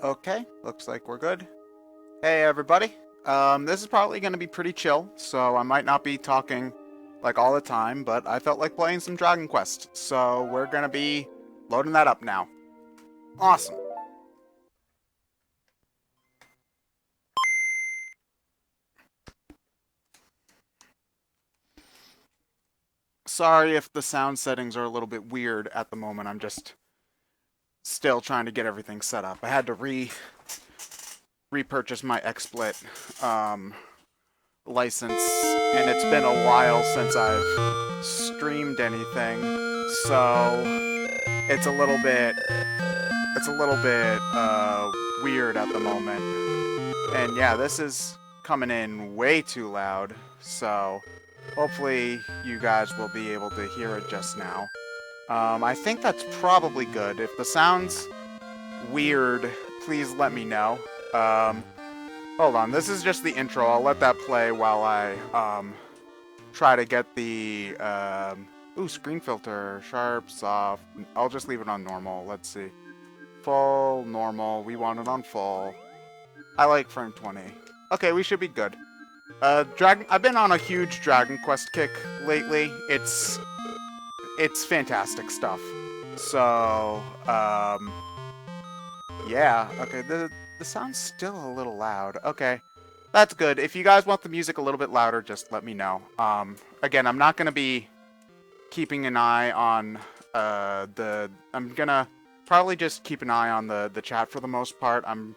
Okay, looks like we're good. Hey everybody. This is probably going to be pretty chill, so I might not be talking like all the time, but I felt like playing some Dragon Quest, so we're going to be loading that up now. Awesome. Sorry if the sound settings are a little bit weird at the moment. I'm just still trying to get everything set up. I had to repurchase my XSplit license, and it's been a while since I've streamed anything, so it's a little bit weird at the moment. And yeah, this is coming in way too loud, so hopefully you guys will be able to hear it just now. I think that's probably good. If the sound's weird, please let me know. Hold on, this is just the intro. I'll let that play while I try to get the ooh, screen filter, sharp, soft. I'll just leave it on normal. Let's see. Full, normal. We want it on full. I like frame 20. Okay, we should be good. I've been on a huge Dragon Quest kick lately. It's fantastic stuff. So, yeah. Okay, the sound's still a little loud. Okay, that's good. If you guys want the music a little bit louder, just let me know. Again, I'm not gonna be keeping an eye on I'm gonna probably just keep an eye on the chat for the most part. I'm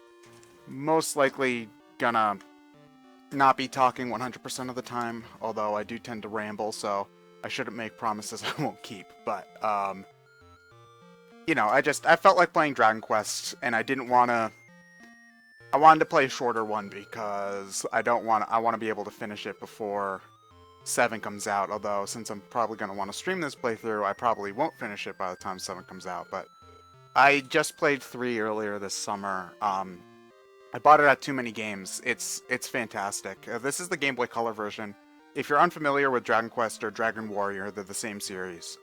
most likely gonna not be talking 100% of the time, although I do tend to ramble, so I shouldn't make promises I won't keep. But you know, I felt like playing Dragon Quest, and I wanted to play a shorter one because I want to be able to finish it before 7 comes out, although since I'm probably going to want to stream this playthrough, I probably won't finish it by the time 7 comes out. But I just played 3 earlier this summer. I bought it at Too Many Games. It's fantastic. This is the Game Boy Color version. If you're unfamiliar with Dragon Quest or Dragon Warrior, they're the same series.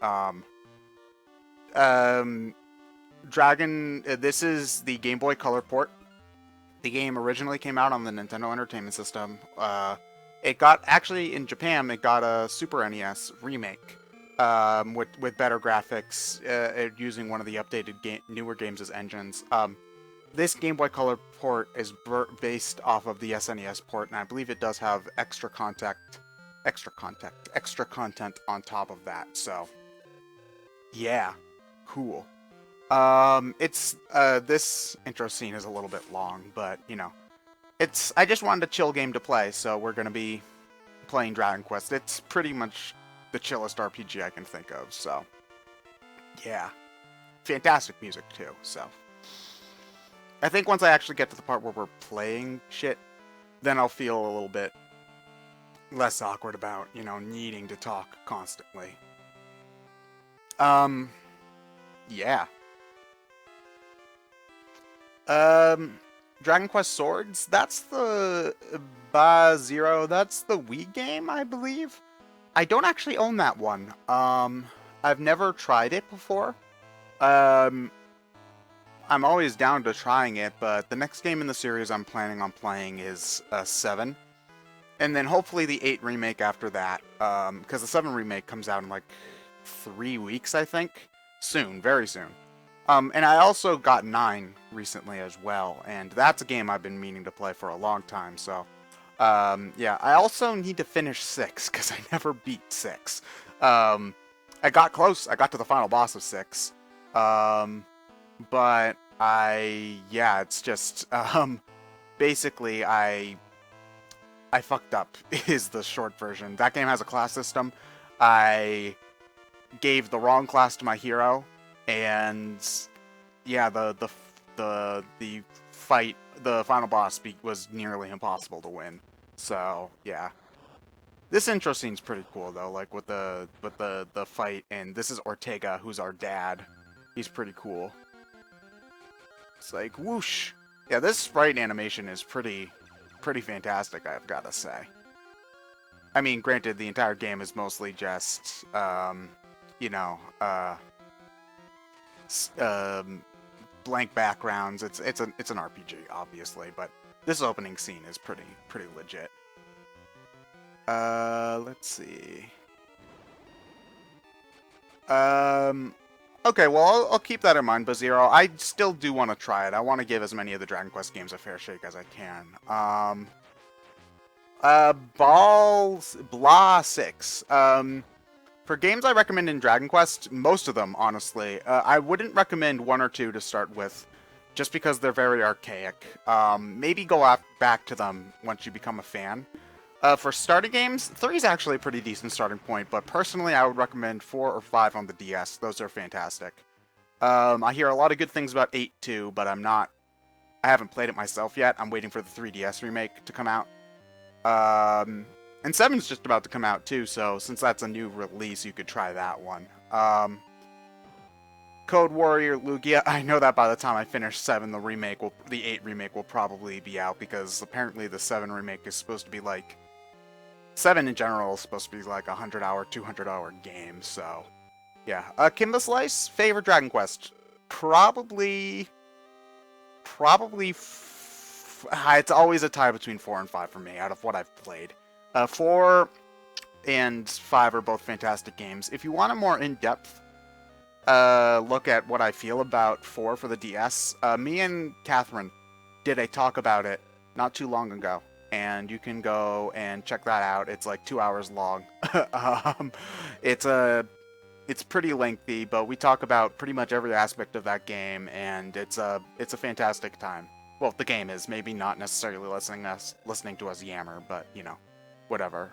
This is the Game Boy Color port. The game originally came out on the Nintendo Entertainment System. It got, actually in Japan, it got a Super NES remake with better graphics, using one of the updated newer games as engines. This Game Boy Color port is based off of the SNES port, and I believe it does have extra content on top of that. So, yeah, cool. This intro scene is a little bit long, but you know, I just wanted a chill game to play, so we're gonna be playing Dragon Quest. It's pretty much the chillest RPG I can think of. So, yeah, fantastic music too. So. I think once I actually get to the part where we're playing shit, then I'll feel a little bit less awkward about, you know, needing to talk constantly. Yeah. Dragon Quest Swords, that's the Ba-Zero, that's the Wii game, I believe. I don't actually own that one. I've never tried it before. I'm always down to trying it, but the next game in the series I'm planning on playing is 7. And then hopefully the 8 remake after that, because the 7 remake comes out in like 3 weeks, I think. Soon, very soon. And I also got 9 recently as well, and that's a game I've been meaning to play for a long time, so... yeah, I also need to finish 6, because I never beat 6. I got close, I got to the final boss of 6. But yeah, it's just, basically, I fucked up, is the short version. That game has a class system. I gave the wrong class to my hero, and yeah, the fight, the final boss was nearly impossible to win. So, yeah. This intro scene's pretty cool, though, like, with the fight, and this is Ortega, who's our dad. He's pretty cool. It's like, whoosh. Yeah, this sprite animation is pretty fantastic, I've got to say. I mean, granted, the entire game is mostly just, you know, blank backgrounds. It's an RPG, obviously, but this opening scene is pretty legit. Let's see. Okay, well, I'll keep that in mind, Bazero. I still do want to try it. I want to give as many of the Dragon Quest games a fair shake as I can. Blah 6. For games I recommend in Dragon Quest, most of them, honestly, I wouldn't recommend 1 or 2 to start with, just because they're very archaic. Maybe go back to them once you become a fan. For starting games, 3 is actually a pretty decent starting point, but personally I would recommend 4 or 5 on the DS. Those are fantastic. I hear a lot of good things about 8 too, but I haven't played it myself yet. I'm waiting for the 3DS remake to come out. And 7's just about to come out too, so since that's a new release, you could try that one. Code Warrior Lugia, I know that by the time I finish 7, the 8 remake will probably be out, because apparently the 7 remake is supposed to be like... 7 in general is supposed to be like a 100-hour, 200-hour game, so... Yeah. Kimba Slice, favorite Dragon Quest? Probably... it's always a tie between 4 and 5 for me, out of what I've played. 4 and 5 are both fantastic games. If you want a more in-depth look at what I feel about 4 for the DS, me and Catherine did a talk about it not too long ago, and you can go and check that out. It's like 2 hours long. It's pretty lengthy, but we talk about pretty much every aspect of that game, and it's a fantastic time. Well, the game is, maybe not necessarily listening to us yammer, but you know, whatever.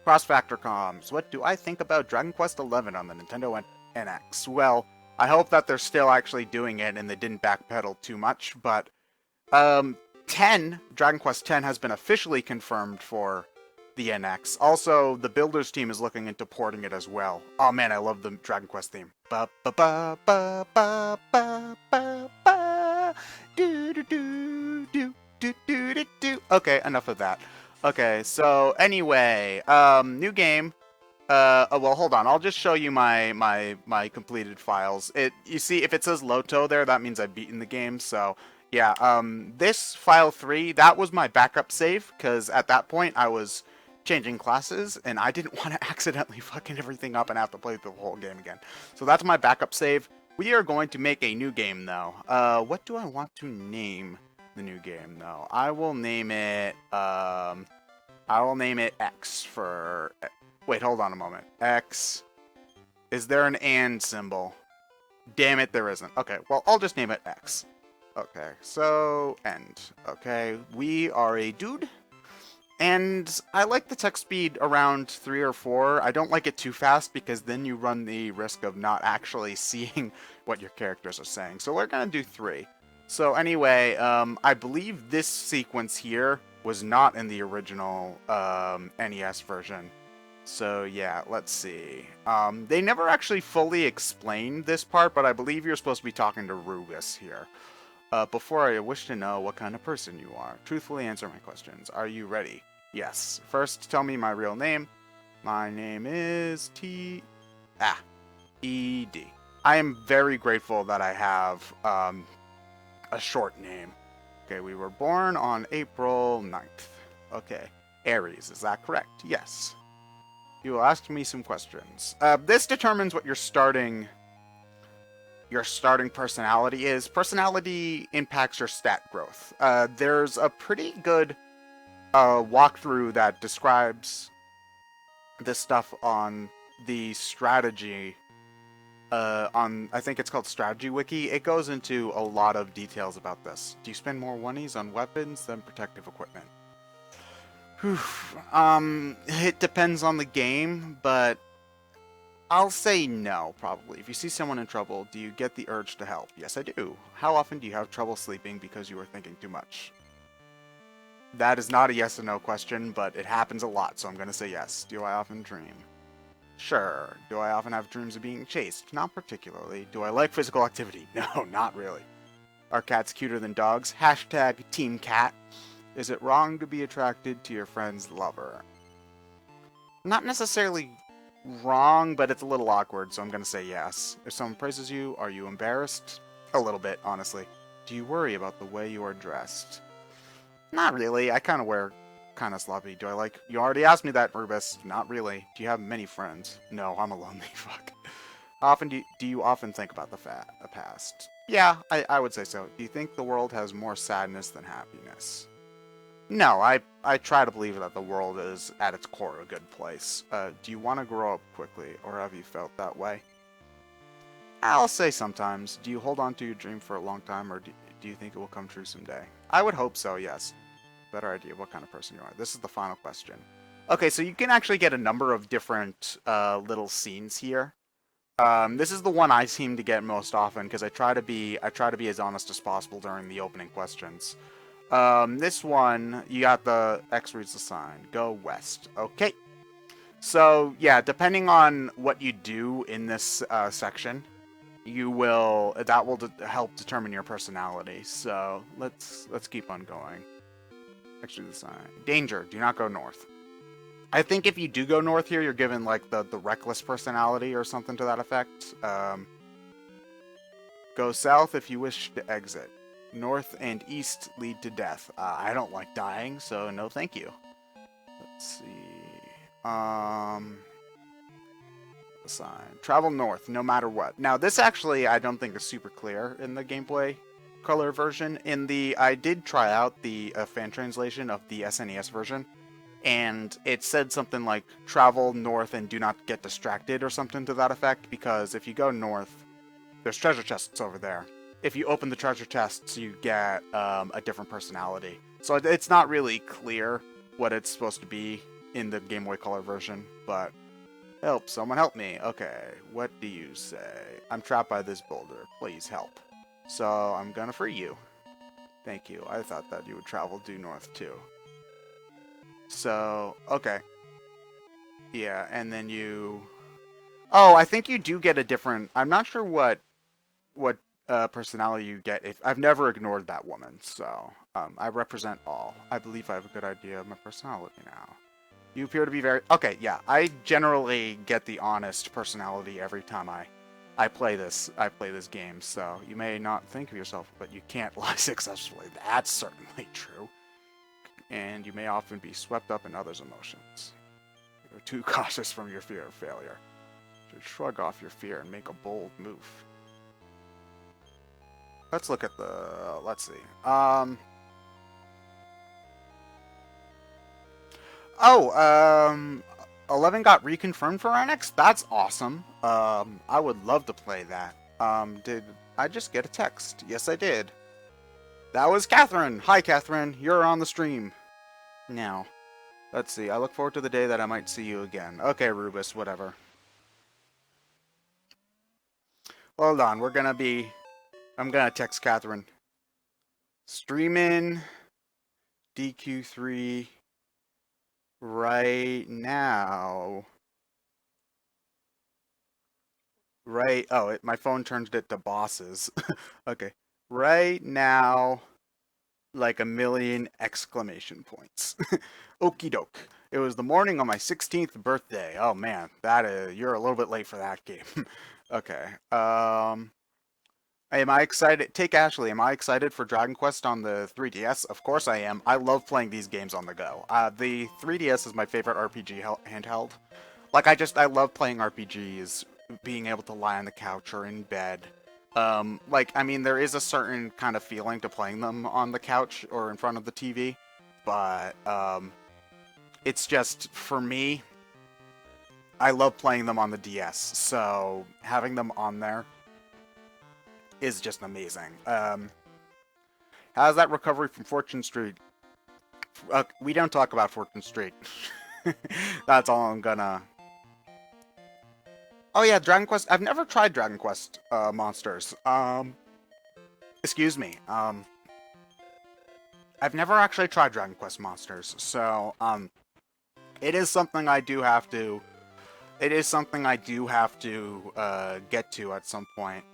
Cross-Factor Comms. What do I think about Dragon Quest XI on the Nintendo NX? Well, I hope that they're still actually doing it and they didn't backpedal too much, but 10, Dragon Quest X has been officially confirmed for the NX. Also, the Builders team is looking into porting it as well. Oh man, I love the Dragon Quest theme. Ba ba ba ba ba ba ba ba do do do do do do do do. Okay, enough of that. Okay, so anyway, new game. Oh, well, hold on. I'll just show you my completed files. You see, if it says Loto there, that means I've beaten the game. So yeah, this file 3, that was my backup save, because at that point I was changing classes and I didn't want to accidentally fucking everything up and have to play the whole game again. So that's my backup save. We are going to make a new game though. What do I want to name the new game though? I will name it X for... Wait, hold on a moment. X. Is there an and symbol? Damn it, there isn't. Okay, well, I'll just name it X. Okay, so, end. Okay, we are a dude. And I like the text speed around 3 or 4. I don't like it too fast because then you run the risk of not actually seeing what your characters are saying. So we're going to do 3. So anyway, I believe this sequence here was not in the original NES version. So yeah, let's see. They never actually fully explained this part, but I believe you're supposed to be talking to Rugus here. Before I wish to know what kind of person you are. Truthfully answer my questions. Are you ready? Yes. First, tell me my real name. My name is E.D. I am very grateful that I have a short name. Okay, we were born on April 9th. Okay. Aries, is that correct? Yes. You will ask me some questions. This determines what your starting personality is. Personality impacts your stat growth. There's a pretty good walkthrough that describes this stuff on the strategy. I think it's called Strategy Wiki. It goes into a lot of details about this. Do you spend more oneies on weapons than protective equipment? It depends on the game, but I'll say no, probably. If you see someone in trouble, do you get the urge to help? Yes, I do. How often do you have trouble sleeping because you are thinking too much? That is not a yes or no question, but it happens a lot, so I'm going to say yes. Do I often dream? Sure. Do I often have dreams of being chased? Not particularly. Do I like physical activity? No, not really. Are cats cuter than dogs? Hashtag Team Cat. Is it wrong to be attracted to your friend's lover? Not necessarily wrong, but it's a little awkward, so I'm gonna say yes. If someone praises you, are you embarrassed? A little bit, honestly. Do you worry about the way you are dressed? Not really. I kind of wear kind of sloppy. Do I like... You already asked me that, Rubus. Not really. Do you have many friends? No, I'm a lonely fuck. How often do you often think about the past? Yeah, I would say so. Do you think the world has more sadness than happiness? No, I try to believe that the world is, at its core, a good place. Do you want to grow up quickly, or have you felt that way? I'll say sometimes. Do you hold on to your dream for a long time, or do you think it will come true someday? I would hope so, yes. Better idea what kind of person you are. This is the final question. Okay, so you can actually get a number of different little scenes here. This is the one I seem to get most often because I try to be as honest as possible during the opening questions. This one, you got the X reads the sign. Go west. Okay. So yeah, depending on what you do in this section, that will help determine your personality. So let's keep on going. X reads the sign. Danger. Do not go north. I think if you do go north here, you're given, like, the reckless personality or something to that effect. Go south if you wish to exit. North and east lead to death. I don't like dying, so no thank you. Let's see. The sign. Travel north, no matter what. Now, this actually, I don't think is super clear in the gameplay color version. I did try out the fan translation of the SNES version. And it said something like, travel north and do not get distracted or something to that effect, because if you go north, there's treasure chests over there. If you open the treasure chests, you get a different personality. So it's not really clear what it's supposed to be in the Game Boy Color version, but help, someone help me. Okay, what do you say? I'm trapped by this boulder. Please help. So I'm gonna free you. Thank you. I thought that you would travel due north too. So, okay. Yeah, and then you... Oh, I think you do get a different... I'm not sure what personality you get. I've never ignored that woman, so... I represent all. I believe I have a good idea of my personality now. You appear to be very... Okay, yeah. I generally get the honest personality every time I play this game, so you may not think of yourself, but you can't lie successfully. That's certainly true. And you may often be swept up in others' emotions. You're too cautious from your fear of failure. You should shrug off your fear and make a bold move. Let's look at the... Let's see. 11 got reconfirmed for Annex? That's awesome. I would love to play that. Did I just get a text? Yes, I did. That was Catherine! Hi, Catherine. You're on the stream. Now, let's see. I look forward to the day that I might see you again. Okay, Rubus, whatever. Hold on. I'm gonna text Catherine. Streaming DQ3 right now. Right. Oh, my phone turned it to bosses. Okay. Right now, like a million exclamation points. Okie doke. It was the morning of my 16th birthday. Oh man, you're a little bit late for that game. Okay. Am I excited? Take Ashley. Am I excited for Dragon Quest on the 3DS? Of course I am. I love playing these games on the go. The 3DS is my favorite RPG handheld. Like, I love playing RPGs, being able to lie on the couch or in bed. I mean, there is a certain kind of feeling to playing them on the couch or in front of the TV, but, it's just, for me, I love playing them on the DS, so having them on there is just amazing. How's that recovery from Fortune Street? We don't talk about Fortune Street. That's all I'm gonna... Oh yeah, Dragon Quest. I've never tried Dragon Quest Monsters. Excuse me. I've never actually tried Dragon Quest Monsters, so it is something I do have to. It is something I do have to get to at some point.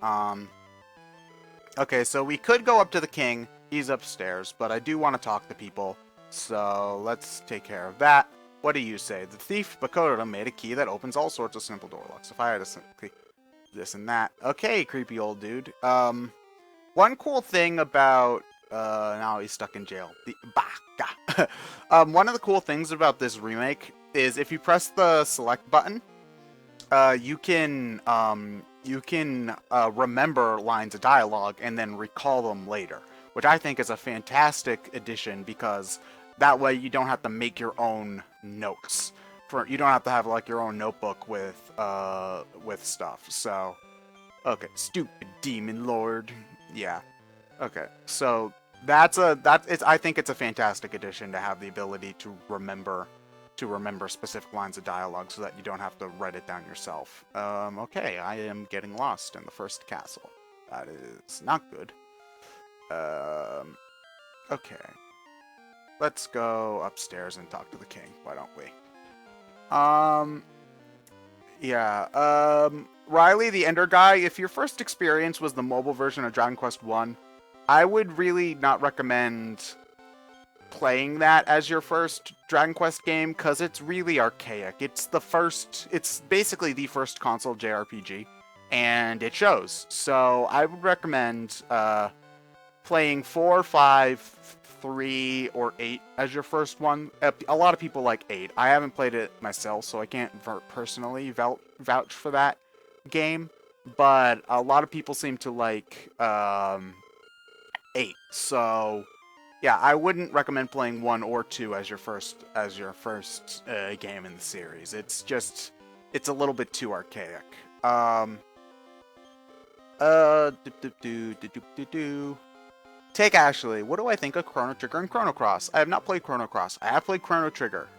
Okay, so we could go up to the king. He's upstairs, but I do want to talk to people, so let's take care of that. What do you say? The thief Bakota made a key that opens all sorts of simple door locks. If I had a this and that. Okay, creepy old dude. One cool thing about now he's stuck in jail. One of the cool things about this remake is if you press the select button, you can remember lines of dialogue and then recall them later, which I think is a fantastic addition because that way you don't have to make your own notes. You don't have to have like your own notebook with stuff. So, okay, stupid demon lord. Yeah. Okay. So I think it's a fantastic addition to have the ability to remember specific lines of dialogue so that you don't have to write it down yourself. Okay, I am getting lost in the first castle. That is not good. Okay. Let's go upstairs and talk to the king, why don't we? Yeah, Riley, the Ender guy, if your first experience was the mobile version of Dragon Quest 1, I would really not recommend playing that as your first Dragon Quest game, because it's really archaic. It's basically the first console JRPG, and it shows. So I would recommend playing 4, 5, 3, or 8 as your first one. A lot of people like 8. I haven't played it myself, so I can't personally vouch for that game, but a lot of people seem to like 8. So yeah, I wouldn't recommend playing 1 or 2 as your first game in the series. It's a little bit too archaic. Take Ashley. What do I think of Chrono Trigger and Chrono Cross? I have not played Chrono Cross. I have played Chrono Trigger.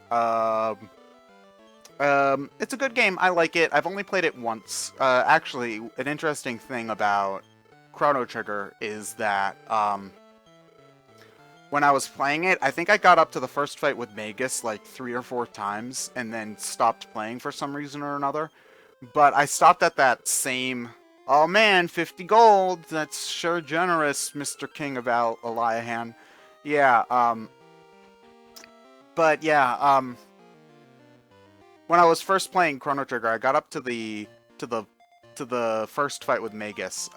It's a good game. I like it. I've only played it once. Actually, an interesting thing about Chrono Trigger is that, when I was playing it, I think I got up to the first fight with Magus like 3 or 4 times and then stopped playing for some reason or another. But I stopped at that same... Oh man, 50 gold! That's sure generous, Mr. King of Eliahan. Yeah, but yeah, when I was first playing Chrono Trigger, I got up to the first fight with Magus,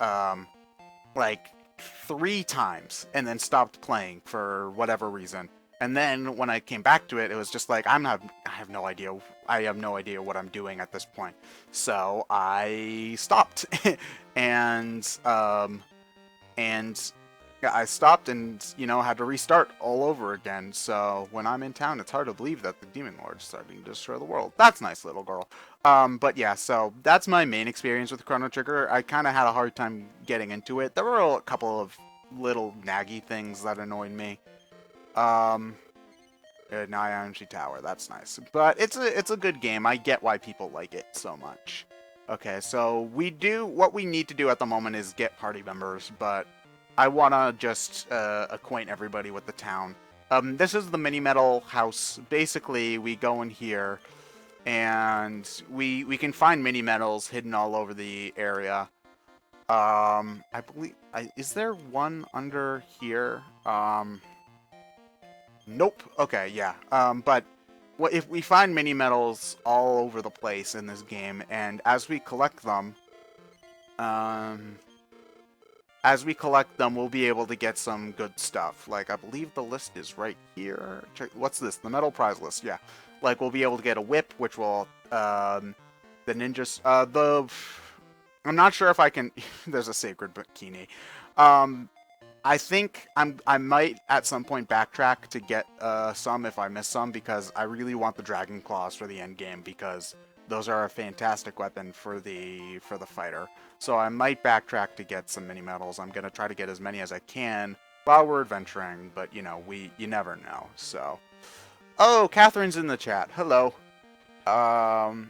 like 3 times, and then stopped playing for whatever reason. And then when I came back to it, it was just like I have no idea. I have no idea what I'm doing at this point. So I stopped, and yeah, I stopped and had to restart all over again. So when I'm in town, it's hard to believe that the Demon Lord's starting to destroy the world. That's nice, little girl. But yeah, so that's my main experience with Chrono Trigger. I kind of had a hard time getting into it. There were a couple of little naggy things that annoyed me. Nyanshi Tower, that's nice. But it's a good game. I get why people like it so much. Okay, so what we need to do at the moment is get party members, but I want to just acquaint everybody with the town. This is the Mini Metal house. Basically, we go in here, and we can find mini metals hidden all over the area. I believe... is there one under here? Nope. Okay, yeah. But if we find mini metals all over the place in this game, and as we collect them, we'll be able to get some good stuff. Like, I believe the list is right here. What's this? The metal prize list. Yeah. Like, we'll be able to get a whip, which will, the ninjas, I'm not sure if I can, there's a sacred bikini. I think I might at some point backtrack to get some if I miss some, because I really want the Dragon Claws for the end game, because those are a fantastic weapon for the fighter. So I might backtrack to get some mini medals. I'm gonna try to get as many as I can while we're adventuring, but you never know. So, oh, Catherine's in the chat. Hello. Have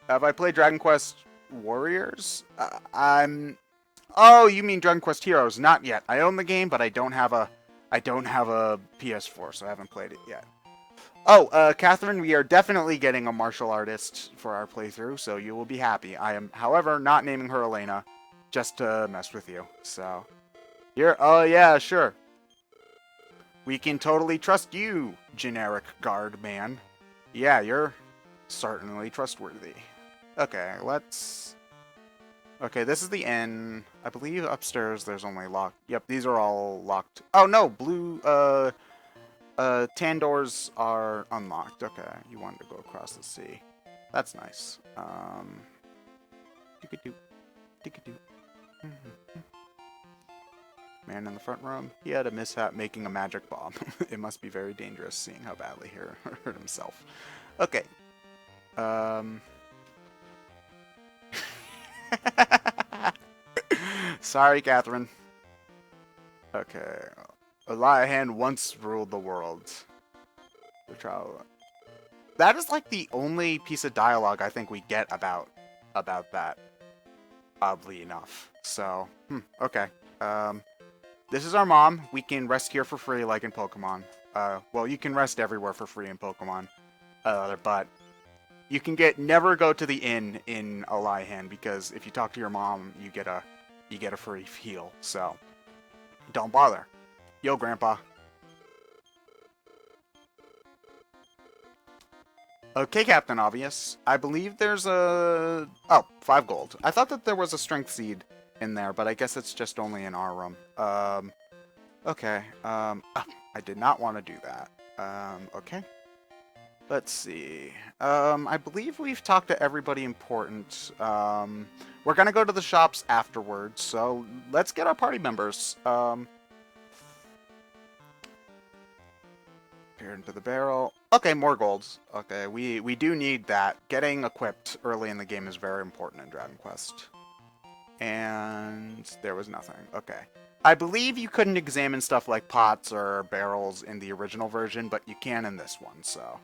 I played Dragon Quest Warriors? Oh, you mean Dragon Quest Heroes? Not yet. I own the game, but I don't have a PS4, so I haven't played it yet. Oh, Catherine, we are definitely getting a martial artist for our playthrough, so you will be happy. I am, however, not naming her Elena, just to mess with you. So, oh yeah, sure. We can totally trust you, generic guard man. Yeah, you're certainly trustworthy. Okay, let's... Okay, this is the inn. I believe upstairs there's only locked... Yep, these are all locked. Oh, no, blue, tan doors are unlocked. Okay, you wanted to go across the sea. That's nice. Tick-a-doo. Tick-a-doo. Man in the front room. He had a mishap making a magic bomb. It must be very dangerous seeing how badly he hurt himself. Okay. Sorry, Catherine. Okay. Eliahan once ruled the world. The trial. That is like the only piece of dialogue I think we get about that. Oddly enough. So, okay. This is our mom. We can rest here for free like in Pokemon. Well, you can rest everywhere for free in Pokemon. But you can never go to the inn in Eliahan because if you talk to your mom, you get a free heal. So, don't bother. Yo, Grandpa. Okay, Captain Obvious. I believe there's a... Oh, 5 gold. I thought that there was a strength seed in there, but I guess it's just only in our room. Okay. Oh, I did not want to do that. Okay. Let's see. I believe we've talked to everybody important. We're gonna go to the shops afterwards, so let's get our party members. Peer into the barrel. Okay, more golds. Okay, we do need that. Getting equipped early in the game is very important in Dragon Quest. And there was nothing. Okay. I believe you couldn't examine stuff like pots or barrels in the original version, but you can in this one, so...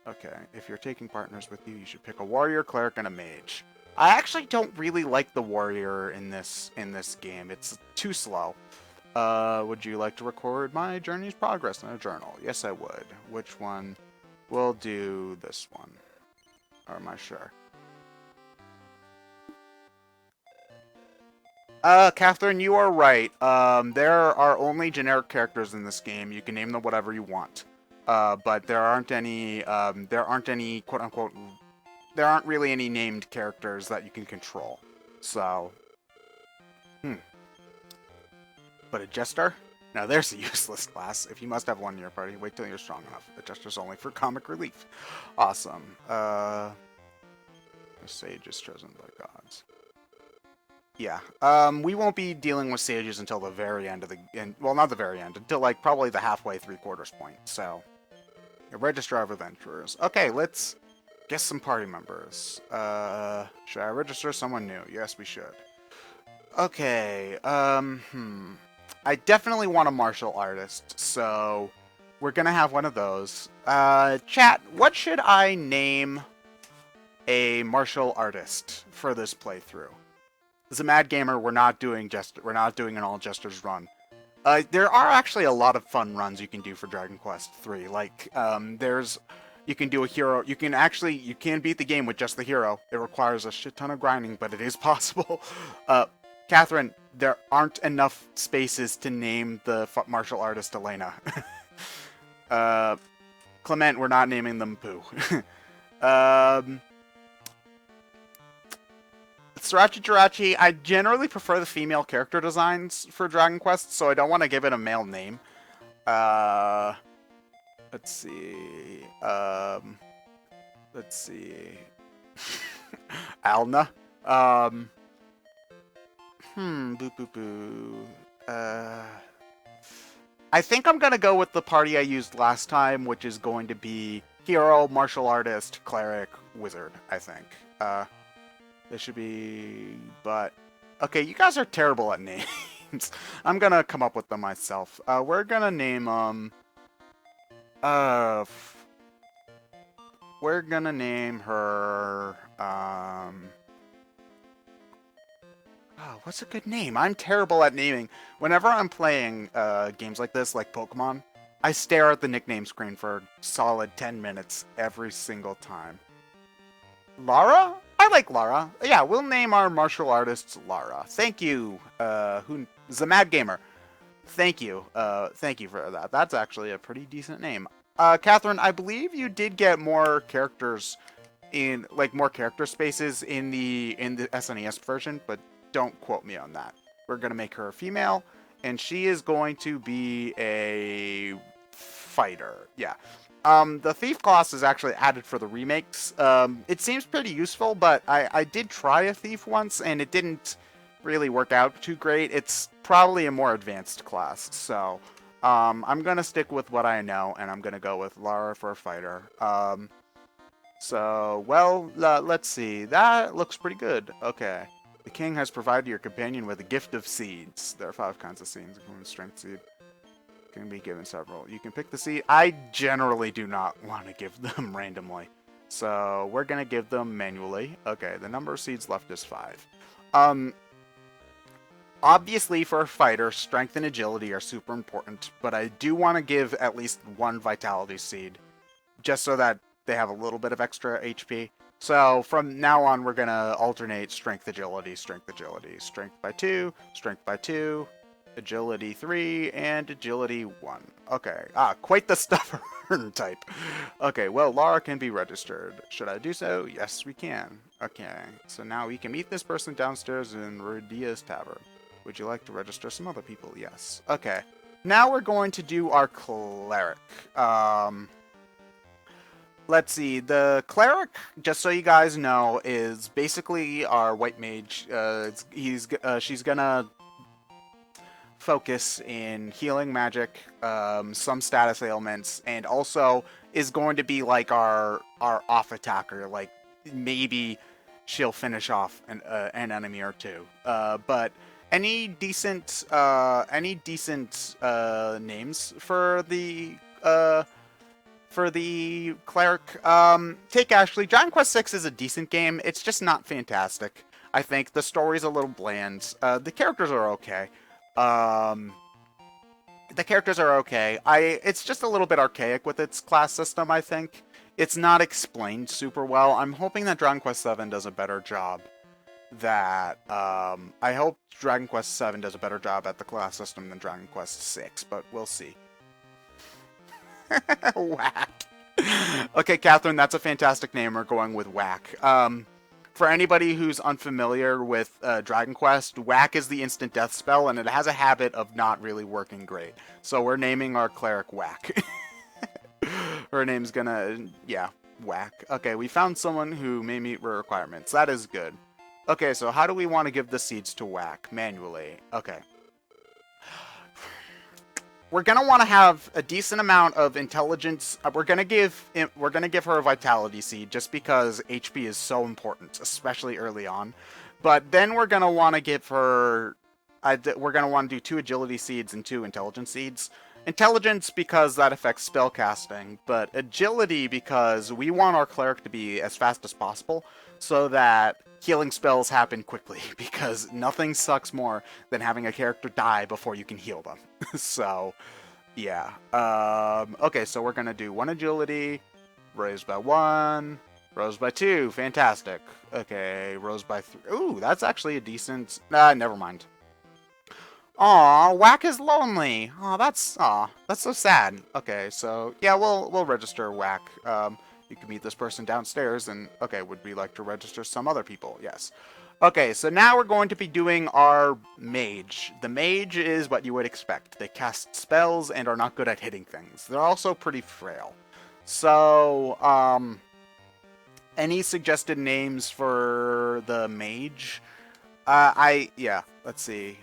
Okay, if you're taking partners with you, you should pick a warrior, cleric, and a mage. I actually don't really like the warrior in this game. It's too slow. Would you like to record my journey's progress in a journal? Yes, I would. Which one? We'll do this one. Or am I sure? Catherine, you are right. There are only generic characters in this game. You can name them whatever you want. But there aren't any, quote-unquote, there aren't really any named characters that you can control. So, But a jester? Now there's a useless class. If you must have one in your party, wait till you're strong enough. A jester's only for comic relief. Awesome. A sage is chosen by gods. Yeah. We won't be dealing with sages until the very end of the... well, not the very end. Until, like, probably the halfway, 3/4 point. So, a registrar of adventurers. Okay, let's get some party members. Should I register someone new? Yes, we should. Okay, I definitely want a martial artist, so we're gonna have one of those. Chat, what should I name a martial artist for this playthrough? As a Mad Gamer, we're not doing an all jesters run. There are actually a lot of fun runs you can do for Dragon Quest III. Like, you can do a hero. You can beat the game with just the hero. It requires a shit ton of grinding, but it is possible. Catherine, there aren't enough spaces to name the martial artist Elena. Clement, we're not naming them Pooh. Sriracha Jirachi, I generally prefer the female character designs for Dragon Quest, so I don't want to give it a male name. Let's see. Let's see. Alna. Boo boo boo. I think I'm gonna go with the party I used last time, which is going to be hero, martial artist, cleric, wizard, I think. This should be... but... okay, you guys are terrible at names. I'm gonna come up with them myself. We're gonna name, we're gonna name her, oh, what's a good name? I'm terrible at naming. Whenever I'm playing games like this, like Pokemon, I stare at the nickname screen for a solid 10 minutes every single time. Lara? I like Lara. Yeah, we'll name our martial artists Lara. Thank you, who's the Mad Gamer. Thank you. Thank you for that. That's actually a pretty decent name. Catherine, I believe you did get more characters in more character spaces in the SNES version, but don't quote me on that. We're gonna make her a female, and she is going to be a fighter. Yeah. The thief class is actually added for the remakes. It seems pretty useful, but I did try a thief once, and it didn't really work out too great. It's probably a more advanced class, so I'm gonna stick with what I know, and I'm gonna go with Lara for a fighter. Let's see. That looks pretty good. Okay. The king has provided your companion with a gift of seeds. There are 5 kinds of seeds, including strength seed. Can be given several. You can pick the seed. I generally do not want to give them randomly, so we're gonna give them manually. Okay. The number of seeds left is 5. Obviously, for a fighter, strength and agility are super important, but I do want to give at least 1 vitality seed, just so that they have a little bit of extra HP. So from now on, we're going to alternate strength, agility, strength, agility. Strength by 2, strength by 2, agility 3, and agility 1. Okay. Quite the stubborn type. Okay, well, Lara can be registered. Should I do so? Yes, we can. Okay, so now we can meet this person downstairs in Rudia's Tavern. Would you like to register some other people? Yes. Okay. Now we're going to do our cleric. Let's see. The cleric, just so you guys know, is basically our white mage. She's gonna focus in healing magic, some status ailments, and also is going to be like our off attacker. Like maybe she'll finish off an enemy or two. But any decent names for the cleric? Take Ashley. Dragon Quest VI is a decent game. It's just not fantastic. I think the story's a little bland. The characters are okay. It's just a little bit archaic with its class system, I think. It's not explained super well. I'm hoping that Dragon Quest VII does a better job. I hope Dragon Quest VII does a better job at the class system than Dragon Quest VI, but we'll see. Whack. Okay, Catherine, that's a fantastic name. We're going with Whack. For anybody who's unfamiliar with Dragon Quest, Whack is the instant death spell, and it has a habit of not really working great. So we're naming our cleric Whack. Her name's Whack. Okay, we found someone who may meet our requirements. That is good. Okay, so how do we want to give the seeds to Whack? Manually. Okay. We're gonna want to have a decent amount of intelligence. We're gonna give her a vitality seed just because HP is so important, especially early on. But then we're gonna want to give her. We're gonna want to do 2 agility seeds and 2 intelligence seeds. Intelligence because that affects spell casting, but agility because we want our cleric to be as fast as possible, so that healing spells happen quickly, because nothing sucks more than having a character die before you can heal them. So, yeah. Okay, so we're gonna do 1 agility, raised by 1, rose by 2, fantastic. Okay, rose by 3. Ooh, that's actually a decent... never mind. Aw, Whack is lonely. That's so sad. Okay, so, yeah, we'll register Whack. You can meet this person downstairs, and, okay, would we like to register some other people? Yes. Okay, so now we're going to be doing our mage. The mage is what you would expect. They cast spells and are not good at hitting things. They're also pretty frail. So, any suggested names for the mage? Yeah, let's see.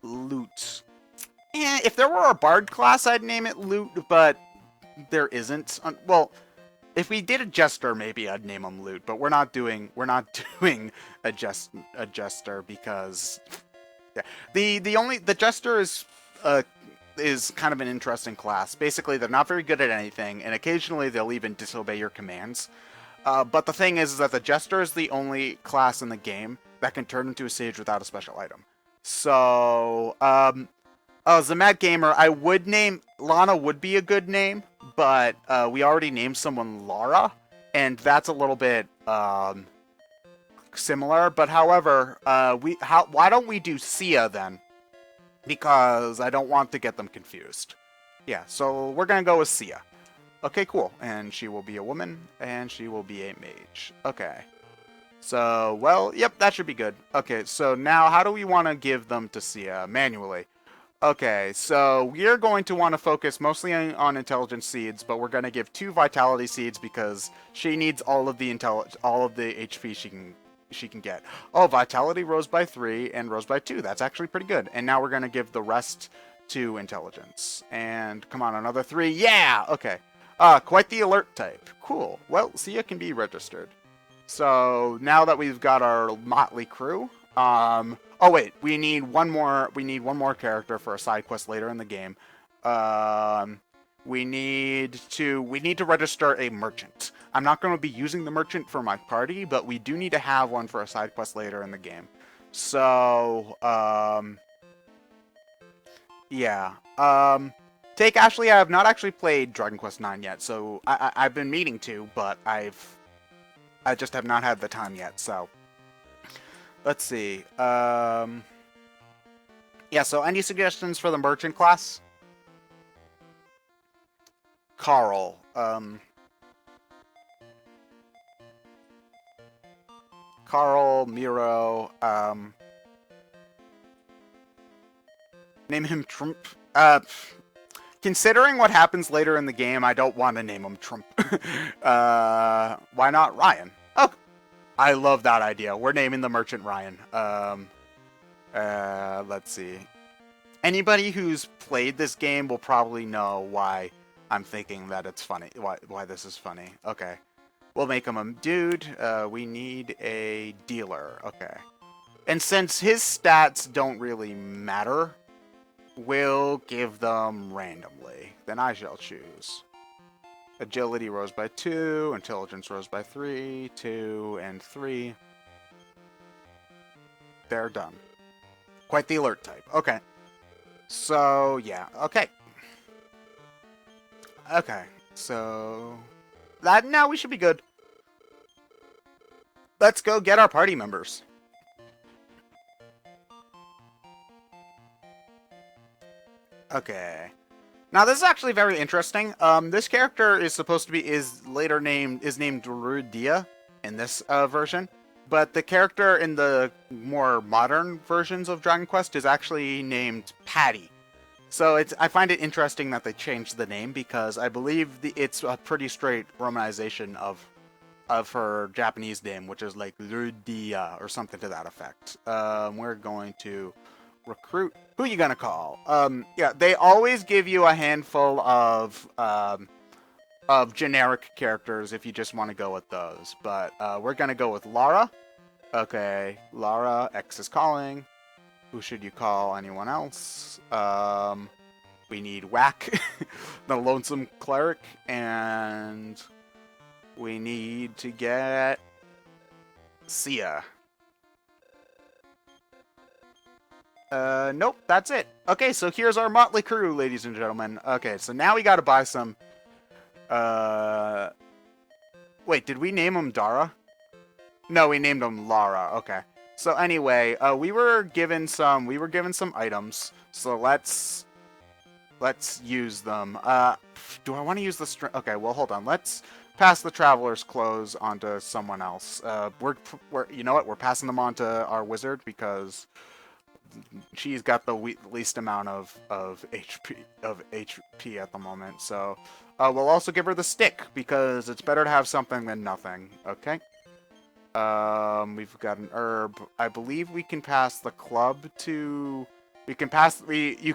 Loot. If there were a bard class, I'd name it Loot, but there isn't. Well, if we did a jester, maybe I'd name him Loot, but we're not doing a jester because the jester is kind of an interesting class. Basically, they're not very good at anything, and occasionally they'll even disobey your commands. But the thing is that the jester is the only class in the game that can turn into a sage without a special item. So, as a Mad Gamer, I would name... Lana would be a good name, but we already named someone Lara, and that's a little bit similar, but however, why don't we do Sia then? Because I don't want to get them confused. Yeah, so we're gonna go with Sia. Okay, cool. And she will be a woman, and she will be a mage. Okay. So, well, yep, that should be good. Okay, so now how do we want to give them to Sia manually? Okay, so we're going to want to focus mostly on intelligence seeds, but we're going to give 2 vitality seeds because she needs all of the HP she can get. Oh, vitality rose by 3 and rose by 2. That's actually pretty good. And now we're going to give the rest to intelligence. And come on, another 3. Yeah. Okay. Quite the alert type. Cool. Well, Sia can be registered. So now that we've got our motley crew, oh wait, we need one more character for a side quest later in the game. We need to register a merchant. I'm not going to be using the merchant for my party, but we do need to have one for a side quest later in the game. So, yeah. Actually, I have not actually played Dragon Quest IX yet, so I've been meaning to, but I just have not had the time yet, so. Let's see. Yeah, so any suggestions for the merchant class? Carl. Carl, Miro, name him Trump. Considering what happens later in the game, I don't want to name him Trump. Why not Ryan? Oh, I love that idea. We're naming the merchant Ryan. Let's see. Anybody who's played this game will probably know why I'm thinking that it's funny. Why this is funny. Okay. We'll make him a dude. We need a dealer. Okay. And since his stats don't really matter, we'll give them randomly. Then I shall choose. Agility rose by 2, intelligence rose by 3, 2, and 3. They're done. Quite the alert type. Okay. So, yeah. Okay. Okay. So, now we should be good. Let's go get our party members. Okay. Now this is actually very interesting. This character is supposed to be named Rudia in this version, but the character in the more modern versions of Dragon Quest is actually named Patty. So I find it interesting that they changed the name because I believe it's a pretty straight romanization of her Japanese name, which is like Rudia or something to that effect. We're going to recruit. Who are you gonna call? Yeah, they always give you a handful of generic characters if you just want to go with those. But we're gonna go with Lara. Okay, Lara. X is calling. Who should you call? Anyone else? We need Whack, the lonesome cleric, and we need to get Sia. Nope, that's it. Okay, so here's our motley crew, ladies and gentlemen. Okay, so now we gotta buy some, wait, did we name him Dara? No, we named him Lara, okay. So anyway, we were given some items, so let's use them. Do I want to use the string? Okay, well, hold on, let's pass the traveler's clothes onto someone else. You know what, we're passing them on to our wizard because she's got the least amount of HP at the moment. So we'll also give her the stick because it's better to have something than nothing. Okay. We've got an herb. I believe we can pass the club to. You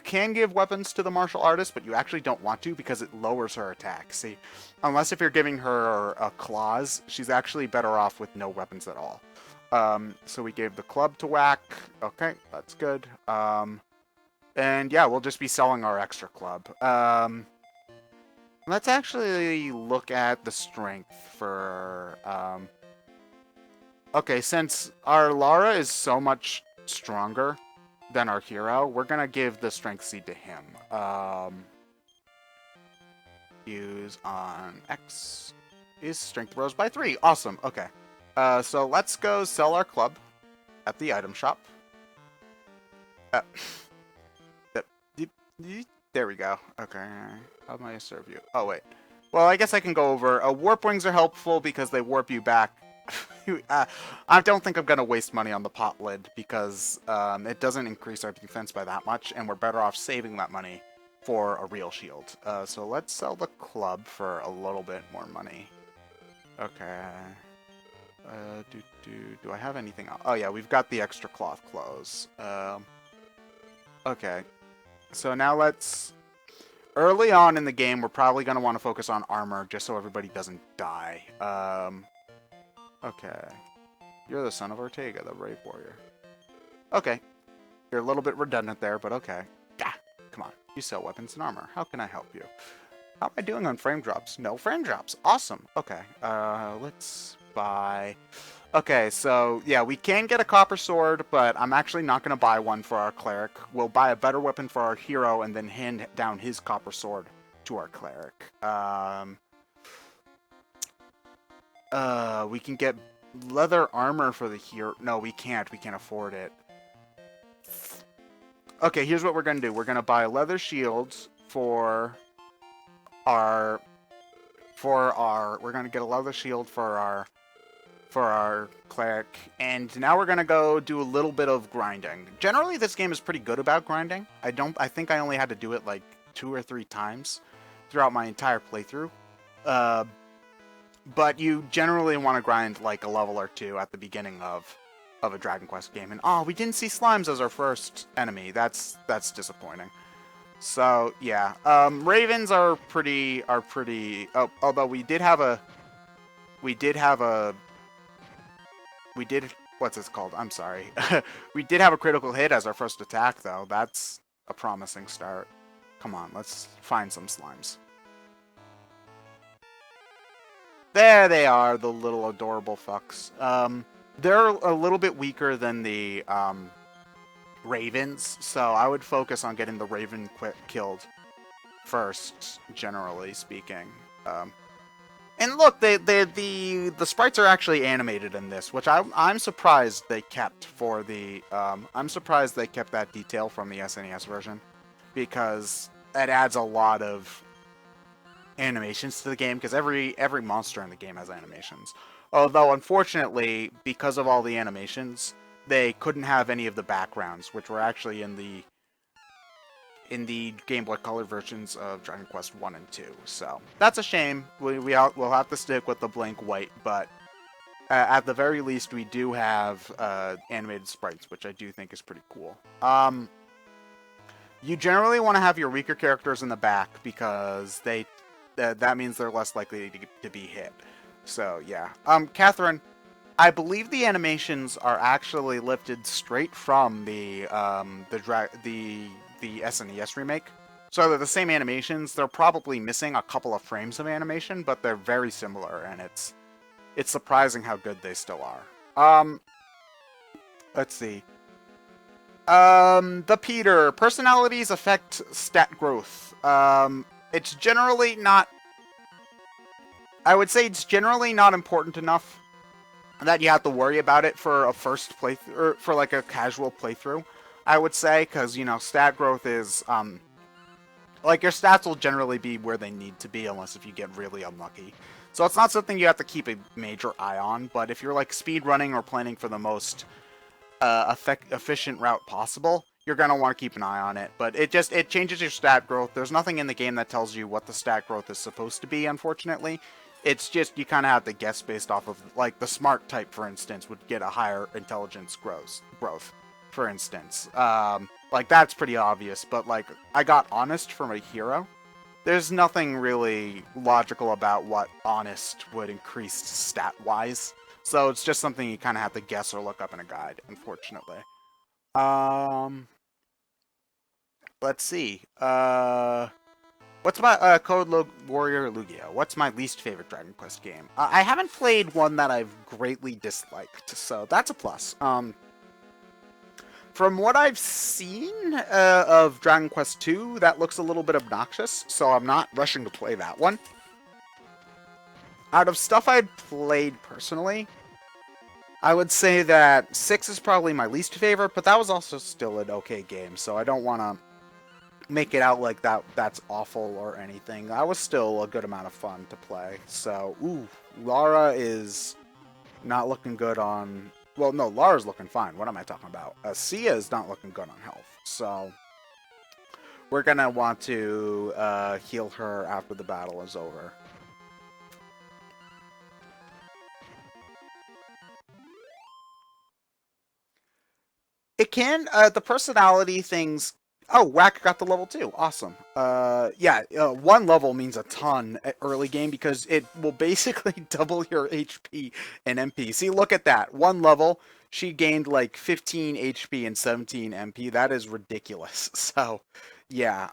can give weapons to the martial artist, but you actually don't want to because it lowers her attack. See, unless if you're giving her claws, she's actually better off with no weapons at all. So we gave the club to Whack. Okay, that's good. And yeah, we'll just be selling our extra club. Let's actually look at the strength for, okay, since our Lara is so much stronger than our hero, we're gonna give the strength seed to him. Use on X. His strength rose by 3. Awesome, okay. So let's go sell our club at the item shop. Uh, there we go. Okay. How may I serve you? Oh, wait. Well, I guess I can go over. Warp wings are helpful because they warp you back. I don't think I'm going to waste money on the pot lid because it doesn't increase our defense by that much, and we're better off saving that money for a real shield. So let's sell the club for a little bit more money. Okay. Do I have anything else? Oh, yeah, we've got the extra cloth clothes. Okay. So now let's... Early on in the game, we're probably going to want to focus on armor just so everybody doesn't die. Okay. You're the son of Ortega, the brave warrior. Okay. You're a little bit redundant there, but okay. Ah, come on. You sell weapons and armor. How can I help you? How am I doing on frame drops? No frame drops. Awesome. Okay. Let's buy... Okay, so, yeah, we can get a copper sword, but I'm actually not going to buy one for our cleric. We'll buy a better weapon for our hero and then hand down his copper sword to our cleric. We can get leather armor for the hero. No, we can't. We can't afford it. Okay, here's what we're going to do. We're going to buy leather shields for our... We're going to get a leather shield for our cleric, and now we're gonna go do a little bit of grinding. Generally, this game is pretty good about grinding. I think I only had to do it like 2 or 3 times throughout my entire playthrough. But you generally want to grind like a level or 2 at the beginning of a Dragon Quest game. And oh, we didn't see slimes as our first enemy. That's disappointing. So yeah, ravens are pretty. Oh, although we did what's this called? I'm sorry. We did have a critical hit as our first attack, though. That's a promising start. Come on, let's find some slimes. There they are, the little adorable fucks. They're a little bit weaker than the ravens, so I would focus on getting the raven killed first, generally speaking. And look, the sprites are actually animated in this, which I'm surprised they kept for the I'm surprised they kept that detail from the SNES version, because it adds a lot of animations to the game, because every monster in the game has animations. Although unfortunately, because of all the animations, they couldn't have any of the backgrounds, which were actually in the Game Boy Color versions of Dragon Quest 1 and 2. So that's a shame. We'll have to stick with the blank white, but at the very least, we do have animated sprites, which I do think is pretty cool. You generally want to have your weaker characters in the back because that means they're less likely to be hit. So yeah, Catherine, I believe the animations are actually lifted straight from the SNES remake. So they're the same animations. They're probably missing a couple of frames of animation, but they're very similar, and it's surprising how good they still are. Let's see. The Peter. Personalities affect stat growth. It's generally not... I would say it's generally not important enough that you have to worry about it for a first playthrough, or for like a casual playthrough, I would say, because, you know, stat growth is, like, your stats will generally be where they need to be, unless if you get really unlucky. So it's not something you have to keep a major eye on, but if you're, like, speed running or planning for the most efficient route possible, you're going to want to keep an eye on it. But it changes your stat growth. There's nothing in the game that tells you what the stat growth is supposed to be, unfortunately. It's just, you kind of have to guess based off of, like, the smart type, for instance, would get a higher intelligence growth, for instance. Like, that's pretty obvious, but, like, I got honest from a hero. There's nothing really logical about what honest would increase stat-wise. So it's just something you kind of have to guess or look up in a guide, unfortunately. Let's see. What's my Code Warrior Lugia? What's my least favorite Dragon Quest game? I haven't played one that I've greatly disliked, so that's a plus. From what I've seen of Dragon Quest 2, that looks a little bit obnoxious, so I'm not rushing to play that one. Out of stuff I'd played personally, I would say that 6 is probably my least favorite, but that was also still an okay game, so I don't want to make it out like that's awful or anything. That was still a good amount of fun to play. So, ooh, Lara is not looking good on... Well, no, Lara's looking fine. What am I talking about? Sia is not looking good on health. So, we're going to want to heal her after the battle is over. It can. The personality things. Oh, Whack got the level 2. Awesome. Yeah, one level means a ton at early game because it will basically double your HP and MP. See, look at that. One level, she gained like 15 HP and 17 MP. That is ridiculous. So, yeah.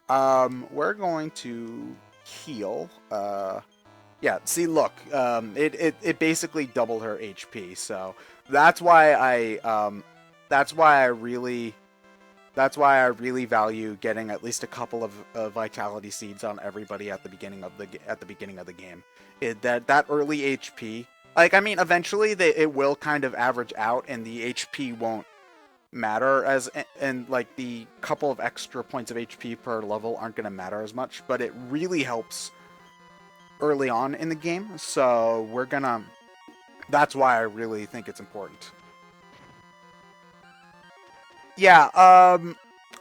We're going to heal. Yeah. See, look. It basically doubled her HP. So that's why that's why I really value getting at least a couple of vitality seeds on everybody at the beginning of the game. That early HP, like I mean, eventually it will kind of average out, and the HP won't matter and like the couple of extra points of HP per level aren't going to matter as much, but it really helps early on in the game. So that's why I really think it's important. Yeah,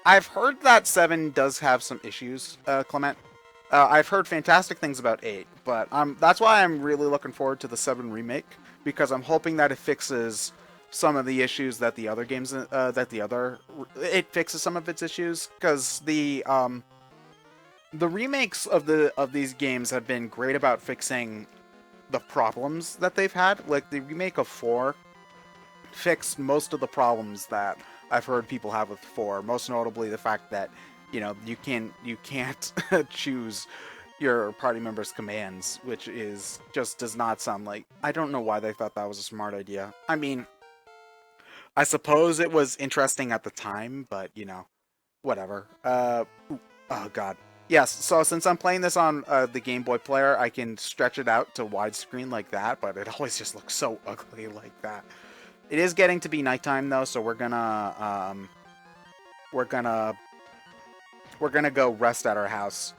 I've heard that 7 does have some issues, Clement. I've heard fantastic things about 8, but that's why I'm really looking forward to the 7 remake, because I'm hoping that it fixes some of the issues that it fixes some of its issues, because the remakes of these games have been great about fixing the problems that they've had. Like the remake of 4 fixed most of the problems that I've heard people have with 4. Most notably, the fact that you can't choose your party members' commands, which is just does not sound like. I don't know why they thought that was a smart idea. I mean, I suppose it was interesting at the time, but whatever. Oh god. Yes, so since I'm playing this on the Game Boy player, I can stretch it out to widescreen like that, but it always just looks so ugly like that. It is getting to be nighttime though, so we're gonna go rest at our house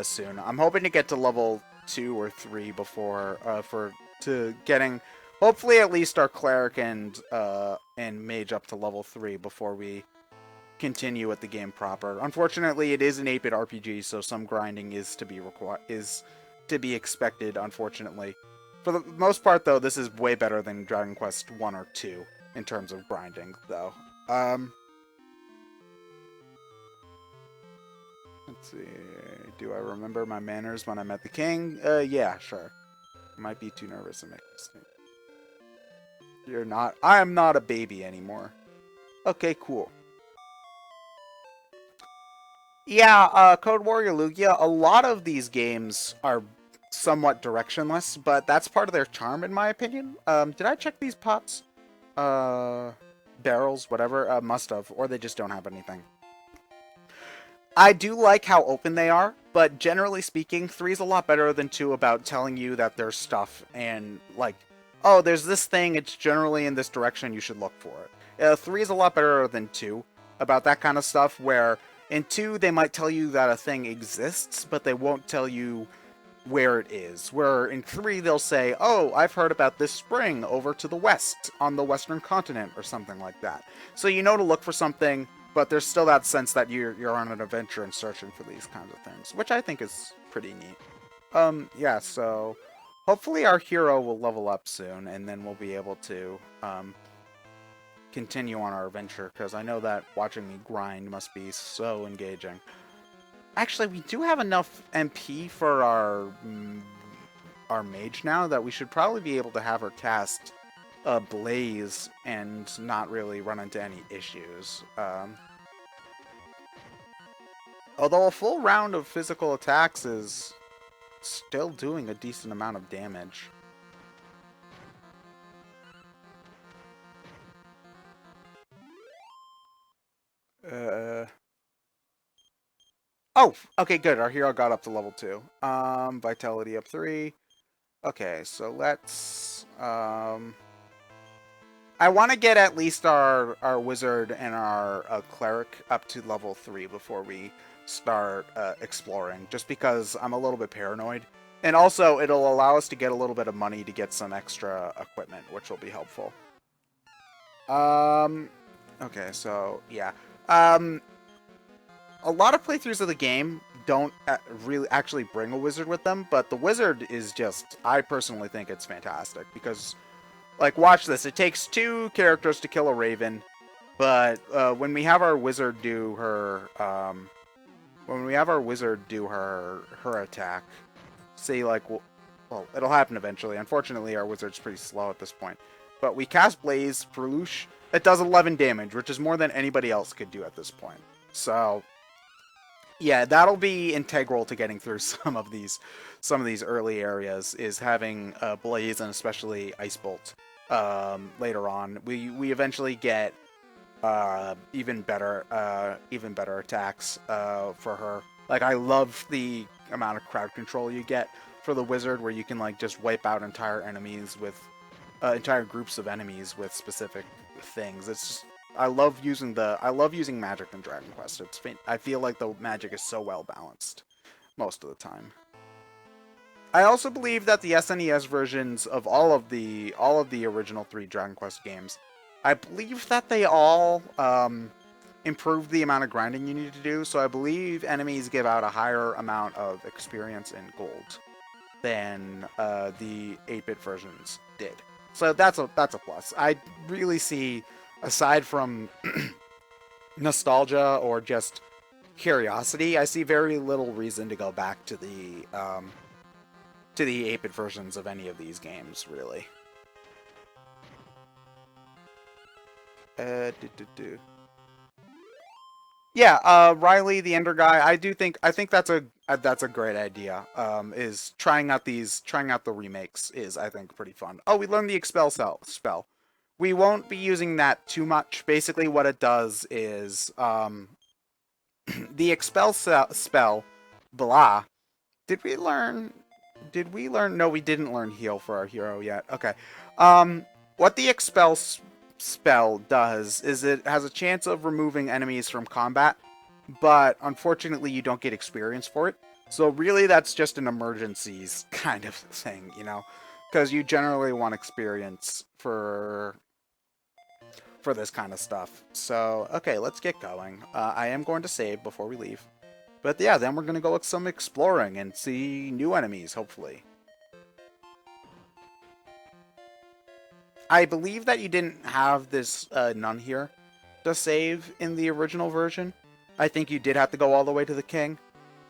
soon. I'm hoping to get to level 2 or 3 before getting hopefully at least our cleric and mage up to level 3 before we continue with the game proper. Unfortunately, it is an 8-bit RPG, so some grinding is to be expected, unfortunately. For the most part, though, this is way better than Dragon Quest 1 or 2 in terms of grinding, though. Let's see. Do I remember my manners when I met the king? Yeah, sure. Might be too nervous to make a mistake. You're not. I am not a baby anymore. Okay, cool. Yeah, Code Warrior Lugia, a lot of these games are somewhat directionless, but that's part of their charm, in my opinion. Did I check these pots? Barrels, whatever? Must have, or they just don't have anything. I do like how open they are, but generally speaking, 3 is a lot better than 2 about telling you that there's stuff and, like, oh, there's this thing, it's generally in this direction, you should look for it. 3 is a lot better than 2 about that kind of stuff, where in 2, they might tell you that a thing exists, but they won't tell you where it is. Where in 3, they'll say, oh, I've heard about this spring over to the west, on the western continent, or something like that. So you know to look for something, but there's still that sense that you're on an adventure and searching for these kinds of things, which I think is pretty neat. Yeah, so hopefully our hero will level up soon, and then we'll be able to, continue on our adventure, because I know that watching me grind must be so engaging. Actually, we do have enough MP for our mage now that we should probably be able to have her cast Blaze and not really run into any issues. Although a full round of physical attacks is still doing a decent amount of damage. Oh, okay, good. Our hero got up to level 2. Vitality up 3. Okay, so let's I want to get at least our wizard and our cleric up to level 3 before we start exploring, just because I'm a little bit paranoid. And also, it'll allow us to get a little bit of money to get some extra equipment, which will be helpful. Okay, so, yeah. A lot of playthroughs of the game don't really actually bring a wizard with them, but the wizard is just, I personally think it's fantastic, because, like, watch this. It takes 2 characters to kill a raven, but when we have our wizard do her, her attack, say, like, well, it'll happen eventually. Unfortunately, our wizard's pretty slow at this point. But we cast Blaze for Loosh. It does 11 damage, which is more than anybody else could do at this point. So, yeah, that'll be integral to getting through some of these early areas, is having Blaze and especially Ice Bolt later on. We eventually get even better attacks for her. Like, I love the amount of crowd control you get for the wizard, where you can, like, just wipe out entire enemies with entire groups of enemies with specific things. It's just, I love using magic in Dragon Quest. I feel like the magic is so well balanced most of the time. I also believe that the SNES versions of all of the original 3 Dragon Quest games, I believe that they all improved the amount of grinding you need to do. So I believe enemies give out a higher amount of experience and gold than the 8-bit versions did. So that's a plus. I really see, aside from nostalgia or just curiosity, I see very little reason to go back to the 8-bit versions of any of these games, really. Yeah, Riley the Ender guy. I think that's a great idea. Is trying out the remakes is, I think, pretty fun. Oh, we learned the expel spell. We won't be using that too much. Basically, what it does is the expel spell. Blah. Did we learn? No, we didn't learn heal for our hero yet. Okay. What the expel spell does is it has a chance of removing enemies from combat, but unfortunately you don't get experience for it. So really that's just an emergencies kind of thing, you know, because you generally want experience for this kind of stuff. So, okay, let's get going. I am going to save before we leave. But yeah, then we're going to go look some exploring and see new enemies, hopefully. I believe that you didn't have this nun here to save in the original version. I think you did have to go all the way to the king.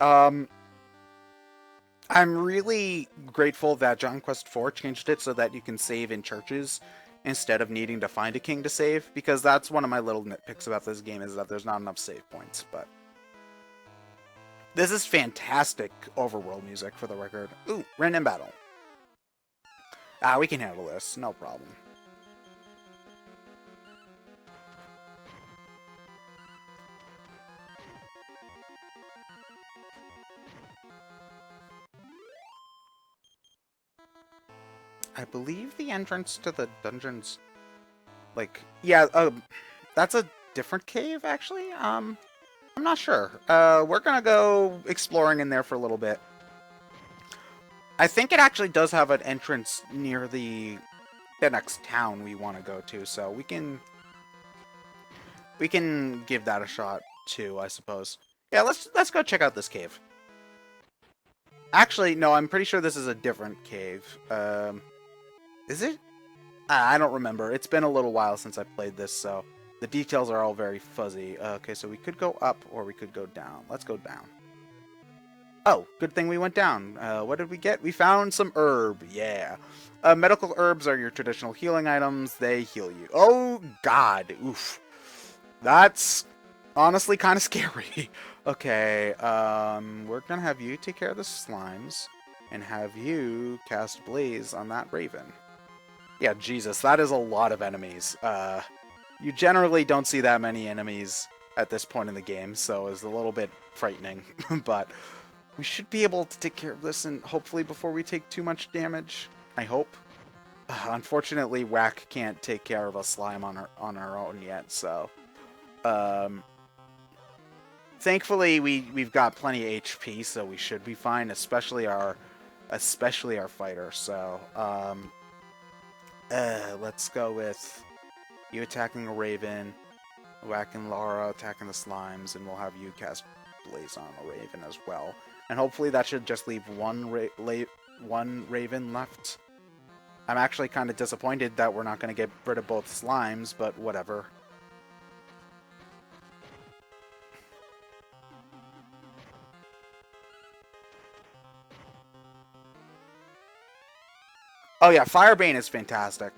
I'm really grateful that Dragon Quest IV changed it so that you can save in churches instead of needing to find a king to save, because that's one of my little nitpicks about this game, is that there's not enough save points. But this is fantastic overworld music, for the record. Ooh, random battle. We can handle this, no problem. I believe the entrance to the dungeons, like, yeah, that's a different cave, actually. I'm not sure. We're gonna go exploring in there for a little bit. I think it actually does have an entrance near the next town we want to go to, so we can give that a shot too, I suppose. Yeah, let's go check out this cave. Actually, no, I'm pretty sure this is a different cave. Is it? I don't remember. It's been a little while since I played this, so the details are all very fuzzy. Okay, so we could go up or we could go down. Let's go down. Oh, good thing we went down. What did we get? We found some herb. Yeah. Medical herbs are your traditional healing items. They heal you. Oh, God. Oof. That's honestly kind of scary. Okay, we're gonna have you take care of the slimes and have you cast Blaze on that raven. Yeah, Jesus, that is a lot of enemies. You generally don't see that many enemies at this point in the game, so it's a little bit frightening. But we should be able to take care of this, and hopefully before we take too much damage. I hope. Unfortunately, Whack can't take care of a slime on her own yet, so um, thankfully we've got plenty of HP, so we should be fine, especially our fighter. So let's go with you attacking a Raven, Whack and Lara attacking the slimes, and we'll have you cast Blaze on a Raven as well. And hopefully that should just leave one Raven left. I'm actually kind of disappointed that we're not going to get rid of both slimes, but whatever. Oh yeah, Firebane is fantastic.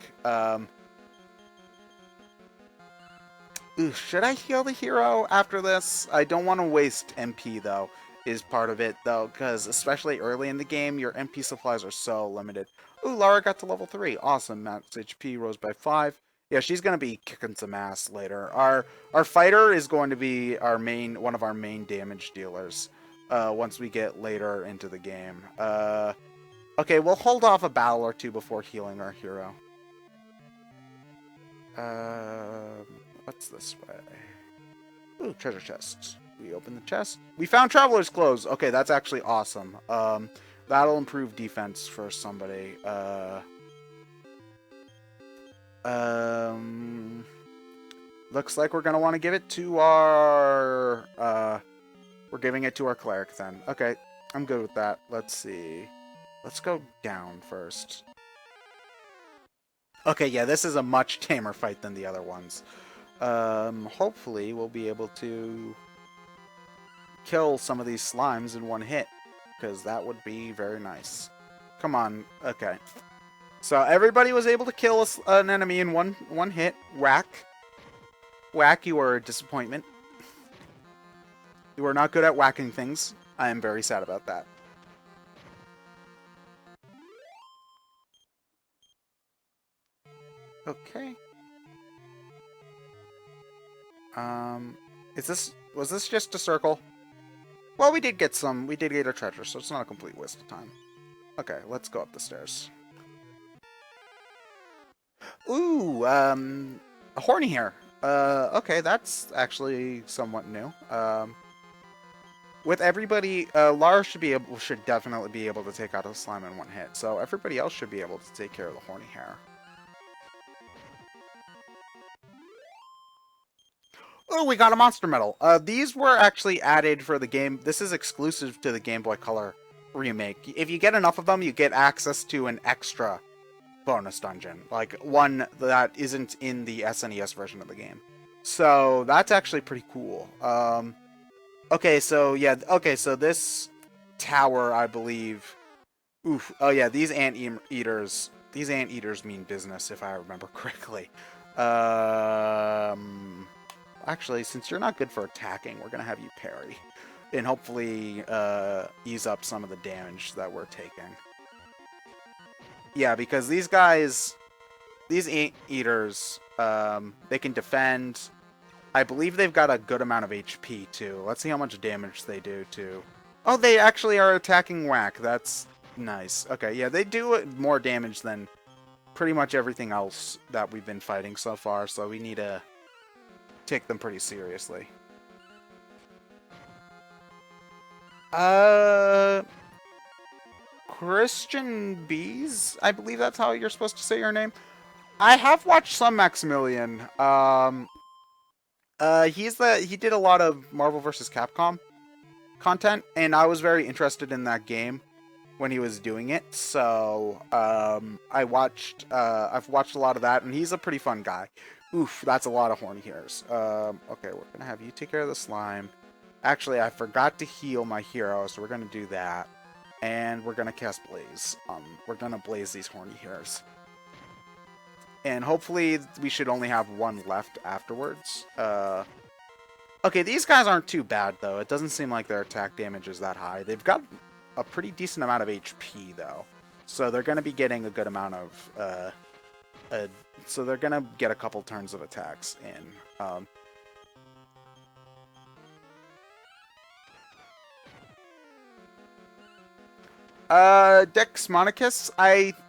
Ooh, should I heal the hero after this? I don't want to waste MP though, is part of it though, because especially early in the game, your MP supplies are so limited. Ooh, Lara got to level 3. Awesome. Max HP rose by 5. Yeah, she's gonna be kicking some ass later. Our fighter is going to be one of our main damage dealers. Once we get later into the game. Okay, we'll hold off a battle or two before healing our hero. What's this way? Ooh, treasure chests. We open the chest. We found Traveler's Clothes. Okay, that's actually awesome. That'll improve defense for somebody. Looks like we're gonna want to give it to our. We're giving it to our cleric then. Okay, I'm good with that. Let's see. Let's go down first. Okay, yeah, this is a much tamer fight than the other ones. Hopefully we'll be able to kill some of these slimes in one hit, because that would be very nice. Come on. Okay. So everybody was able to kill an enemy in one hit. Whack. Whack, you were a disappointment. You were not good at whacking things. I am very sad about that. Okay. Was this just a circle? Well, we did get a treasure, so it's not a complete waste of time. Okay, let's go up the stairs. Ooh, a horny hair. Okay, that's actually somewhat new. With everybody, Lara should definitely be able to take out a slime in one hit, so everybody else should be able to take care of the horny hair. Oh, we got a monster medal. These were actually added for the game. This is exclusive to the Game Boy Color remake. If you get enough of them, you get access to an extra bonus dungeon, like one that isn't in the SNES version of the game. So that's actually pretty cool. Okay, so yeah, okay, so this tower, I believe. Oof. Oh yeah, these anteaters mean business, if I remember correctly. Actually, since you're not good for attacking, we're gonna have you parry, and hopefully ease up some of the damage that we're taking. Yeah, because these guys, these eaters, they can defend. I believe they've got a good amount of HP too. Let's see how much damage they do too. Oh, they actually are attacking Whack. That's nice. Okay, yeah, they do more damage than pretty much everything else that we've been fighting so far, so we need to take them pretty seriously. Christian Bees? I believe that's how you're supposed to say your name. I have watched some Maximilian. He did a lot of Marvel vs. Capcom content, and I was very interested in that game when he was doing it. So I've watched a lot of that, and he's a pretty fun guy. Oof, that's a lot of horny hairs. Okay, we're gonna have you take care of the slime. Actually, I forgot to heal my hero, so we're gonna do that, and we're gonna cast Blaze. We're gonna blaze these horny hairs. And hopefully we should only have one left afterwards. Okay, these guys aren't too bad, though. It doesn't seem like their attack damage is that high. They've got a pretty decent amount of HP, though. So they're going to be getting a good amount of... so they're going to get a couple turns of attacks in. Dex Monicus,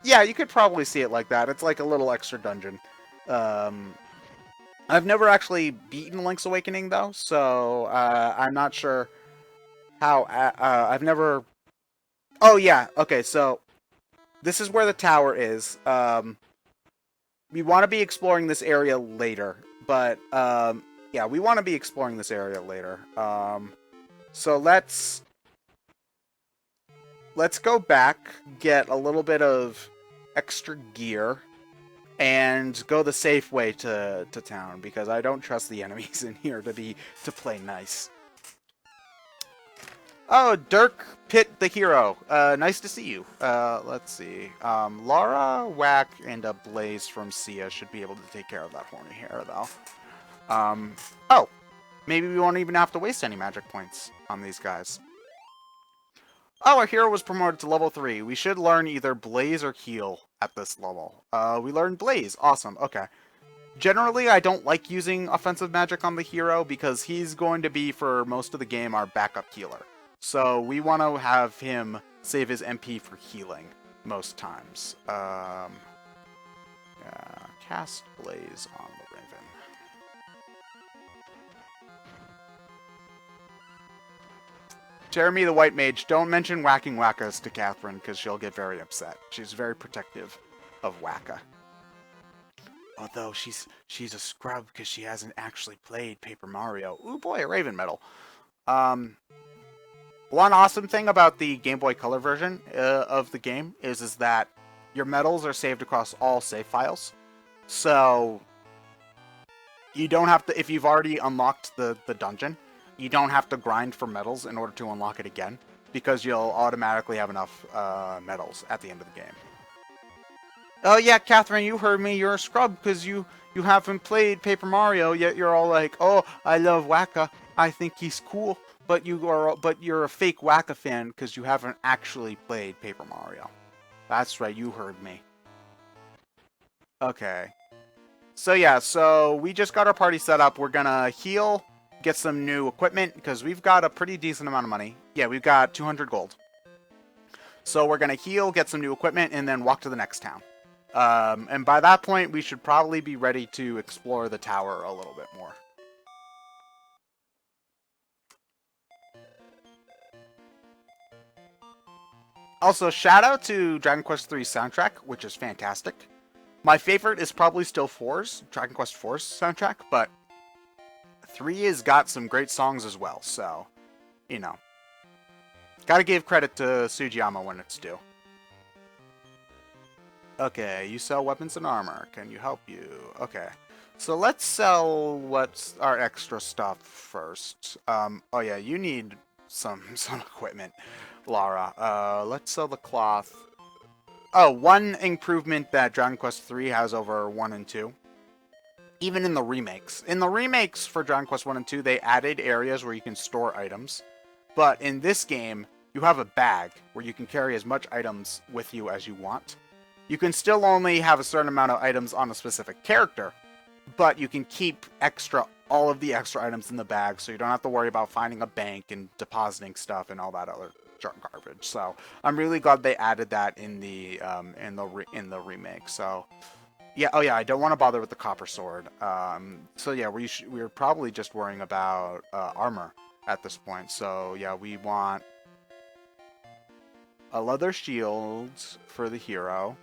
yeah, you could probably see it like that. It's like a little extra dungeon. Um, I've never actually beaten Link's Awakening, though, so, I'm not sure how, I've never... Oh, yeah, okay, so, this is where the tower is. We want to be exploring this area later, but, yeah, we want to be exploring this area later. So let's go back, get a little bit of extra gear, and go the safe way to town, because I don't trust the enemies in here to play nice. Oh, Dirk Pitt the hero. Nice to see you. Let's see. Laura, Whack, and a Blaze from Sia should be able to take care of that horny hair, though. Oh, maybe we won't even have to waste any magic points on these guys. Oh, our hero was promoted to level 3. We should learn either Blaze or Heal at this level. We learned Blaze. Awesome. Okay. Generally, I don't like using offensive magic on the hero because he's going to be, for most of the game, our backup healer. So we want to have him save his MP for healing most times. Cast Blaze on the Raven. Jeremy the White Mage, don't mention whacking Wackas to Catherine because she'll get very upset. She's very protective of Wacka. Although she's a scrub because she hasn't actually played Paper Mario. Ooh boy, a Raven medal. One awesome thing about the Game Boy Color version of the game is that your medals are saved across all save files. So you don't have to, if you've already unlocked the dungeon, you don't have to grind for medals in order to unlock it again, because you'll automatically have enough medals at the end of the game. Oh yeah, Catherine, you heard me. You're a scrub because you haven't played Paper Mario yet. You're all like, "Oh, I love Wacka. I think he's cool." But you're a fake Wacka fan because you haven't actually played Paper Mario. That's right, you heard me. Okay. So yeah, so we just got our party set up. We're gonna heal, get some new equipment because we've got a pretty decent amount of money. Yeah, we've got 200 gold. So we're gonna heal, get some new equipment, and then walk to the next town. And by that point, we should probably be ready to explore the tower a little bit more. Also, shout out to Dragon Quest III's soundtrack, which is fantastic. My favorite is probably still 4's, Dragon Quest IV's soundtrack, but 3 has got some great songs as well, so, you know. Gotta give credit to Sugiyama when it's due. Okay, you sell weapons and armor. Can you help you? Okay. So let's sell what's our extra stuff first. Oh yeah, you need some equipment, Lara. Let's sell the cloth. Oh, one improvement that Dragon Quest III has over 1 and 2. Even in the remakes. In the remakes for Dragon Quest 1 and 2, they added areas where you can store items. But in this game, you have a bag where you can carry as much items with you as you want. You can still only have a certain amount of items on a specific character, but you can keep all of the extra items in the bag, so you don't have to worry about finding a bank and depositing stuff and all that other garbage. So I'm really glad they added that in the remake. So yeah, oh yeah, I don't want to bother with the copper sword. So yeah, we're probably just worrying about armor at this point. So yeah, we want a leather shield for the hero.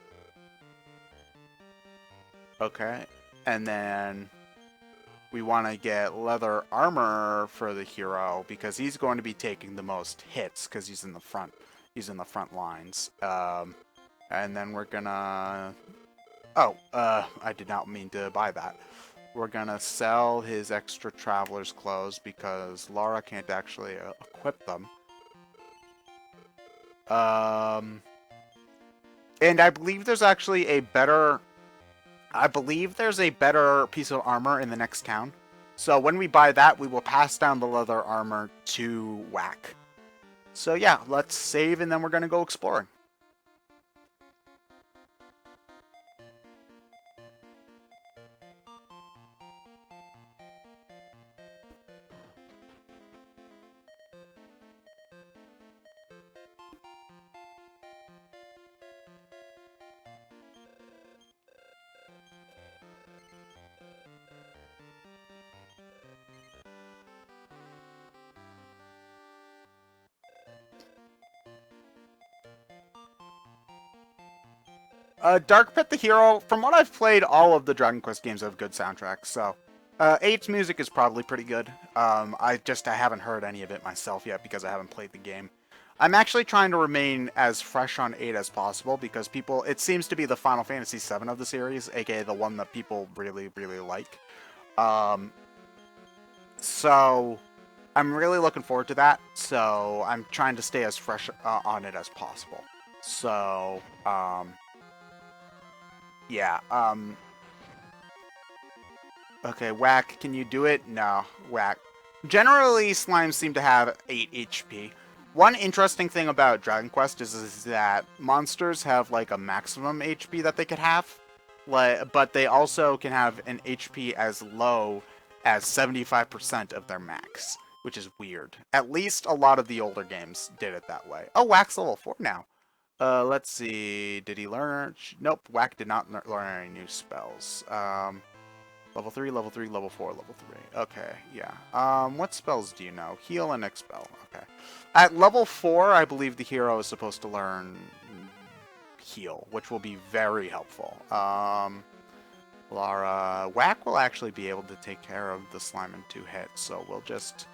Okay, and then we want to get leather armor for the hero because he's going to be taking the most hits because he's in the front. He's in the front lines. And then we're gonna... Oh, I did not mean to buy that. We're gonna sell his extra traveler's clothes because Laura can't actually equip them. And I believe there's actually a better... there's a better piece of armor in the next town. So when we buy that, we will pass down the leather armor to Whack. So yeah, let's save and then we're going to go exploring. Dark Pit the Hero, from what I've played, all of the Dragon Quest games have good soundtracks, so 8's music is probably pretty good. I haven't heard any of it myself yet because I haven't played the game. I'm actually trying to remain as fresh on 8 as possible because it seems to be the Final Fantasy VII of the series, aka the one that people really, really like. So I'm really looking forward to that, so I'm trying to stay as fresh on it as possible. So, yeah, okay, Whack, can you do it? No, Whack. Generally, slimes seem to have 8 HP. One interesting thing about Dragon Quest is that monsters have like a maximum HP that they could have, but they also can have an HP as low as 75% of their max, which is weird. At least a lot of the older games did it that way. Oh, Whack's level 4 now. Let's see. Did he learn? Nope, Whack did not learn any new spells. Level 3, level 3, level 4, level 3. Okay, yeah. What spells do you know? Heal and Expel. Okay. At level 4, I believe the hero is supposed to learn Heal, which will be very helpful. Lara, Whack will actually be able to take care of the slime in 2 hits, so we'll just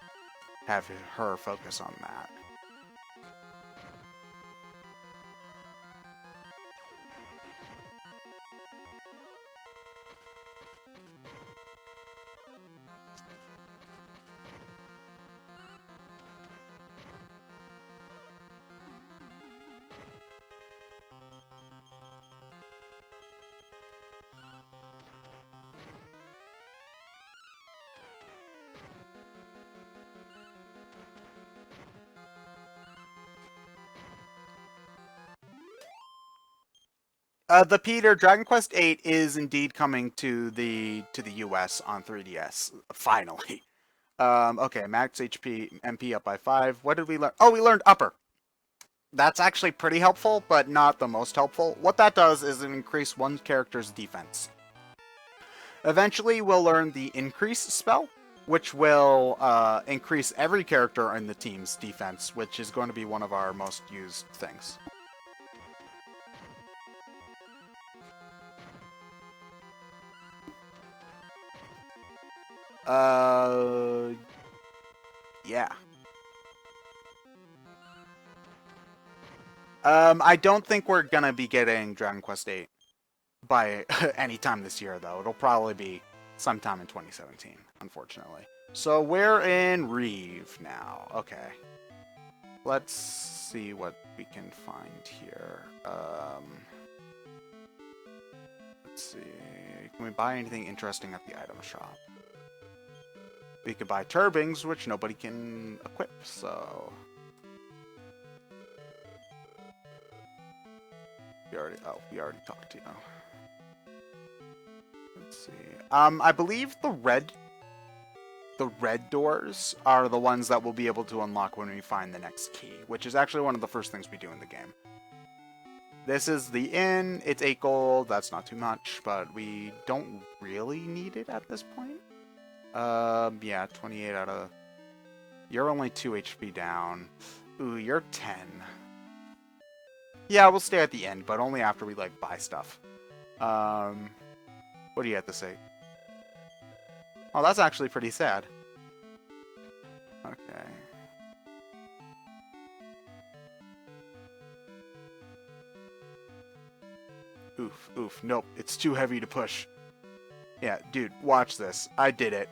have her focus on that. The Peter, Dragon Quest VIII is indeed coming to the US on 3DS finally. Okay, max HP MP up by 5. What did we learn? Oh, we learned Upper. That's actually pretty helpful, but not the most helpful. What that does is it increase one character's defense. Eventually, we'll learn the Increase spell, which will increase every character in the team's defense, which is going to be one of our most used things. Yeah. I don't think we're gonna be getting Dragon Quest VIII by any time this year, though. It'll probably be sometime in 2017, unfortunately. So we're in Reeve now. Okay. Let's see what we can find here. Let's see. Can we buy anything interesting at the item shop? We could buy turbines, which nobody can equip, so... We already talked to you. Let's see. I believe the red doors are the ones that we'll be able to unlock when we find the next key, which is actually one of the first things we do in the game. This is the inn. It's 8 gold. That's not too much, but we don't really need it at this point. Yeah, 28 out of... You're only 2 HP down. Ooh, you're 10. Yeah, we'll stay at the end, but only after we, like, buy stuff. What do you have to say? Oh, that's actually pretty sad. Okay. Oof, oof, nope, it's too heavy to push. Yeah, dude, watch this. I did it.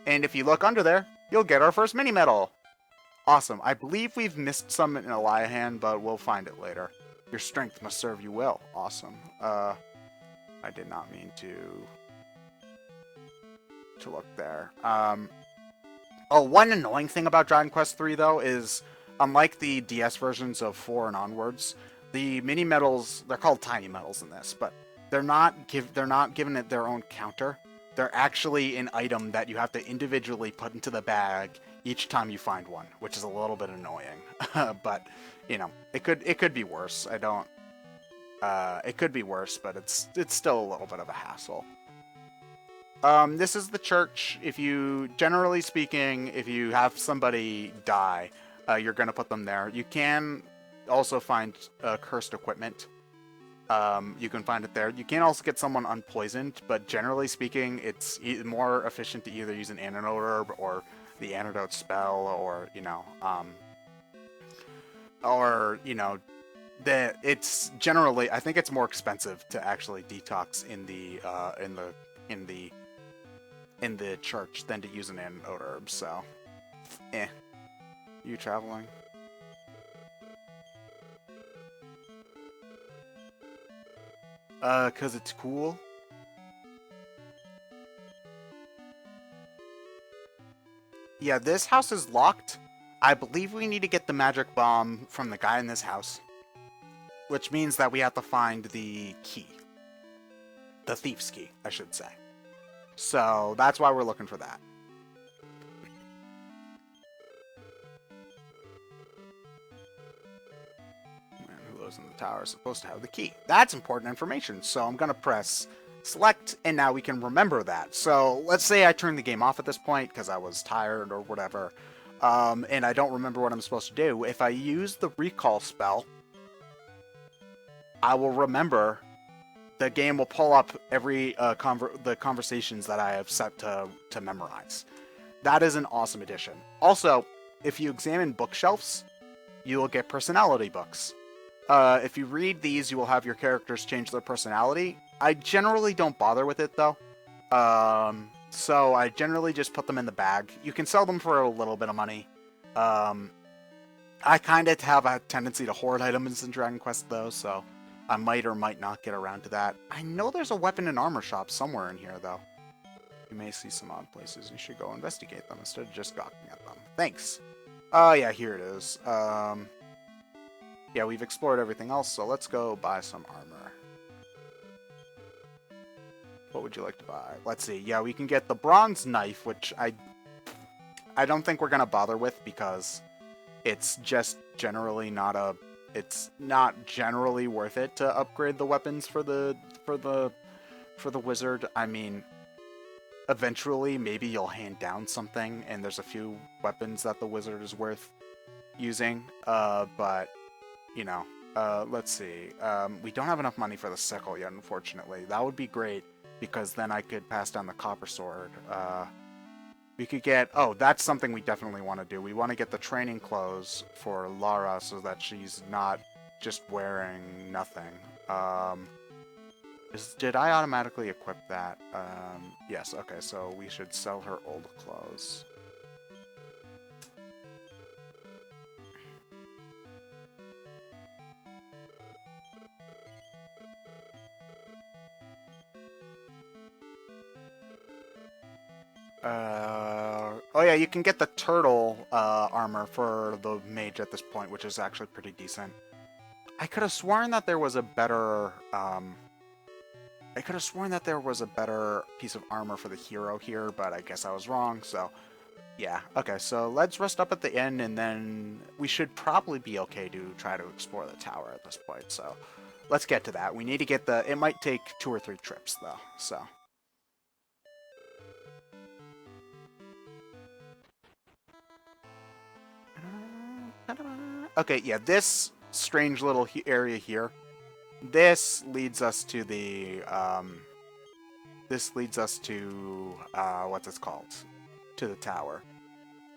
And if you look under there, you'll get our first mini-medal. Awesome. I believe we've missed some in Eliahan, but we'll find it later. Your strength must serve you well. Awesome. I did not mean to look there. Oh, one annoying thing about Dragon Quest III, though, is unlike the DS versions of 4 and onwards, the mini-medals, they're called tiny medals in this, but they're not given it their own counter. They're actually an item that you have to individually put into the bag each time you find one, which is a little bit annoying. But, you know, it could be worse. It could be worse, but it's still a little bit of a hassle. This is the church. Generally speaking, if you have somebody die, you're gonna put them there. You can also find cursed equipment. You can find it there. You can also get someone unpoisoned, but generally speaking, it's more efficient to either use an antidote herb or the antidote spell, or it's generally, I think it's more expensive to actually detox in the church than to use an antidote herb. So, you traveling? Cause it's cool. Yeah, this house is locked. I believe we need to get the magic bomb from the guy in this house, which means that we have to find the key. The thief's key, I should say. So that's why we're looking for that. Man who lives in the tower is supposed to have the key. That's important information, so I'm going to press select, and now we can remember that. So let's say I turn the game off at this point because I was tired or whatever, and I don't remember what I'm supposed to do. If I use the recall spell, I will remember. The game will pull up every the conversations that I have set to memorize. That is an awesome addition. Also, if you examine bookshelves, you will get personality books. If you read these, you will have your characters change their personality. I generally don't bother with it, though. So I generally just put them in the bag. You can sell them for a little bit of money. I kind of have a tendency to hoard items in Dragon Quest, though, so I might or might not get around to that. I know there's a weapon and armor shop somewhere in here, though. You may see some odd places. You should go investigate them instead of just gawking at them. Thanks. Oh, yeah, here it is. Yeah, we've explored everything else, so let's go buy some armor. What would you like to buy? Let's see. Yeah, we can get the bronze knife, which I don't think we're going to bother with because it's just generally not a... It's not generally worth it to upgrade the weapons for the wizard. I mean, eventually maybe you'll hand down something and there's a few weapons that the wizard is worth using. But you know, let's see. We don't have enough money for the sickle yet, unfortunately. That would be great because then I could pass down the copper sword. We could get... Oh, that's something we definitely want to do. We want to get the training clothes for Lara so that she's not just wearing nothing. Did I automatically equip that? Yes, okay, so we should sell her old clothes. Oh yeah, you can get the turtle armor for the mage at this point, which is actually pretty decent. I could have sworn that there was a better piece of armor for the hero here, but I guess I was wrong, so yeah. Okay, so let's rest up at the inn, and then we should probably be okay to try to explore the tower at this point, so let's get to that. We need to get the... It might take 2 or 3 trips, though, so... Okay, yeah, this strange little area here, this leads us to the, what's it called? To the tower.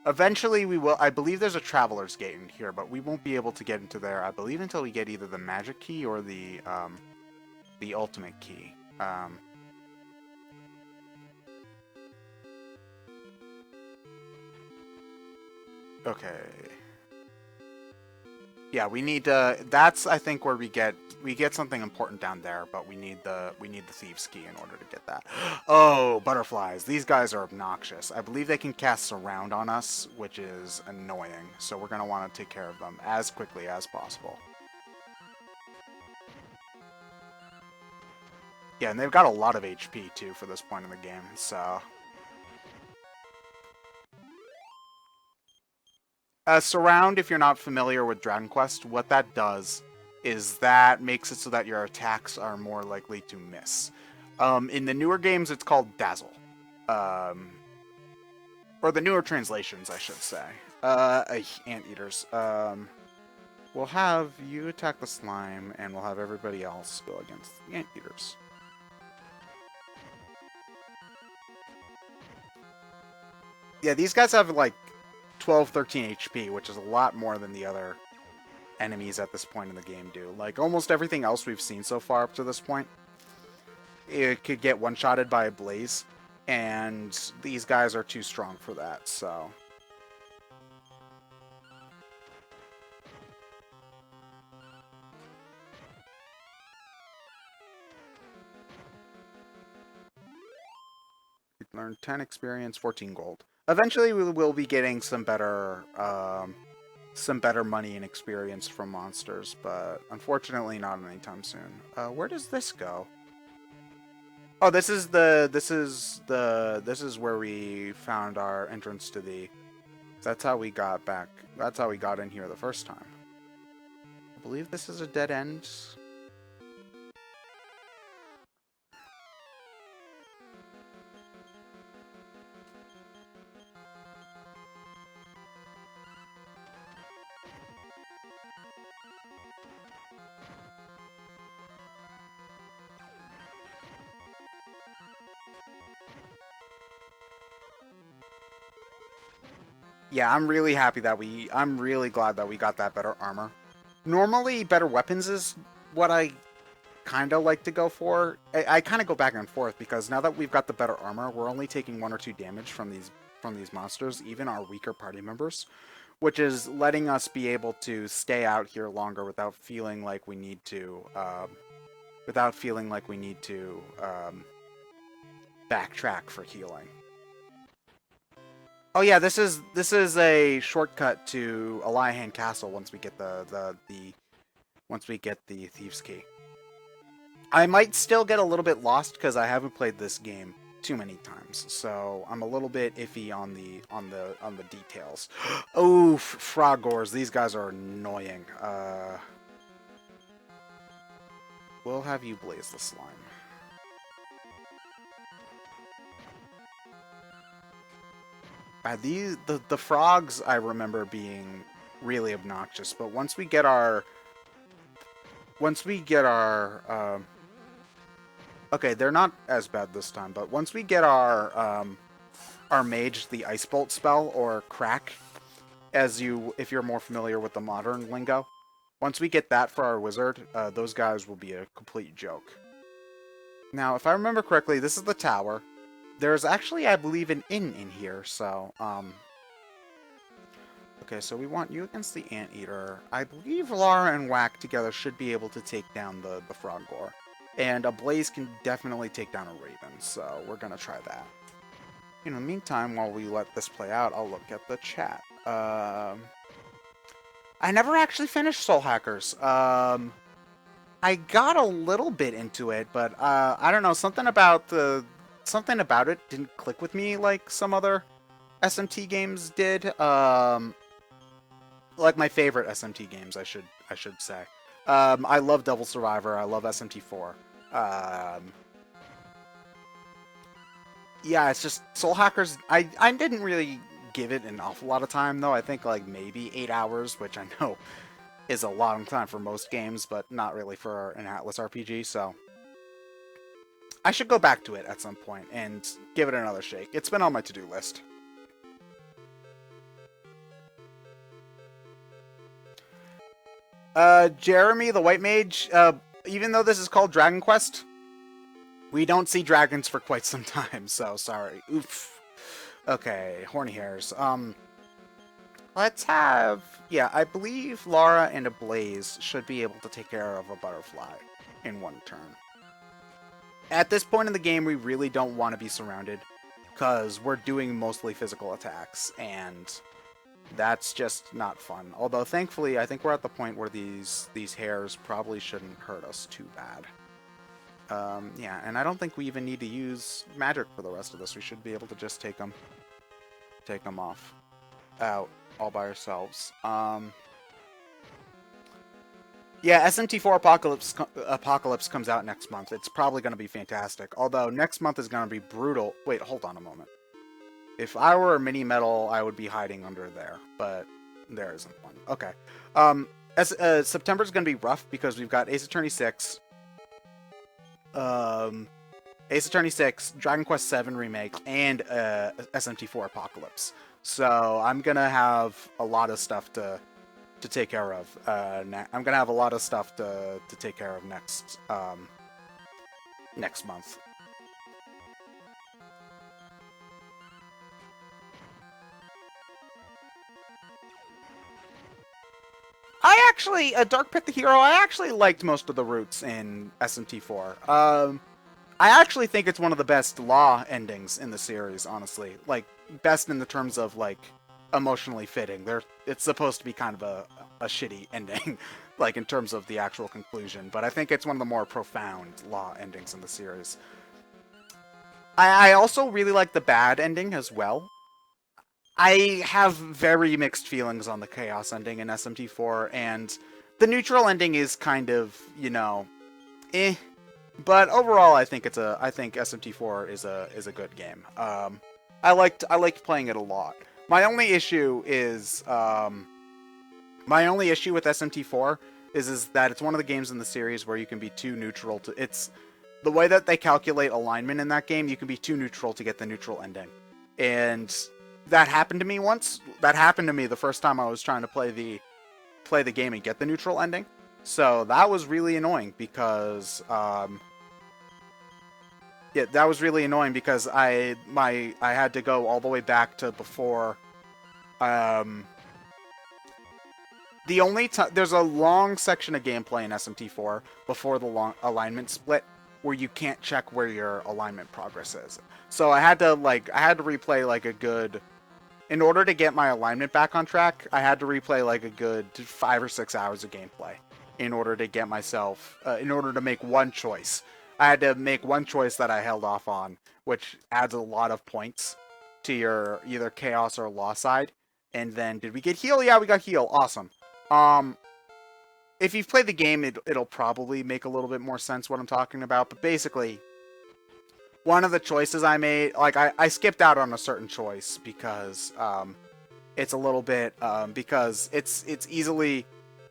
Eventually we will... I believe there's a traveler's gate in here, but we won't be able to get into there, I believe, until we get either the magic key or the ultimate key. Okay. Yeah, we need to... That's, I think, where we get something important down there, but we need the thieves' key in order to get that. Oh, butterflies. These guys are obnoxious. I believe they can cast surround on us, which is annoying. So we're going to want to take care of them as quickly as possible. Yeah, and they've got a lot of HP, too, for this point in the game, so... Surround, if you're not familiar with Dragon Quest, what that does is that makes it so that your attacks are more likely to miss. In the newer games, it's called Dazzle. Or the newer translations, I should say. Anteaters. we'll have you attack the slime, and we'll have everybody else go against the anteaters. Yeah, these guys have like 12, 13 HP, which is a lot more than the other enemies at this point in the game do. Like, almost everything else we've seen so far up to this point, it could get one-shotted by a blaze, and these guys are too strong for that, so... Learn 10 experience, 14 gold. Eventually, we will be getting some better money and experience from monsters, but unfortunately, not anytime soon. Where does this go? Oh, this is where we found our entrance to the. That's how we got back. That's how we got in here the first time. I believe this is a dead end. Yeah, I'm really glad that we got that better armor. Normally, better weapons is what I kind of like to go for. I kind of go back and forth because now that we've got the better armor, we're only taking 1 or 2 damage from these monsters, even our weaker party members, which is letting us be able to stay out here longer without feeling like we need to, backtrack for healing. Oh yeah, this is a shortcut to Elihan Castle once we get the Thieves' Key. I might still get a little bit lost because I haven't played this game too many times, so I'm a little bit iffy on the details. Oh, Frogors, these guys are annoying. We'll have you blaze the slime. The frogs I remember being really obnoxious, but once we get our okay, they're not as bad this time, but once we get our mage, the Ice Bolt spell, or crack, if you're more familiar with the modern lingo, once we get that for our wizard, those guys will be a complete joke. Now, if I remember correctly, this is the tower. There's actually, I believe, an inn in here, so, okay, so we want you against the Anteater. I believe Lara and Whack together should be able to take down the Frogor. And a Blaze can definitely take down a Raven, so we're gonna try that. In the meantime, while we let this play out, I'll look at the chat. I never actually finished Soul Hackers. I got a little bit into it, but, I don't know, something about it didn't click with me like some other SMT games did. Like my favorite SMT games, I should say. I love Devil Survivor. I love SMT4. Yeah, it's just Soul Hackers. I didn't really give it an awful lot of time though. I think like maybe 8 hours, which I know is a long time for most games, but not really for an Atlas RPG. So I should go back to it at some point and give it another shake. It's been on my to-do list. Jeremy, the White Mage, even though this is called Dragon Quest, we don't see dragons for quite some time, so sorry. Oof. Okay, horny hairs. Let's have... Yeah, I believe Lara and a Blaze should be able to take care of a butterfly in one turn. At this point in the game, we really don't want to be surrounded, because we're doing mostly physical attacks, and that's just not fun. Although, thankfully, I think we're at the point where these hairs probably shouldn't hurt us too bad. Yeah, and I don't think we even need to use magic for the rest of this. We should be able to just take them off, out, all by ourselves. Yeah, SMT4 Apocalypse comes out next month. It's probably going to be fantastic. Although, next month is going to be brutal. Wait, hold on a moment. If I were a mini metal, I would be hiding under there, but there isn't one. Okay. September's gonna be rough because we've got Ace Attorney 6, Ace Attorney 6, Dragon Quest 7 Remake, and SMT4 Apocalypse. So I'm gonna have a lot of stuff to take care of. I'm gonna have a lot of stuff to take care of next month. I actually, Dark Pit the Hero, I actually liked most of the routes in SMT4. I actually think it's one of the best Law endings in the series, honestly. Like, best in the terms of, like, emotionally fitting. It's supposed to be kind of a shitty ending, like, in terms of the actual conclusion. But I think it's one of the more profound Law endings in the series. I also really like the bad ending as well. I have very mixed feelings on the Chaos ending in SMT4, and the neutral ending is kind of, you know, eh. But overall, I think SMT4 is a good game. I liked playing it a lot. My only issue with SMT4 is that it's one of the games in the series where you can be too neutral to. It's the way that they calculate alignment in that game. You can be too neutral to get the neutral ending, and that happened to me once. That happened to me the first time I was trying to play the game and get the neutral ending. So that was really annoying because yeah, that was really annoying because I had to go all the way back to before the only time there's a long section of gameplay in SMT4 before the long alignment split where you can't check where your alignment progress is. So I had to replay like a good in order to get my alignment back on track, I had to replay like a good 5 or 6 hours of gameplay in order to get myself, in order to make one choice. I had to make one choice that I held off on, which adds a lot of points to your either Chaos or Law side. And then, did we get heal? Yeah, we got heal. Awesome. If you've played the game, it'll probably make a little bit more sense what I'm talking about. But basically, one of the choices I made, like I skipped out on a certain choice because it's a little bit because it's easily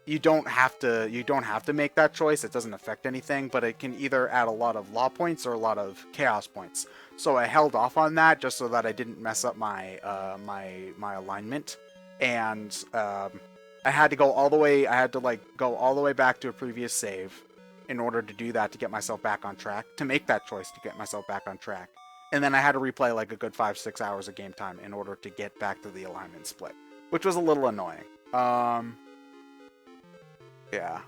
you don't have to make that choice. It doesn't affect anything, but it can either add a lot of Law points or a lot of Chaos points. So I held off on that just so that I didn't mess up my my alignment, and I had to go all the way. I had to go all the way back to a previous save in order to do that, to get myself back on track, to make that choice to get myself back on track. And then I had to replay like a good 5-6 hours of game time in order to get back to the alignment split, which was a little annoying. Yeah,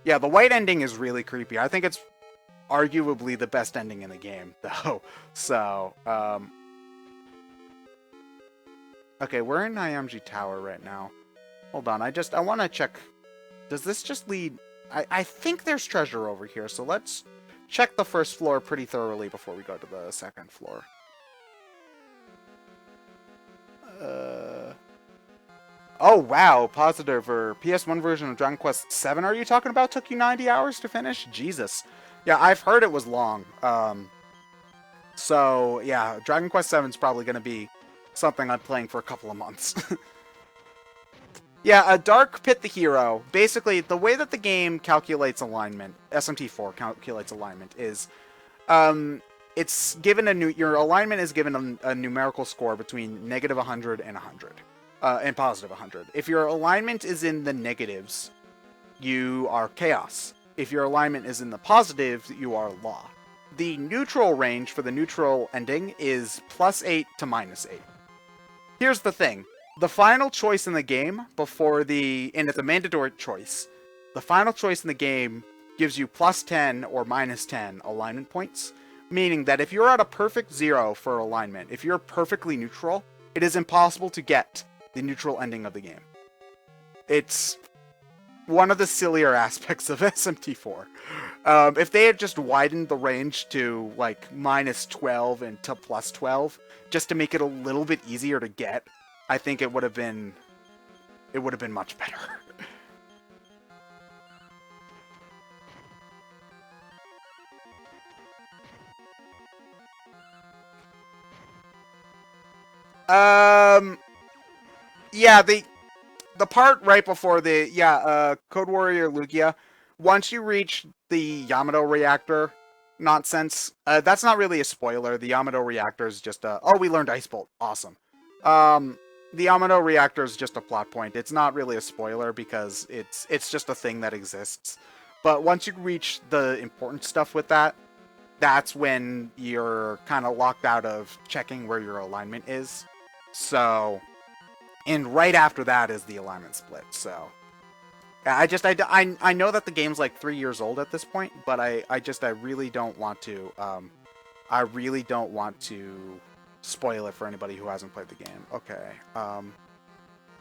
the white ending is really creepy. I think it's arguably the best ending in the game, though. So, okay, we're in Nyamji Tower right now. Hold on, I want to check. Does this just lead? I think there's treasure over here, so let's check the first floor pretty thoroughly before we go to the second floor. Oh, wow. Positive or PS1 version of Dragon Quest 7 are you talking about? Took you 90 hours to finish? Jesus. Yeah, I've heard it was long. So, yeah, Dragon Quest 7 is probably going to be something I'm playing for a couple of months. Yeah, a Dark Pit the Hero. Basically, the way that the game calculates alignment, SMT4 calculates alignment, is it's given your alignment is given a numerical score between -100 and 100, and +100. If your alignment is in the negatives, you are Chaos. If your alignment is in the positives, you are Law. The neutral range for the neutral ending is +8 to -8. Here's the thing. The final choice in the game and it's a mandatory choice. The final choice in the game gives you +10 or -10 alignment points, meaning that if you're at a perfect 0 for alignment, if you're perfectly neutral, it is impossible to get the neutral ending of the game. It's one of the sillier aspects of SMT4. If they had just widened the range to like -12 and to +12, just to make it a little bit easier to get, I think it would have been much better. Yeah, the part right before the Code Warrior Lugia, once you reach the Yamato reactor nonsense, that's not really a spoiler. The Yamato reactor is just a we learned Ice Bolt, awesome. The Yamato reactor is just a plot point. It's not really a spoiler because it's just a thing that exists. But once you reach the important stuff with that, that's when you're kind of locked out of checking where your alignment is. So, and right after that is the alignment split. So, I know that the game's like 3 years old at this point, but I really don't want to I really don't want to spoil it for anybody who hasn't played the game. Okay.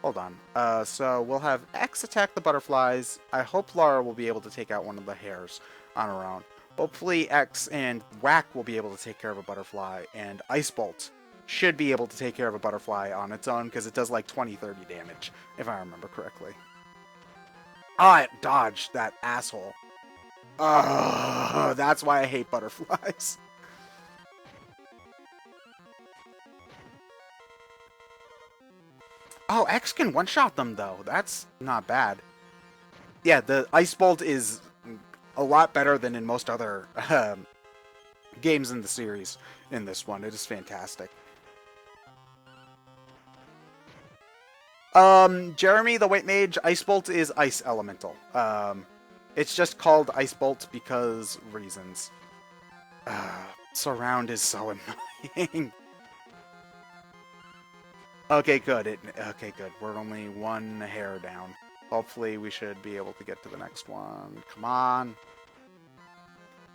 Hold on. So we'll have X attack the butterflies. I hope Lara will be able to take out one of the hairs on her own. Hopefully X and Whack will be able to take care of a butterfly, and Ice Bolt should be able to take care of a butterfly on its own because it does like 20-30 damage, if I remember correctly. Ah, it dodged that asshole. That's why I hate butterflies. Oh, X can one-shot them, though. That's not bad. Yeah, the Ice Bolt is a lot better than in most other games in the series in this one. It is fantastic. Jeremy, the White Mage, Ice Bolt is Ice Elemental. It's just called Ice Bolt because reasons. Surround is so annoying. Okay, good. Okay, good. We're only one hair down. Hopefully we should be able to get to the next one. Come on.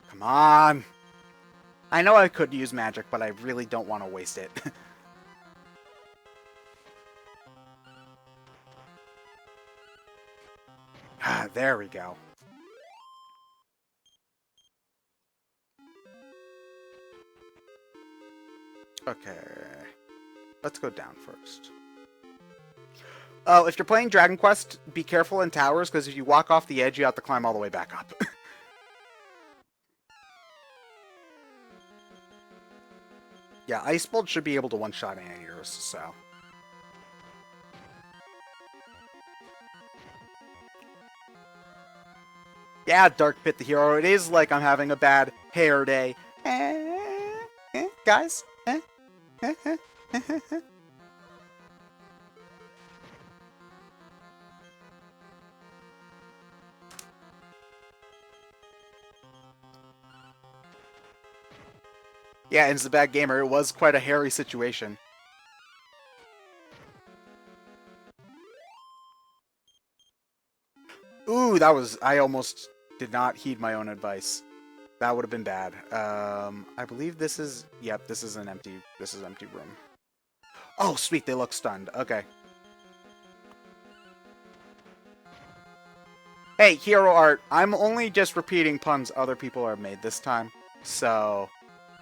Come on. I know I could use magic, but I really don't want to waste it. There we go. Okay. Let's go down first. Oh, if you're playing Dragon Quest, be careful in towers, because if you walk off the edge, you have to climb all the way back up. Yeah, Ice Bolt should be able to one-shot anteaters, so... Yeah, Dark Pit the hero. It is like I'm having a bad hair day. Guys? Yeah, it's a bad gamer. It was quite a hairy situation. Ooh, that was... I almost did not heed my own advice. That would have been bad. I believe this is... Yep, this is an empty... This is an empty room. Oh, sweet. They look stunned. Okay. Hey, hero art. I'm only just repeating puns other people have made this time. So...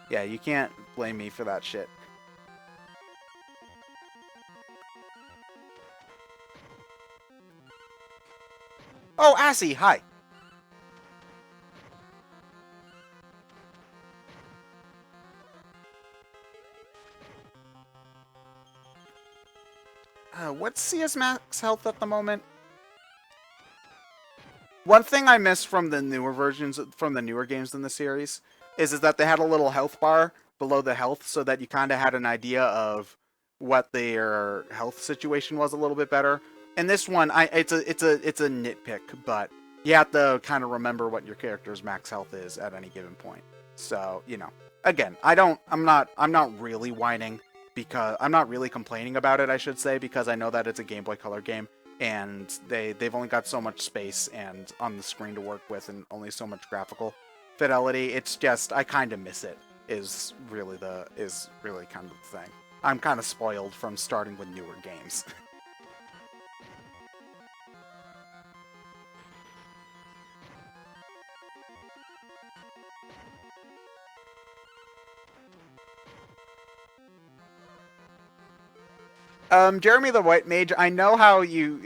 Yeah, you can't blame me for that shit. Oh, Assy, hi. What's CS max health at the moment? One thing I miss from the newer versions, from the newer games in the series, is that they had a little health bar below the health so that you kind of had an idea of what their health situation was a little bit better. And this one, it's a nitpick, but you have to kind of remember what your character's max health is at any given point. So, you know, again, I'm not really whining because I'm not really complaining about it, I should say, because I know that it's a Game Boy Color game and they've only got so much space and on the screen to work with and only so much graphical fidelity. It's just I kind of miss it is really kind of the thing. I'm kind of spoiled from starting with newer games. Jeremy the White Mage, I know how you,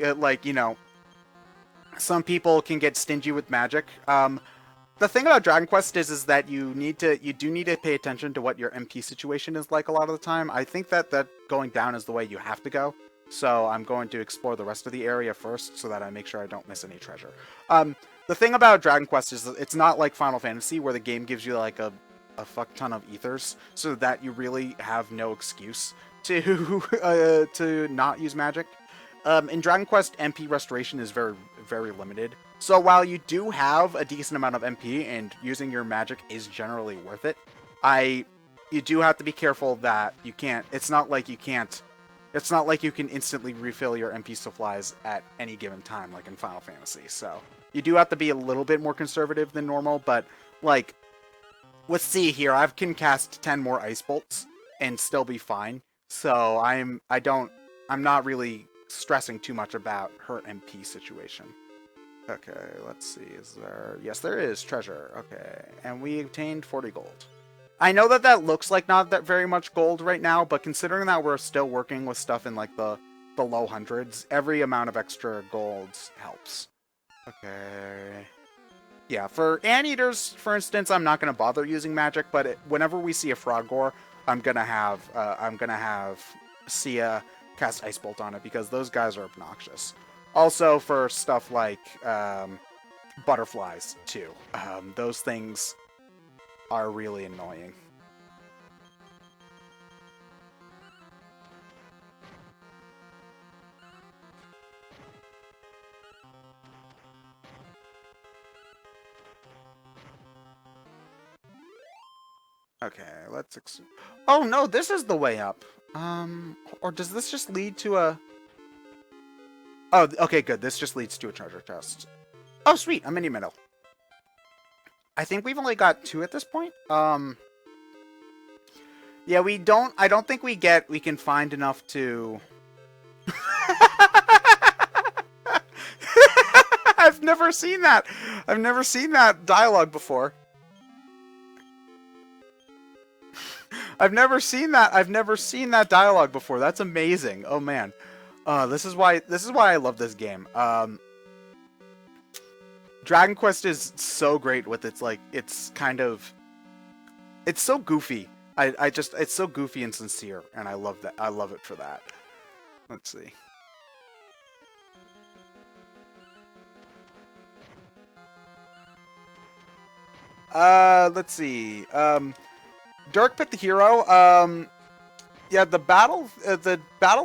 some people can get stingy with magic. The thing about Dragon Quest is that you do need to pay attention to what your MP situation is like a lot of the time. I think that going down is the way you have to go. So I'm going to explore the rest of the area first so that I make sure I don't miss any treasure. The thing about Dragon Quest is that it's not like Final Fantasy where the game gives you like a fuck ton of ethers so that you really have no excuse to not use magic. In Dragon Quest, MP restoration is very, very limited. So while you do have a decent amount of MP and using your magic is generally worth it, you do have to be careful that you can't. It's not like you can't. It's not like you can instantly refill your MP supplies at any given time, like in Final Fantasy. So you do have to be a little bit more conservative than normal. But like, let's see here. I can cast 10 more ice bolts and still be fine. So I'm not really stressing too much about her MP situation. Okay, let's see. Is there? Yes, there is treasure. Okay, and we obtained 40 gold. I know that looks like not that very much gold right now, but considering that we're still working with stuff in like the low hundreds, every amount of extra gold helps. Okay. Yeah, for anteaters, for instance, I'm not gonna bother using magic, but whenever we see a frog gore, I'm gonna have Sia cast Ice Bolt on it because those guys are obnoxious. Also for stuff like butterflies too. Those things are really annoying. Okay, let's oh no, this is the way up. Or does this just lead to a... Oh, okay, good. This just leads to a treasure chest. Oh, sweet, a mini medal. I think we've only got 2 at this point. Yeah, I don't think we can find enough to... I've never seen that. I've never seen that dialogue before. I've never seen that dialogue before. That's amazing. Oh man. This is why I love this game. Dragon Quest is so great with its like it's so goofy. It's so goofy and sincere, and I love that. I love it for that. Let's see. Let's see. Dirk picked the hero. Yeah, the battle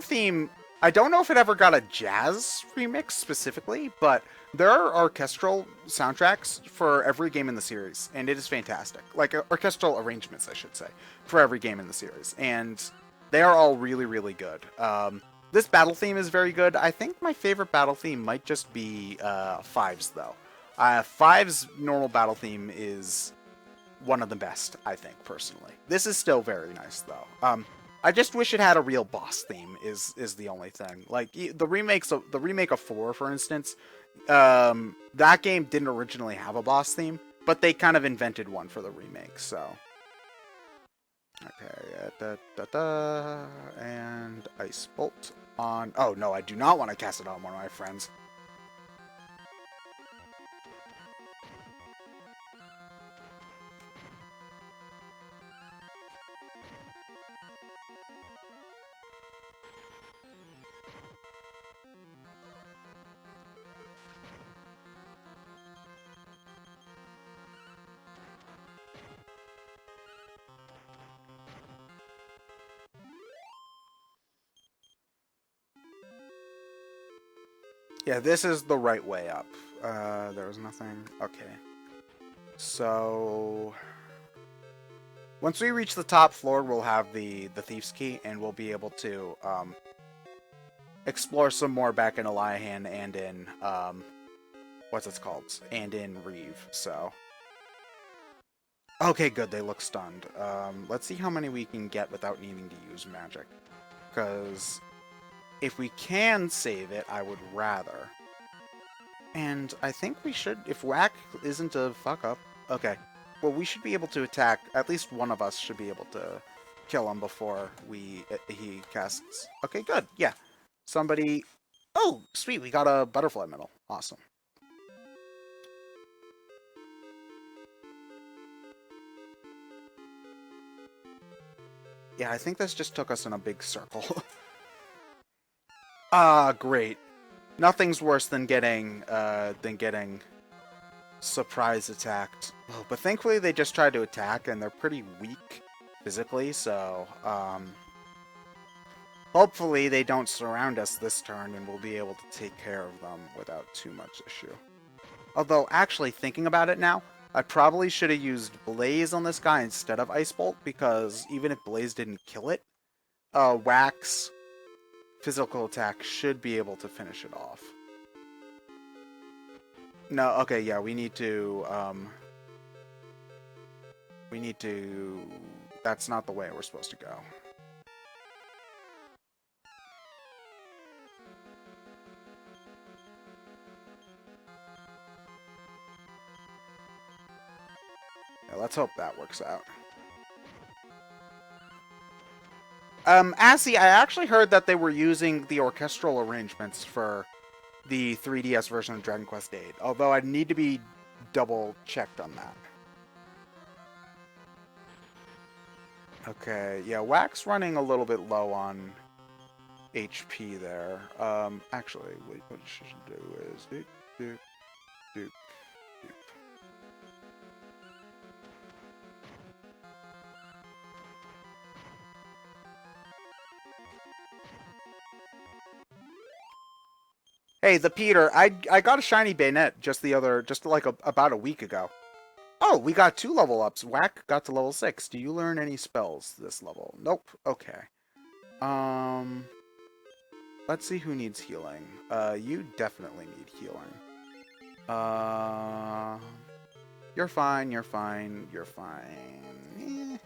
theme. I don't know if it ever got a jazz remix specifically, but there are orchestral soundtracks for every game in the series, and it is fantastic. Like orchestral arrangements, I should say, for every game in the series, and they are all really, really good. This battle theme is very good. I think my favorite battle theme might just be Five's though. Five's normal battle theme is one of the best, I think, personally. This is still very nice though. I just wish it had a real boss theme. Is the only thing. Like the remake of 4, for instance, that game didn't originally have a boss theme, but they kind of invented one for the remake. So, okay, and Ice Bolt on. Oh no, I do not want to cast it on one of my friends. Yeah, this is the right way up. There was nothing. Okay. So once we reach the top floor, we'll have the Thief's Key, and we'll be able to explore some more back in Eliahan and in what's it called? And in Reeve. So okay, good. They look stunned. Let's see how many we can get without needing to use magic, because if we can save it, I would rather. And I think we should, if Whack isn't a fuck-up. Okay. Well, we should be able to attack, at least one of us should be able to kill him before he casts. Okay, good. Yeah. Somebody... Oh, sweet. We got a butterfly medal. Awesome. Yeah, I think this just took us in a big circle. Ah, great. Nothing's worse than getting surprise attacked. Oh, but thankfully they just tried to attack and they're pretty weak physically, so hopefully they don't surround us this turn and we'll be able to take care of them without too much issue. Although, actually, thinking about it now, I probably should have used Blaze on this guy instead of Ice Bolt, because even if Blaze didn't kill it, Wax physical attack should be able to finish it off. No, okay, yeah, we need to, that's not the way we're supposed to go. Yeah, let's hope that works out. Assy, I actually heard that they were using the orchestral arrangements for the 3DS version of Dragon Quest VIII, although I'd need to be double-checked on that. Okay, yeah, Wax running a little bit low on HP there. Actually, what you should do is... Doop. Hey, the Peter, I got a shiny bayonet just about a week ago. Oh, we got 2 level ups. Whack got to level 6. Do you learn any spells this level? Nope. Okay. Let's see who needs healing. You definitely need healing. You're fine, you're fine, you're fine.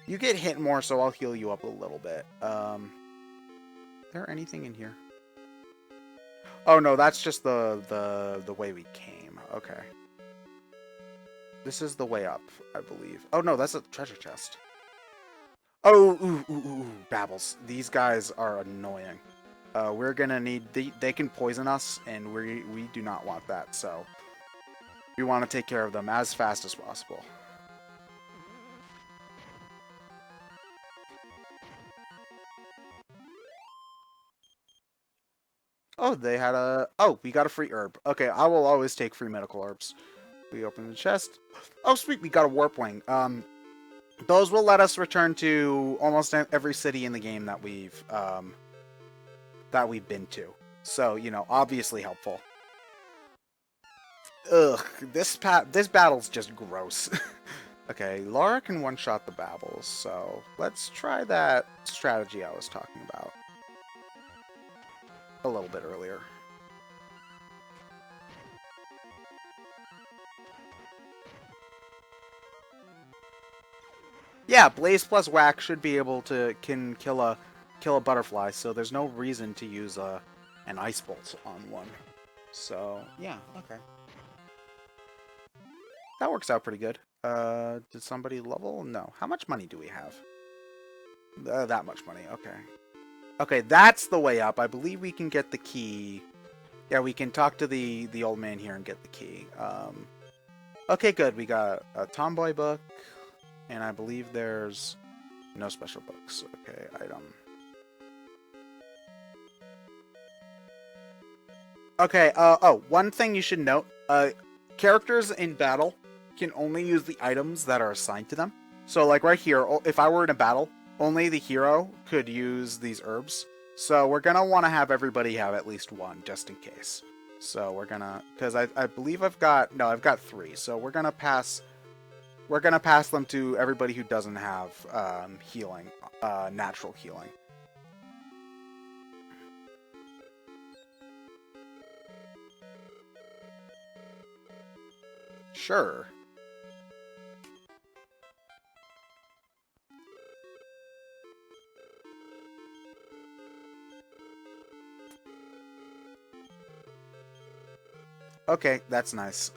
You get hit more, so I'll heal you up a little bit. Is there anything in here? Oh no, that's just the way we came. Okay. This is the way up, I believe. Oh no, that's a treasure chest. Oh, ooh, Babbles. These guys are annoying. We're gonna need... They can poison us, and we do not want that, so... We want to take care of them as fast as possible. Oh, they had a... Oh, we got a free herb. Okay, I will always take free medical herbs. We open the chest. Oh, sweet, we got a warp wing. Those will let us return to almost every city in the game that we've been to. So, you know, obviously helpful. Ugh, this battle's just gross. Okay, Laura can one-shot the Babbles, so let's try that strategy I was talking about a little bit earlier. Yeah, Blaze plus Whack should be able to kill a butterfly, so there's no reason to use an Ice Bolt on one. So yeah, okay, that works out pretty good. Did somebody level? No. How much money do we have? That much money. Okay. Okay, that's the way up. I believe we can get the key. Yeah, we can talk to the old man here and get the key. Okay, good. We got a Tomboy book. And I believe there's no special books. Okay, item. Okay, oh, one thing you should note. Characters in battle can only use the items that are assigned to them. So, like right here, if I were in a battle, only the hero could use these herbs. So we're going to want to have everybody have at least one, just in case. So we're going to... Because I believe I've got 3. So we're going to pass... We're going to pass them to everybody who doesn't have healing, natural healing. Sure. Okay, that's nice.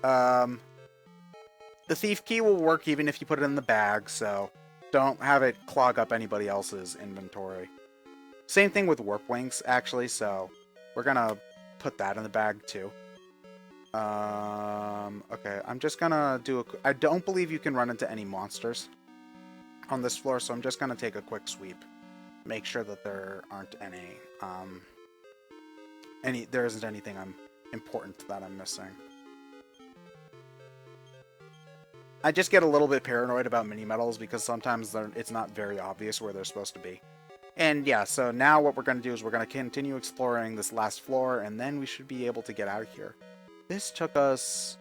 The thief key will work even if you put it in the bag, so don't have it clog up anybody else's inventory. Same thing with warp wings, actually, so we're gonna put that in the bag too. Okay, I'm just gonna do a... I don't believe you can run into any monsters on this floor, so I'm just gonna take a quick sweep. Make sure that there aren't any. there isn't anything important that I'm missing. I just get a little bit paranoid about mini-metals because sometimes it's not very obvious where they're supposed to be. And yeah, so now what we're going to do is we're going to continue exploring this last floor, and then we should be able to get out of here. This took us...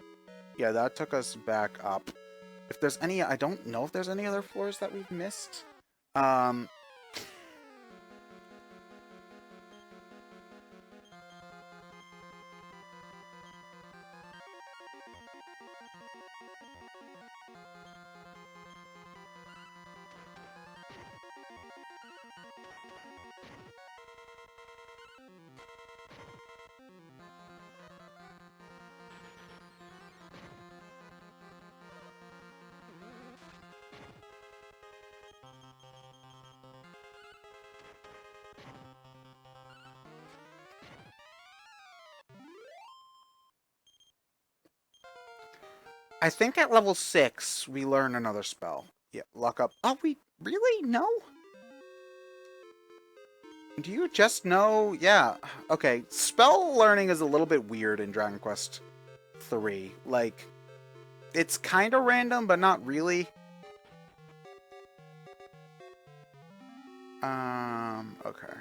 Yeah, that took us back up. If there's any... I don't know if there's any other floors that we've missed. I think at level 6, we learn another spell. Yeah, lock up. Oh, we really? No? Do you just know? Yeah. Okay, spell learning is a little bit weird in Dragon Quest 3. Like, it's kind of random, but not really. Okay.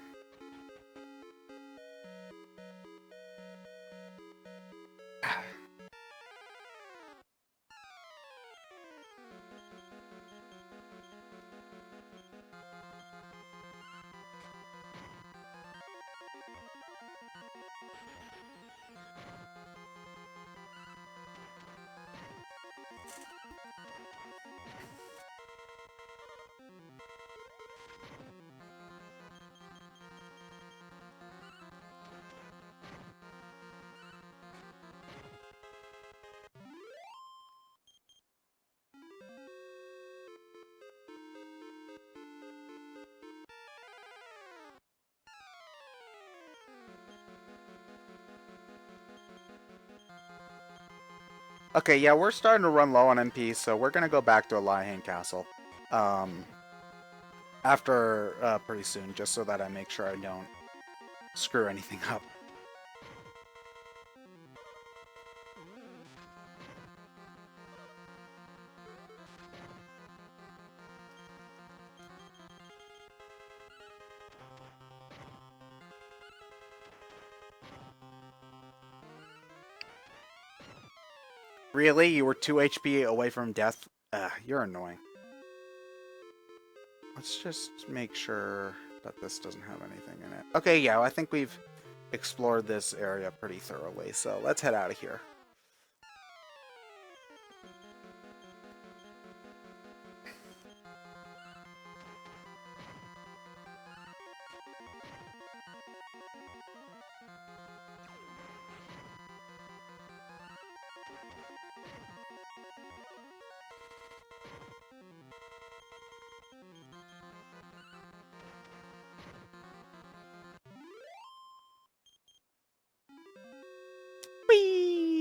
Okay, yeah, we're starting to run low on MP, so we're gonna go back to Elihan Castle. After pretty soon, just so that I make sure I don't screw anything up. Really? You were 2 HP away from death? You're annoying. Let's just make sure that this doesn't have anything in it. Okay, yeah, I think we've explored this area pretty thoroughly, so let's head out of here. Whee!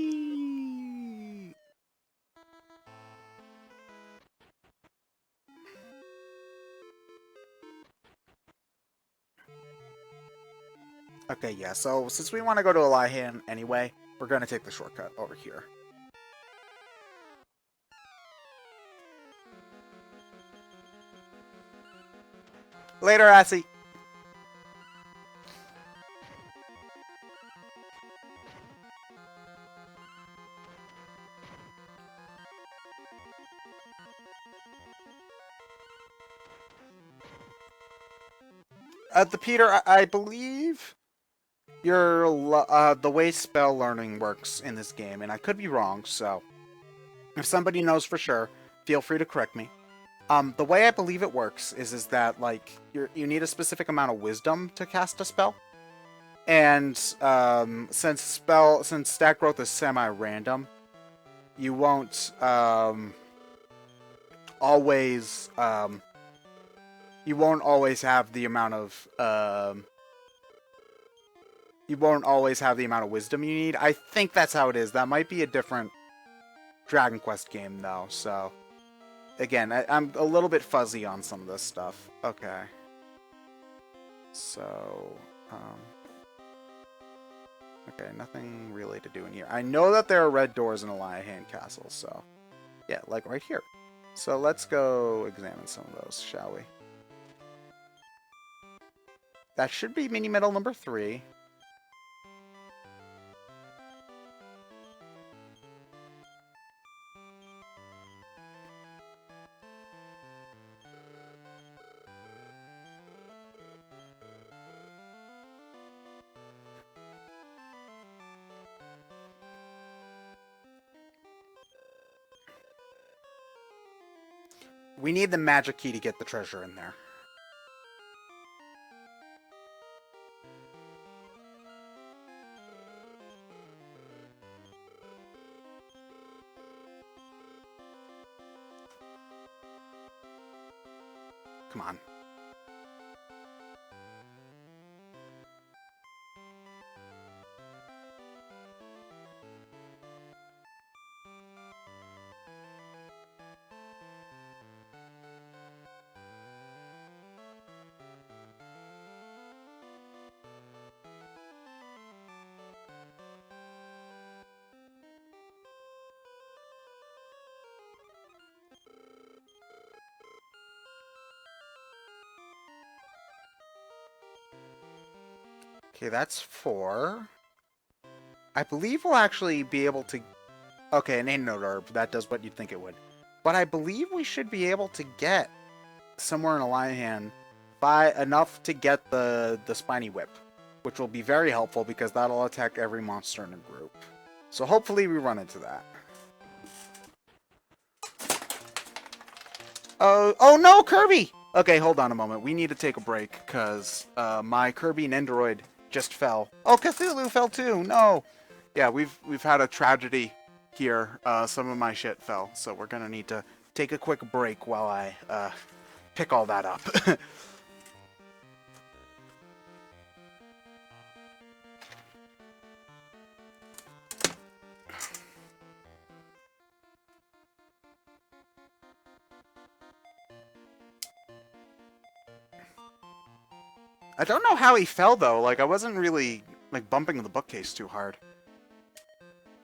Okay, yeah, so since we want to go to Elihan anyway, we're going to take the shortcut over here. Later, Assy! The Peter, I believe the way spell learning works in this game, and I could be wrong, so if somebody knows for sure, feel free to correct me. The way I believe it works is that like you need a specific amount of wisdom to cast a spell, and since stat growth is semi-random, you won't always have the amount of wisdom you need. I think that's how it is. That might be a different Dragon Quest game though, so again, I'm a little bit fuzzy on some of this stuff. Okay. So Okay, nothing really to do in here. I know that there are red doors in Eliahan Castle, so... Yeah, like right here. So let's go examine some of those, shall we? That should be mini medal number 3. We need the magic key to get the treasure in there. Come on. Okay, that's 4. I believe we'll actually be able to... Okay, an antidote herb. That does what you'd think it would. But I believe we should be able to get somewhere in Eliahan by enough to get the spiny whip, which will be very helpful because that'll attack every monster in a group. So hopefully we run into that. Oh no, Kirby! Okay, hold on a moment. We need to take a break because my Kirby Nendoroid just fell. Oh, Cthulhu fell too. No. Yeah, we've had a tragedy here. Some of my shit fell, so we're gonna need to take a quick break while I pick all that up. I don't know how he fell though. Like I wasn't really like bumping the bookcase too hard.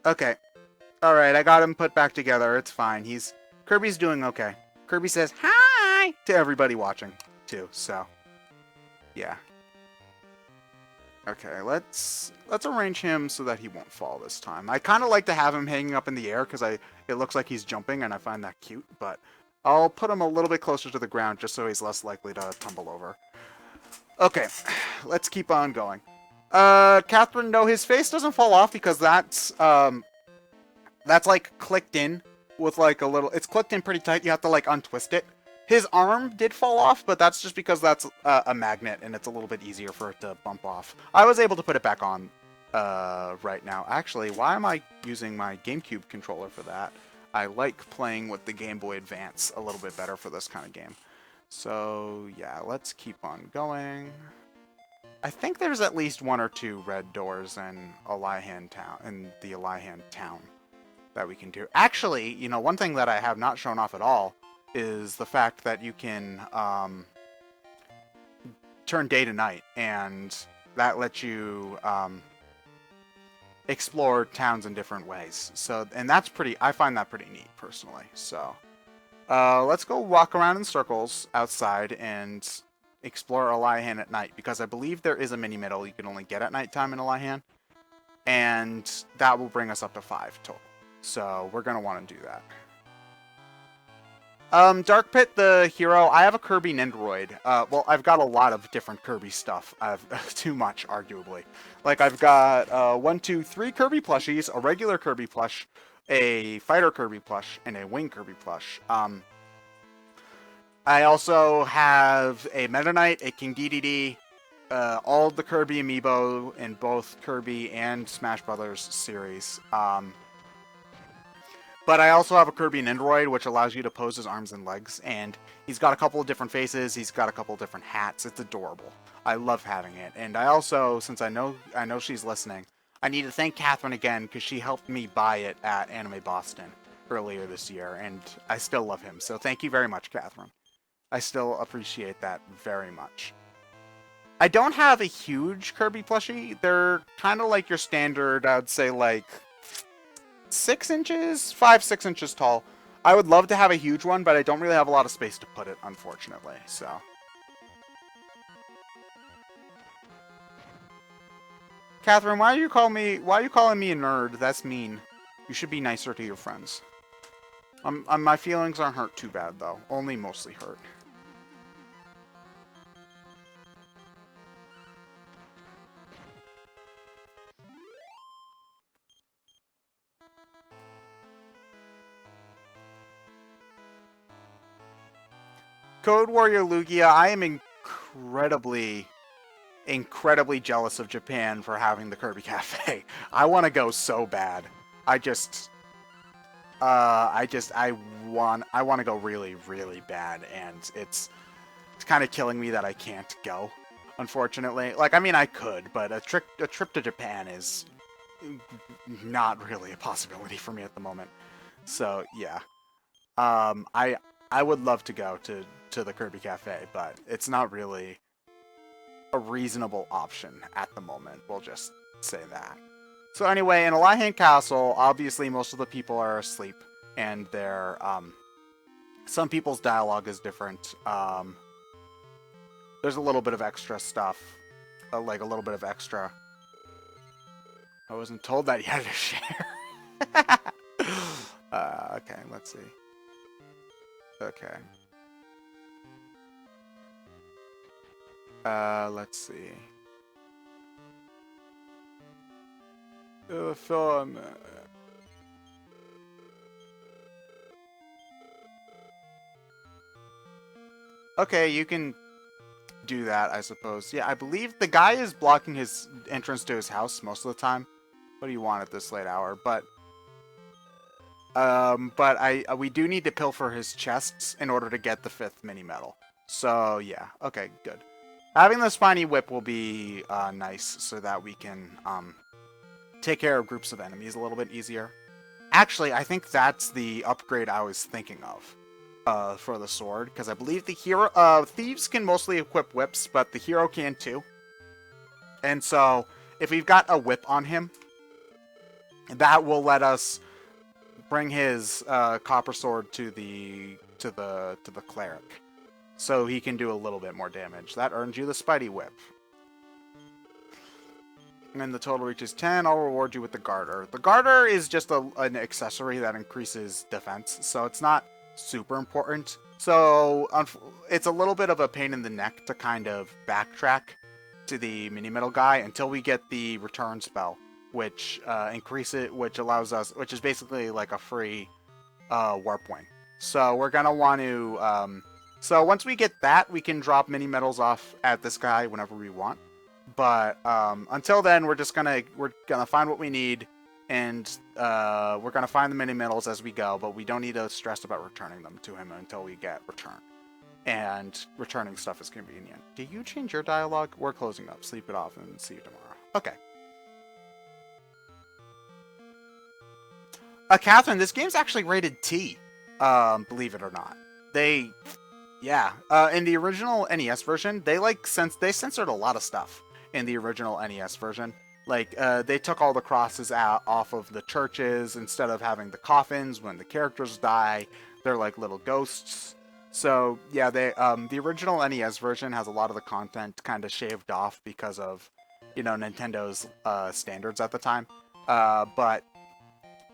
Okay. Alright, I got him put back together. It's fine. Kirby's doing okay. Kirby says hi to everybody watching, too, so. Yeah. Okay, let's arrange him so that he won't fall this time. I kind of like to have him hanging up in the air because it looks like he's jumping and I find that cute, but I'll put him a little bit closer to the ground just so he's less likely to tumble over. Okay, let's keep on going. Catherine, no, his face doesn't fall off because that's like clicked in with like a little, it's clicked in pretty tight. You have to like untwist it. His arm did fall off, but that's just because that's a magnet and it's a little bit easier for it to bump off. I was able to put it back on right now. Actually, why am I using my GameCube controller for that? I like playing with the Game Boy Advance a little bit better for this kind of game. So yeah, let's keep on going. I think there's at least 1 or 2 red doors in Eliahan town, in the Eliahan town, that we can do. Actually, you know, one thing that I have not shown off at all is the fact that you can turn day to night, and that lets you explore towns in different ways. So, and that's I find that pretty neat personally. So, let's go walk around in circles outside and explore Eliahan at night, because I believe there is a mini medal you can only get at nighttime in Eliahan, and that will bring us up to 5 total. So we're gonna want to do that. Dark Pit, the hero, I have a Kirby Nendoroid. Well, I've got a lot of different Kirby stuff. I've too much, arguably. Like, I've got 1, 2, 3 Kirby plushies, a regular Kirby plush, a fighter Kirby plush, and a wing Kirby plush. I also have a Meta Knight, a King Dedede, all of the Kirby amiibo in both Kirby and Smash Brothers series. But I also have a Kirby Nendoroid, which allows you to pose his arms and legs, and he's got a couple of different faces, he's got a couple of different hats, it's adorable. I love having it. And I also, since I know she's listening, I need to thank Catherine again, because she helped me buy it at Anime Boston earlier this year, and I still love him. So thank you very much, Catherine. I still appreciate that very much. I don't have a huge Kirby plushie. They're kind of like your standard, I'd say like 6 inches, 5, 6 inches tall. I would love to have a huge one, but I don't really have a lot of space to put it, unfortunately, so. Catherine, why are you calling me a nerd? That's mean. You should be nicer to your friends. My feelings aren't hurt too bad, though. Only mostly hurt. Code Warrior Lugia, I am incredibly jealous of Japan for having the Kirby Cafe. I want to go so bad. I want to go really, really bad, and it's kind of killing me that I can't go, unfortunately. Like, I mean, I could, but a trip to Japan is not really a possibility for me at the moment. So, yeah. I would love to go to the Kirby Cafe, but it's not really a reasonable option at the moment. We'll just say that. So anyway, in Alihan Castle, obviously most of the people are asleep, and they're, some people's dialogue is different. There's a little bit of extra stuff, like a little bit of extra. I wasn't told that you had to share. Okay, let's see. Okay. Let's see. Film. Okay, you can do that, I suppose. Yeah, I believe the guy is blocking his entrance to his house most of the time. What do you want at this late hour? But we do need to pilfer his chests in order to get the 5th mini medal. So yeah, okay, good. Having the spiny whip will be nice, so that we can take care of groups of enemies a little bit easier. Actually, I think that's the upgrade I was thinking of for the sword, because I believe the hero thieves can mostly equip whips, but the hero can too. And so if we've got a whip on him, that will let us bring his copper sword to the cleric, so he can do a little bit more damage. That earns you the Spidey Whip. And the total reaches 10. I'll reward you with the Garter. The Garter is just an accessory that increases defense, so it's not super important. So it's a little bit of a pain in the neck to kind of backtrack to the mini metal guy until we get the return spell, which allows us, which is basically like a free warp wing. So we're gonna want to. So once we get that, we can drop mini metals off at this guy whenever we want. But until then, we're gonna find what we need, and we're gonna find the mini metals as we go. But we don't need to stress about returning them to him until we get return. And returning stuff is convenient. Did you change your dialogue? We're closing up. Sleep it off and see you tomorrow. Okay. Catherine, this game's actually rated T. Believe it or not. In the original NES version, they censored a lot of stuff in the original NES version. Like, they took all the crosses off of the churches instead of having the coffins when the characters die. They're like little ghosts. So, yeah, the original NES version has a lot of the content kind of shaved off because of, Nintendo's standards at the time. But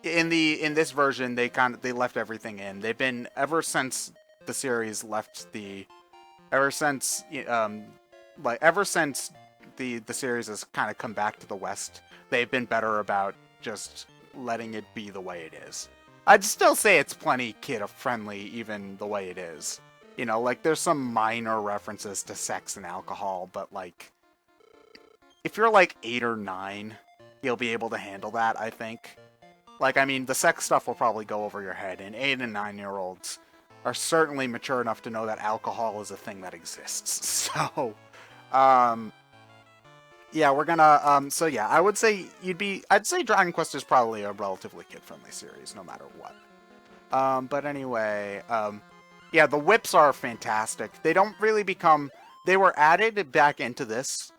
in this version, they left everything in. They've been, ever since the series ever since the series has kind of come back to the West, they've been better about just letting it be the way it is. I'd still say it's plenty kid-friendly, even the way it is. There's some minor references to sex and alcohol, but, if you're, 8 or 9, you'll be able to handle that, I think. The sex stuff will probably go over your head, and 8 and 9-year-olds are certainly mature enough to know that alcohol is a thing that exists. So, yeah, we're gonna, so yeah, I would say I'd say Dragon Quest is probably a relatively kid-friendly series, no matter what. But anyway, yeah, the whips are fantastic. They don't really become They were added back into this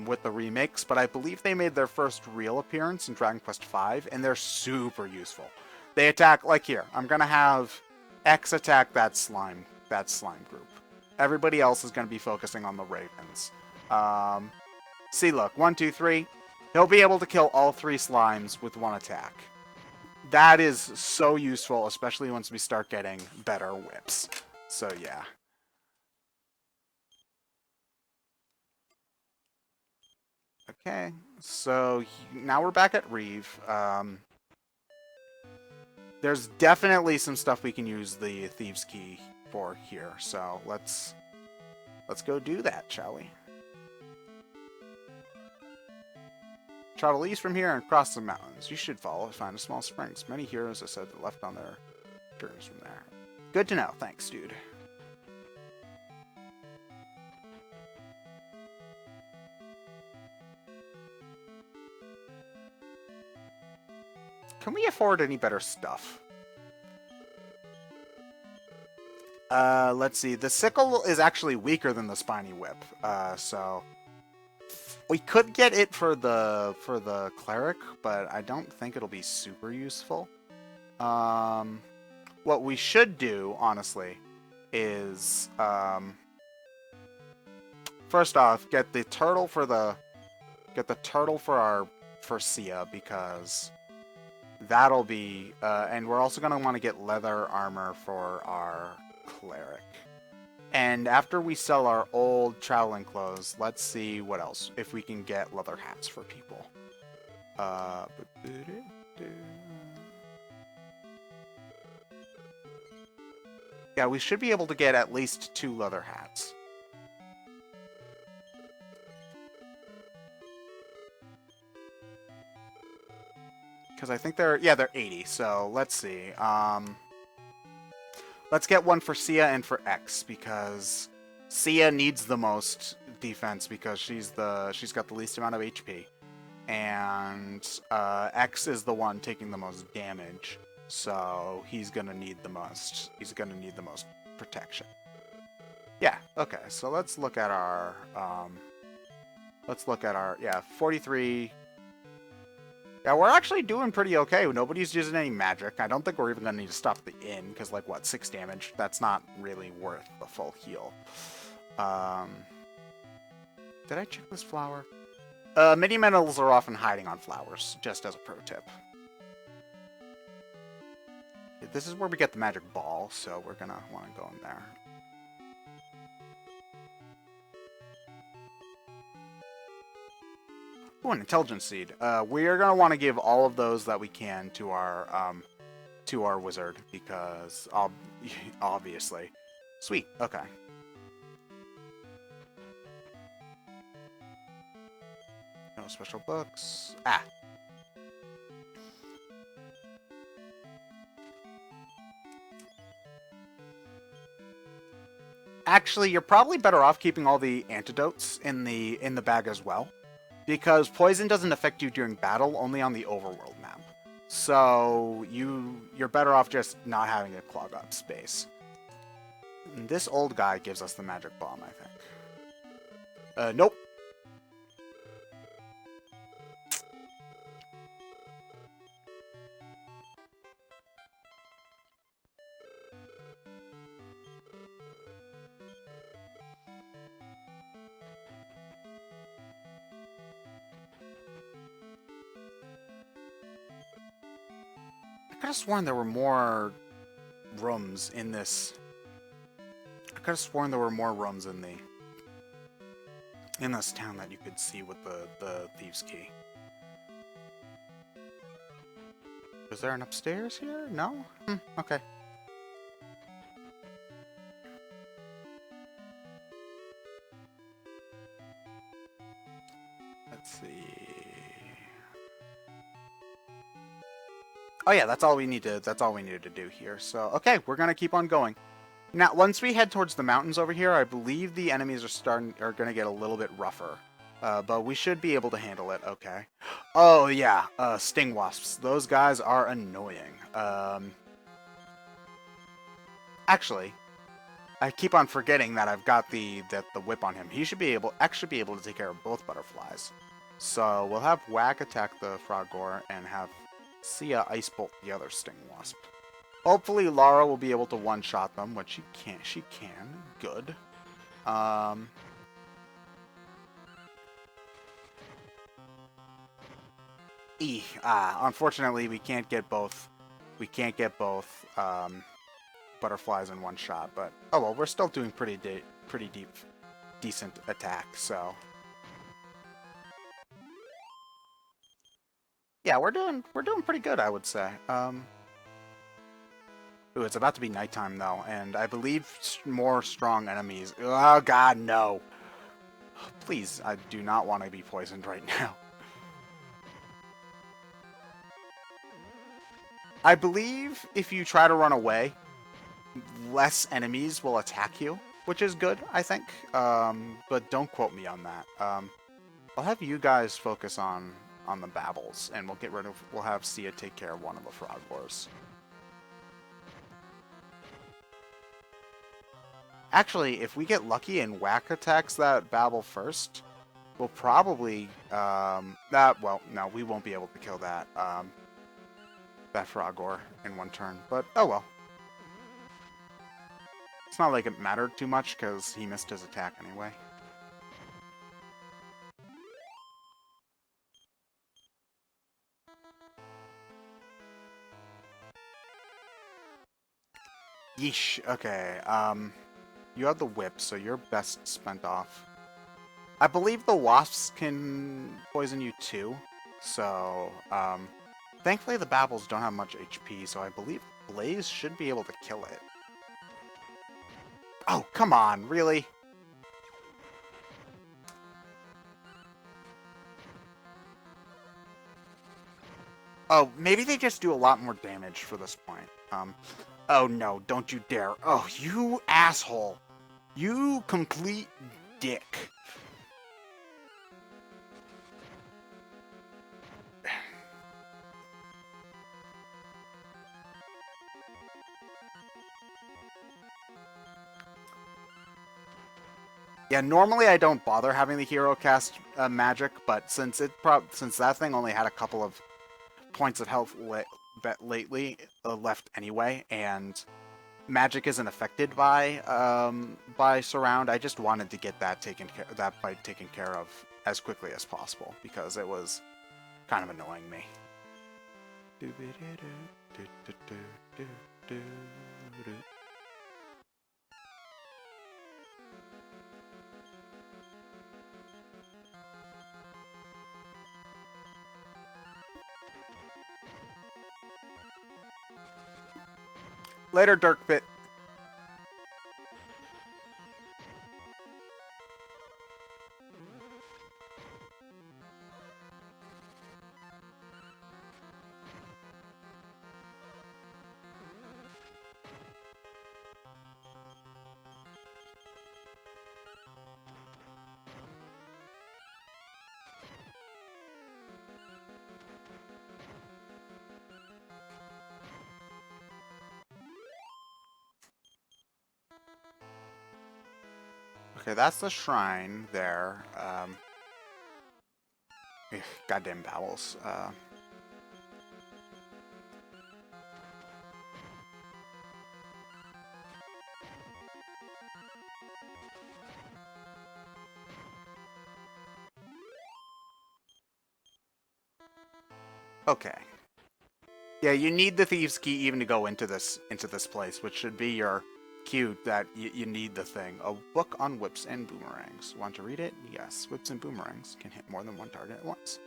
with the remakes, but I believe they made their first real appearance in Dragon Quest V, and they're super useful. They attack, like here, I'm going to have X attack that slime group. Everybody else is going to be focusing on the ravens. See, look, 1, 2, 3. He'll be able to kill all 3 slimes with 1 attack. That is so useful, especially once we start getting better whips. So, yeah. Okay, so now we're back at Reeve. There's definitely some stuff we can use the Thieves' Key for here, so let's go do that, shall we? Travel east from here and cross the mountains. You should follow and find a small springs. Many heroes have said that left on their journeys from there. Good to know. Thanks, dude. Can we afford any better stuff? Let's see. The sickle is actually weaker than the spiny whip, so we could get it for the cleric, but I don't think it'll be super useful. What we should do, honestly, is first off get the turtle for Sia, because that'll be and we're also gonna want to get leather armor for our cleric. And after we sell our old traveling clothes, let's see what else. If we can get leather hats for people. Yeah, we should be able to get at least 2 leather hats. Because I think they're 80, so let's see. Let's get one for Sia and for X, because Sia needs the most defense because she's got the least amount of HP, and X is the one taking the most damage, so he's gonna need the most. He's gonna need the most protection. Yeah. Okay. So let's look at our 43. Yeah, we're actually doing pretty okay. Nobody's using any magic. I don't think we're even going to need to stop the inn, because, like, what, 6 damage? That's not really worth the full heal. Did I check this flower? Mini-metals are often hiding on flowers, just as a pro tip. This is where we get the magic ball, so we're going to want to go in there. Ooh, an intelligence seed. We are gonna want to give all of those that we can to our wizard, because obviously. Sweet. Okay. No special books. Ah. Actually, you're probably better off keeping all the antidotes in the bag as well, because poison doesn't affect you during battle, only on the overworld map. So you're better off just not having it clog up space. And this old guy gives us the magic bomb, I think. Nope. I could have sworn there were more rooms in this. I could have sworn there were more rooms in this town that you could see with the Thieves' Key. Is there an upstairs here? No? Okay. Let's see. Oh yeah, that's all we needed to do here. So, okay, we're going to keep on going. Now, once we head towards the mountains over here, I believe the enemies are going to get a little bit rougher. But we should be able to handle it, okay. Oh yeah, sting wasps. Those guys are annoying. Actually, I keep on forgetting that I've got the whip on him. He should be actually be able to take care of both butterflies. So we'll have Whack attack the Frogor and have Sia Ice Bolt the other Sting Wasp. Hopefully Lara will be able to one-shot them, which she can. She can. Good. Unfortunately, we can't get both. We can't get both butterflies in one shot. But oh well, we're still doing pretty decent attack. So yeah, we're doing pretty good, I would say. Ooh, it's about to be nighttime though, and I believe more strong enemies. Oh God, no! Please, I do not want to be poisoned right now. I believe if you try to run away, less enemies will attack you, which is good, I think. But don't quote me on that. I'll have you guys focus on the babbles, and we'll have Sia take care of one of the frog wars. Actually, if we get lucky and Whack attacks that babble first, we'll probably well, no, we won't be able to kill that that Frogor in one turn. But oh well. It's not like it mattered too much because he missed his attack anyway. Yeesh. Okay. You have the whip, so you're best spent off. I believe the wasps can poison you too. So, thankfully the babbles don't have much HP, so I believe Blaze should be able to kill it. Oh, come on, really? Oh, maybe they just do a lot more damage for this point. Oh no, don't you dare. Oh, you asshole. You complete dick. Yeah, normally I don't bother having the hero cast magic, but since that thing only had a couple of points of health lately left anyway, and magic isn't affected by surround, I just wanted to get that fight taken care of as quickly as possible because it was kind of annoying me. Later, Dirkbit. Okay, that's the shrine there. Goddamn bowels. Okay. Yeah, you need the Thieves' Key even to go into this place, which should be your cue that you need the thing. A book on whips and boomerangs. Want to read it? Yes. Whips and boomerangs can hit more than one target at once.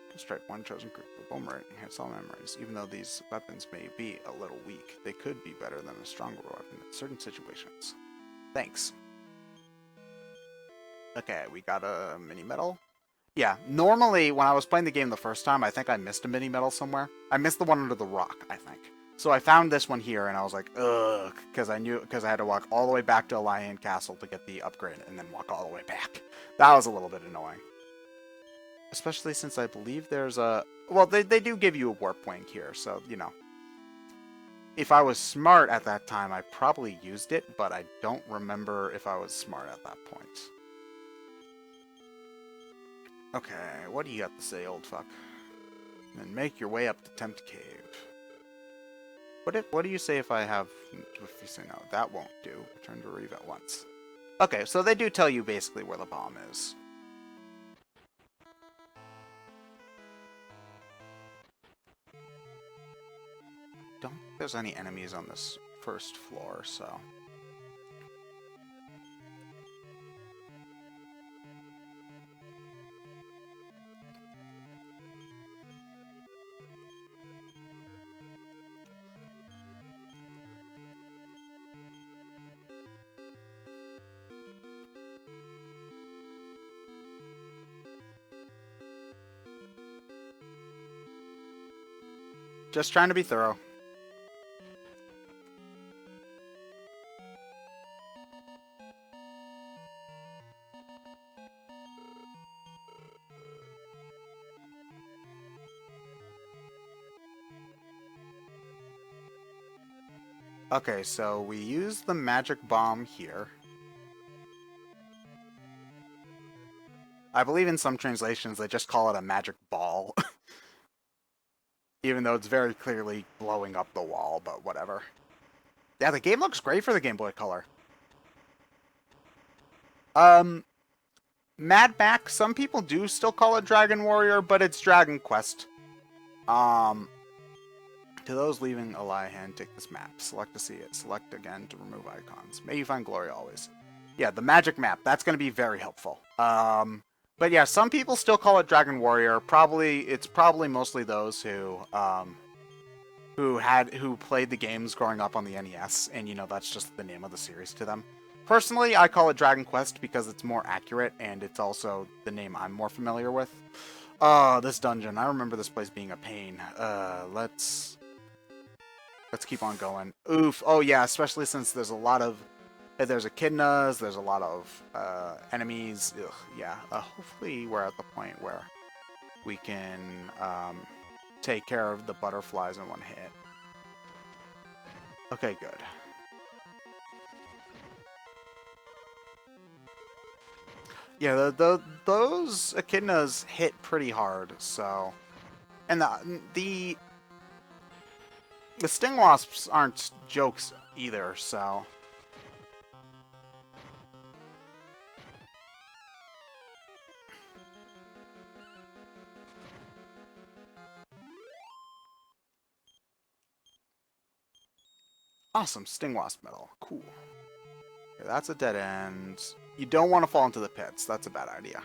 Can strike one chosen group. A boomerang hits all memories. Even though these weapons may be a little weak, they could be better than a stronger weapon in certain situations. Thanks. Okay, we got a mini medal. Yeah, normally when I was playing the game the first time, I think I missed a mini medal somewhere. I missed the one under the rock, I think. So I found this one here, and I was like, ugh, because I had to walk all the way back to Allian Castle to get the upgrade, and then walk all the way back. That was a little bit annoying. Especially since I believe there's a... Well, they do give you a warp wing here, so, you know. if I was smart at that time, I probably used it, but I don't remember if I was smart at that point. Okay, what do you got to say, old fuck? Then make your way up the Tempt Cave. What do you say if I have... If you say no, that won't do. Return to Reeve at once. Okay, so they do tell you basically where the bomb is. Don't think there's any enemies on this first floor, so... Just trying to be thorough. Okay, so we use the magic bomb here. I believe in some translations they just call it a magic ball. Even though it's very clearly blowing up the wall, but whatever. Yeah, the game looks great for the Game Boy Color. Mad Max, some people do still call it Dragon Warrior, but it's Dragon Quest. To those leaving Elihan, take this map. Select to see it. Select again to remove icons. May you find glory always. Yeah, the magic map. That's going to be very helpful. But yeah, some people still call it Dragon Warrior. It's probably mostly those who played the games growing up on the NES, and you know that's just the name of the series to them. Personally, I call it Dragon Quest because it's more accurate, and it's also the name I'm more familiar with. Oh, this dungeon. I remember this place being a pain. Let's keep on going. Oof. Oh yeah, especially since there's echidnas, there's a lot of enemies. Ugh, yeah. Hopefully we're at the point where we can take care of the butterflies in one hit. Okay, good. Yeah, those echidnas hit pretty hard, so... And the sting wasps aren't jokes either, so... Awesome, sting wasp medal. Cool. Okay, that's a dead end. You don't want to fall into the pits. That's a bad idea.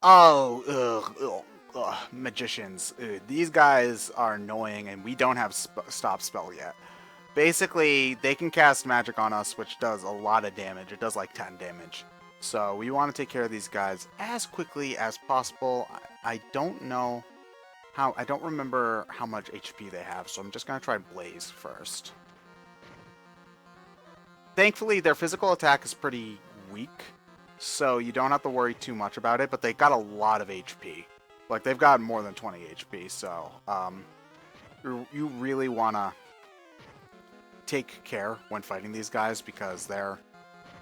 Oh, ugh, magicians. Ugh, these guys are annoying, and we don't have stop spell yet. Basically, they can cast magic on us, which does a lot of damage. It does like 10 damage. So we want to take care of these guys as quickly as possible. I don't know how... I don't remember how much HP they have, so I'm just going to try Blaze first. Thankfully, their physical attack is pretty weak, so you don't have to worry too much about it, but they got a lot of HP. Like, they've got more than 20 HP, so you really want to take care when fighting these guys because they're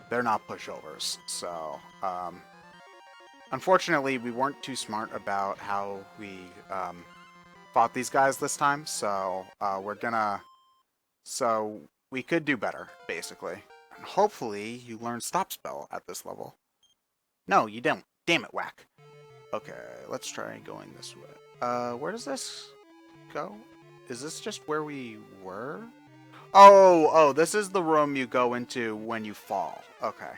not pushovers. So, unfortunately, we weren't too smart about how we fought these guys this time, so So we could do better, basically. And hopefully you learn Stop Spell at this level. No, you don't. Damn it, Whack. Okay, let's try going this way. Where does this go? Is this just where we were? Oh, this is the room you go into when you fall. Okay.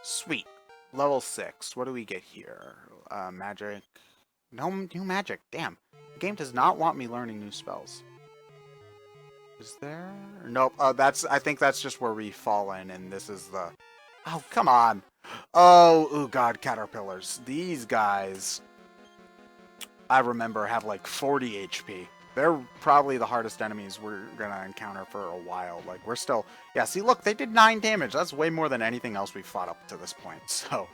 Sweet. Level 6. What do we get here? Magic. No new magic. Damn. The game does not want me learning new spells. Is there? Nope. I think that's just where we fall in, and this is the... Oh, come on. Oh god, caterpillars. These guys, I remember, have like 40 HP. They're probably the hardest enemies we're gonna encounter for a while. Like, we're still... Yeah, see, look, they did 9 damage. That's way more than anything else we've fought up to this point. So,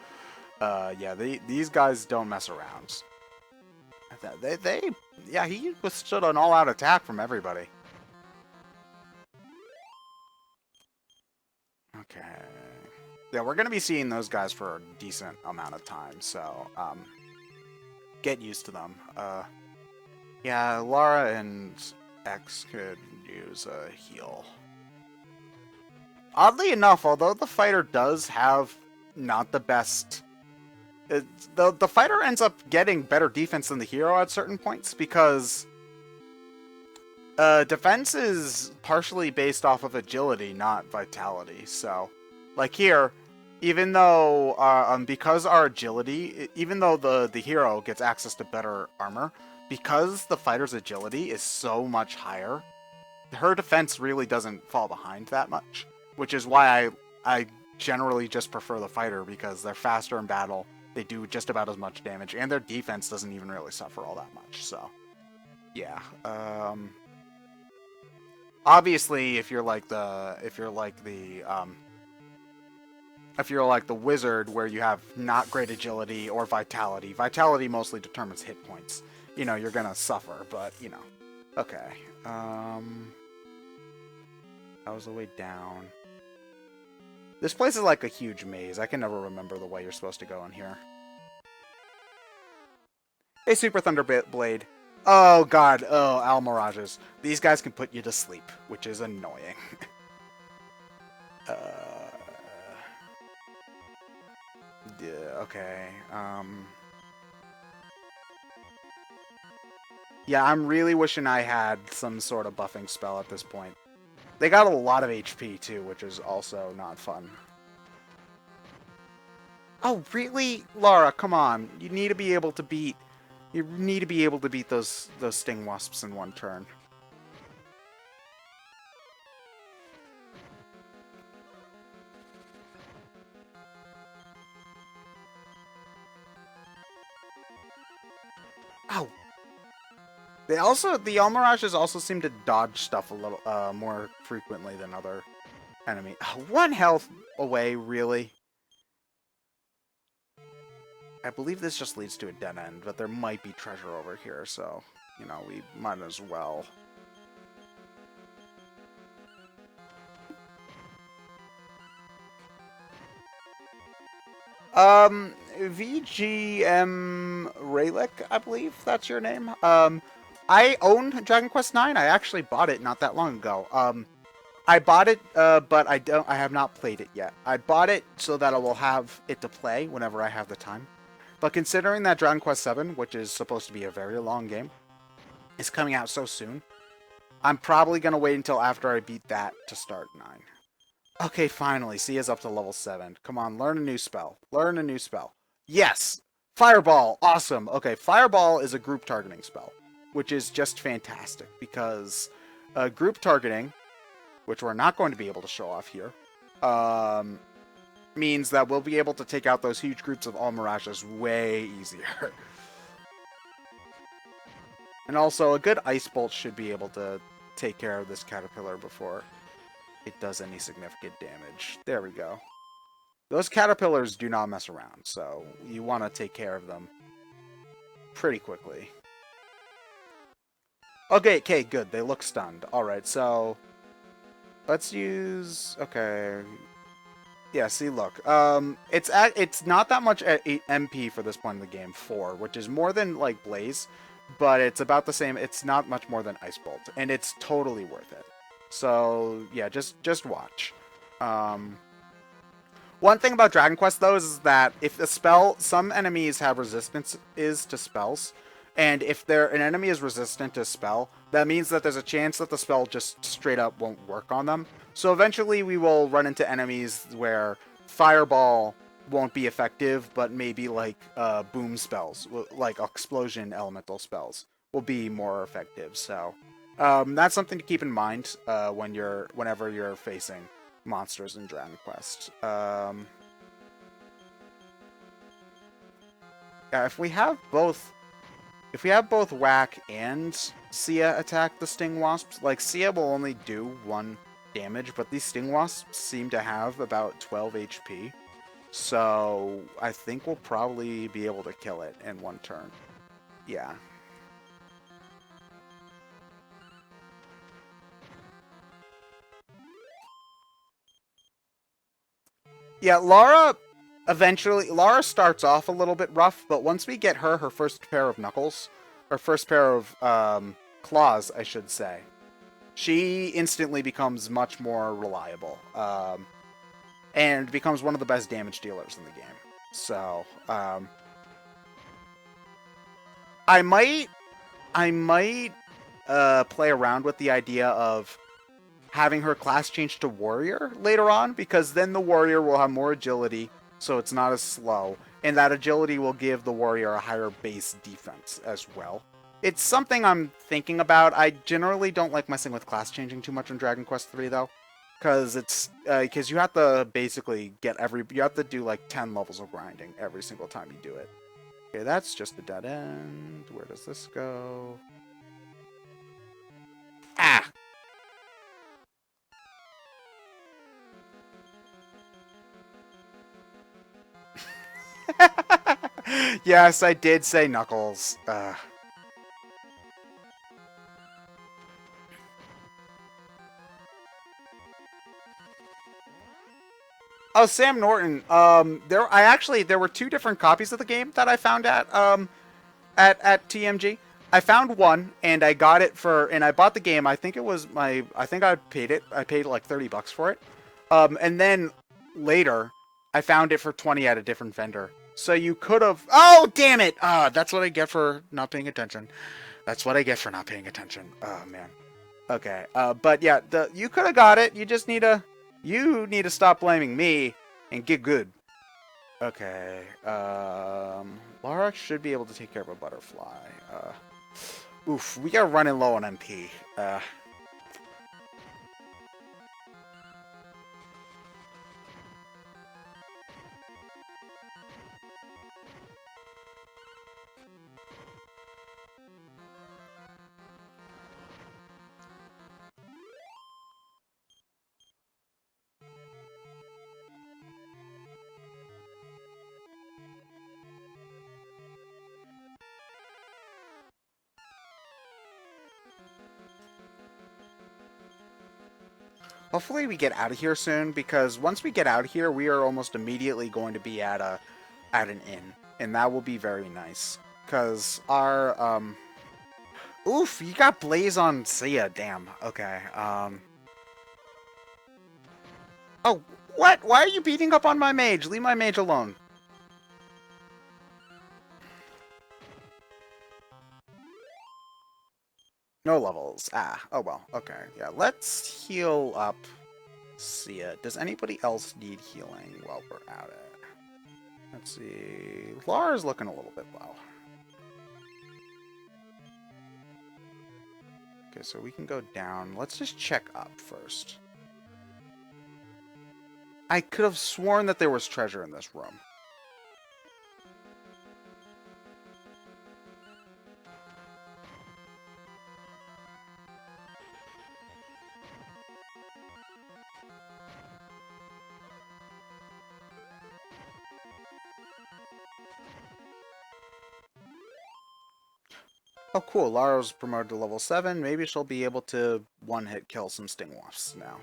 yeah, these guys don't mess around. Yeah, he withstood an all-out attack from everybody. Okay. Yeah, we're gonna be seeing those guys for a decent amount of time, so, get used to them. Yeah, Lara and X could use a heal. Oddly enough, although the fighter does have not the best... The fighter ends up getting better defense than the hero at certain points, because defense is partially based off of agility, not vitality. So, like here, even though, because our agility, even though the hero gets access to better armor, because the fighter's agility is so much higher, her defense really doesn't fall behind that much, which is why I generally just prefer the fighter, because they're faster in battle, they do just about as much damage, and their defense doesn't even really suffer all that much, so, yeah. Obviously, if you're like the wizard, where you have not great agility or vitality mostly determines hit points, you know, you're gonna suffer, but, you know. Okay. That was the way down. This place is like a huge maze. I can never remember the way you're supposed to go in here. Hey, Super Thunder Blade. Oh, God. Oh, Owl Mirages. These guys can put you to sleep, which is annoying. Yeah, okay. Yeah, I'm really wishing I had some sort of buffing spell at this point. They got a lot of HP, too, which is also not fun. Oh, really? Lara, come on. You need to be able to beat... You need to be able to beat those sting wasps in one turn. Ow! The Almirages also seem to dodge stuff a little more frequently than other enemies. One health away, really? I believe this just leads to a dead end, but there might be treasure over here, so, you know, we might as well. VGM Raylick, I believe that's your name. I own Dragon Quest IX. I actually bought it not that long ago. I bought it, but I have not played it yet. I bought it so that I will have it to play whenever I have the time. But considering that Dragon Quest VII, which is supposed to be a very long game, is coming out so soon, I'm probably going to wait until after I beat that to start 9. Okay, finally, Sia's up to level 7. Come on, learn a new spell. Learn a new spell. Yes! Fireball! Awesome! Okay, Fireball is a group targeting spell, which is just fantastic, because group targeting, which we're not going to be able to show off here, means that we'll be able to take out those huge groups of Almirages way easier. And also, a good Ice Bolt should be able to take care of this caterpillar before it does any significant damage. There we go. Those caterpillars do not mess around, so you want to take care of them pretty quickly. Okay, good. They look stunned. Alright, so let's use... Okay. Yeah, see, look. It's not that much MP for this point in the game, 4, which is more than, like, Blaze, but it's about the same. It's not much more than Ice Bolt, and it's totally worth it. So, yeah, just watch. One thing about Dragon Quest, though, is that if the spell... Some enemies have resistance to spells, and if an enemy is resistant to a spell, that means that there's a chance that the spell just straight up won't work on them. So eventually we will run into enemies where Fireball won't be effective, but maybe like boom spells, like explosion elemental spells, will be more effective. So that's something to keep in mind whenever you're facing monsters in Dragon Quest. Yeah, if we have both Whack and Sia attack the Sting Wasps, like Sia will only do 1 damage, but these Sting Wasps seem to have about 12 HP. So I think we'll probably be able to kill it in 1 turn. Yeah. Yeah, Lara starts off a little bit rough, but once we get her first pair of knuckles, or first pair of claws, I should say, she instantly becomes much more reliable, and becomes one of the best damage dealers in the game. So, I might play around with the idea of having her class change to warrior later on, because then the warrior will have more agility, so it's not as slow, and that agility will give the warrior a higher base defense as well. It's something I'm thinking about. I generally don't like messing with class changing too much in Dragon Quest III though, because you have to basically you have to do like 10 levels of grinding every single time you do it. Okay, that's just a dead end. Where does this go? Ah! Yes, I did say Knuckles. Oh, Sam Norton. There were 2 different copies of the game that I found at TMG. I found one and I got it and I bought the game. I think I paid it. I paid like $30 for it. And then later I found it for 20 at a different vendor. So you could have. Oh, damn it! That's what I get for not paying attention. That's what I get for not paying attention. Oh man. Okay. But yeah, you could have got it. You need to stop blaming me and get good. Okay. Lara should be able to take care of a butterfly. Oof, we are running low on MP. Hopefully we get out of here soon, because once we get out of here, we are almost immediately going to be at an inn, and that will be very nice. Cause our oof, you got Blaze on Sia. Damn. Okay. Oh, what? Why are you beating up on my mage? Leave my mage alone. No levels. Ah. Oh well. Okay. Yeah. Let's heal up. Sia. Does anybody else need healing while we're at it? Let's see. Lara's looking a little bit low. Okay, so we can go down. Let's just check up first. I could have sworn that there was treasure in this room. Oh, cool. Lara's promoted to level 7. Maybe she'll be able to one-hit kill some Sting Wasps now.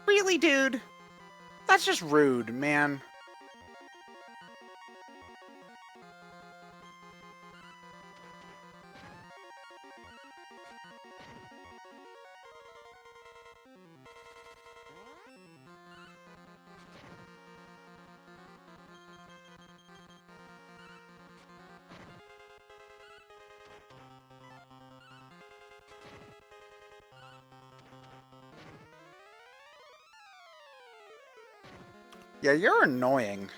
Really, dude? That's just rude, man. Yeah, you're annoying.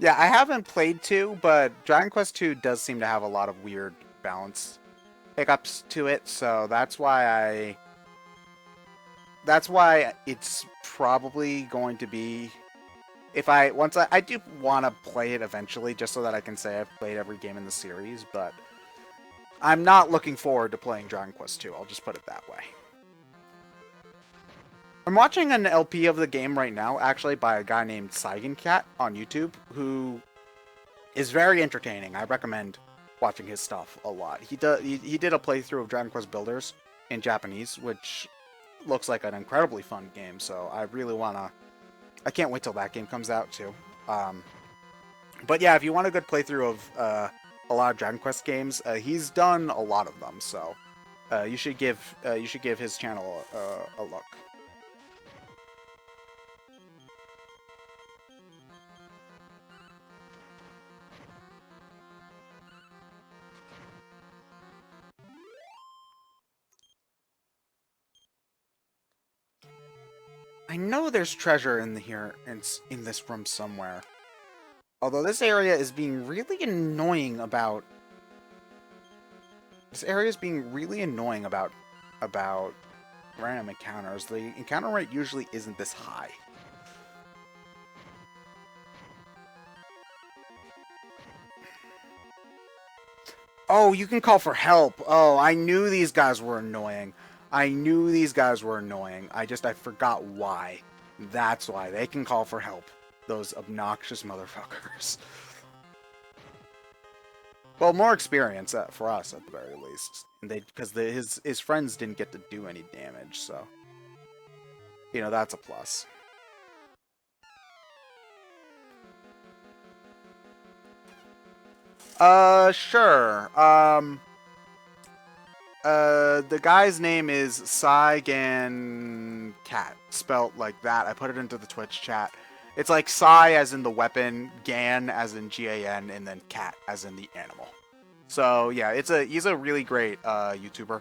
Yeah, I haven't played 2, but Dragon Quest 2 does seem to have a lot of weird balance hiccups to it, so that's why it's probably going to be if I once I do want to play it eventually just so that I can say I've played every game in the series, but I'm not looking forward to playing Dragon Quest 2. I'll just put it that way. I'm watching an LP of the game right now, actually by a guy named Saigon Cat on YouTube, who is very entertaining. I recommend watching his stuff a lot. He did a playthrough of Dragon Quest Builders in Japanese, which looks like an incredibly fun game. So I really wanna. I can't wait till that game comes out too. Um, but yeah, if you want a good playthrough of a lot of Dragon Quest games, he's done a lot of them. So you should give his channel a look. I know there's treasure in here in this room somewhere. Although this area is being really annoying about about random encounters. The encounter rate usually isn't this high. Oh, you can call for help. Oh, I knew these guys were annoying. I knew these guys were annoying. I forgot why. That's why they can call for help. Those obnoxious motherfuckers. Well, more experience for us at the very least. And because his friends didn't get to do any damage, so you know that's a plus. Sure. The guy's name is Saigan Cat, spelt like that. I put it into the Twitch chat. It's like Sai as in the weapon, Gan as in GAN, and then Cat as in the animal. So yeah, he's a really great YouTuber.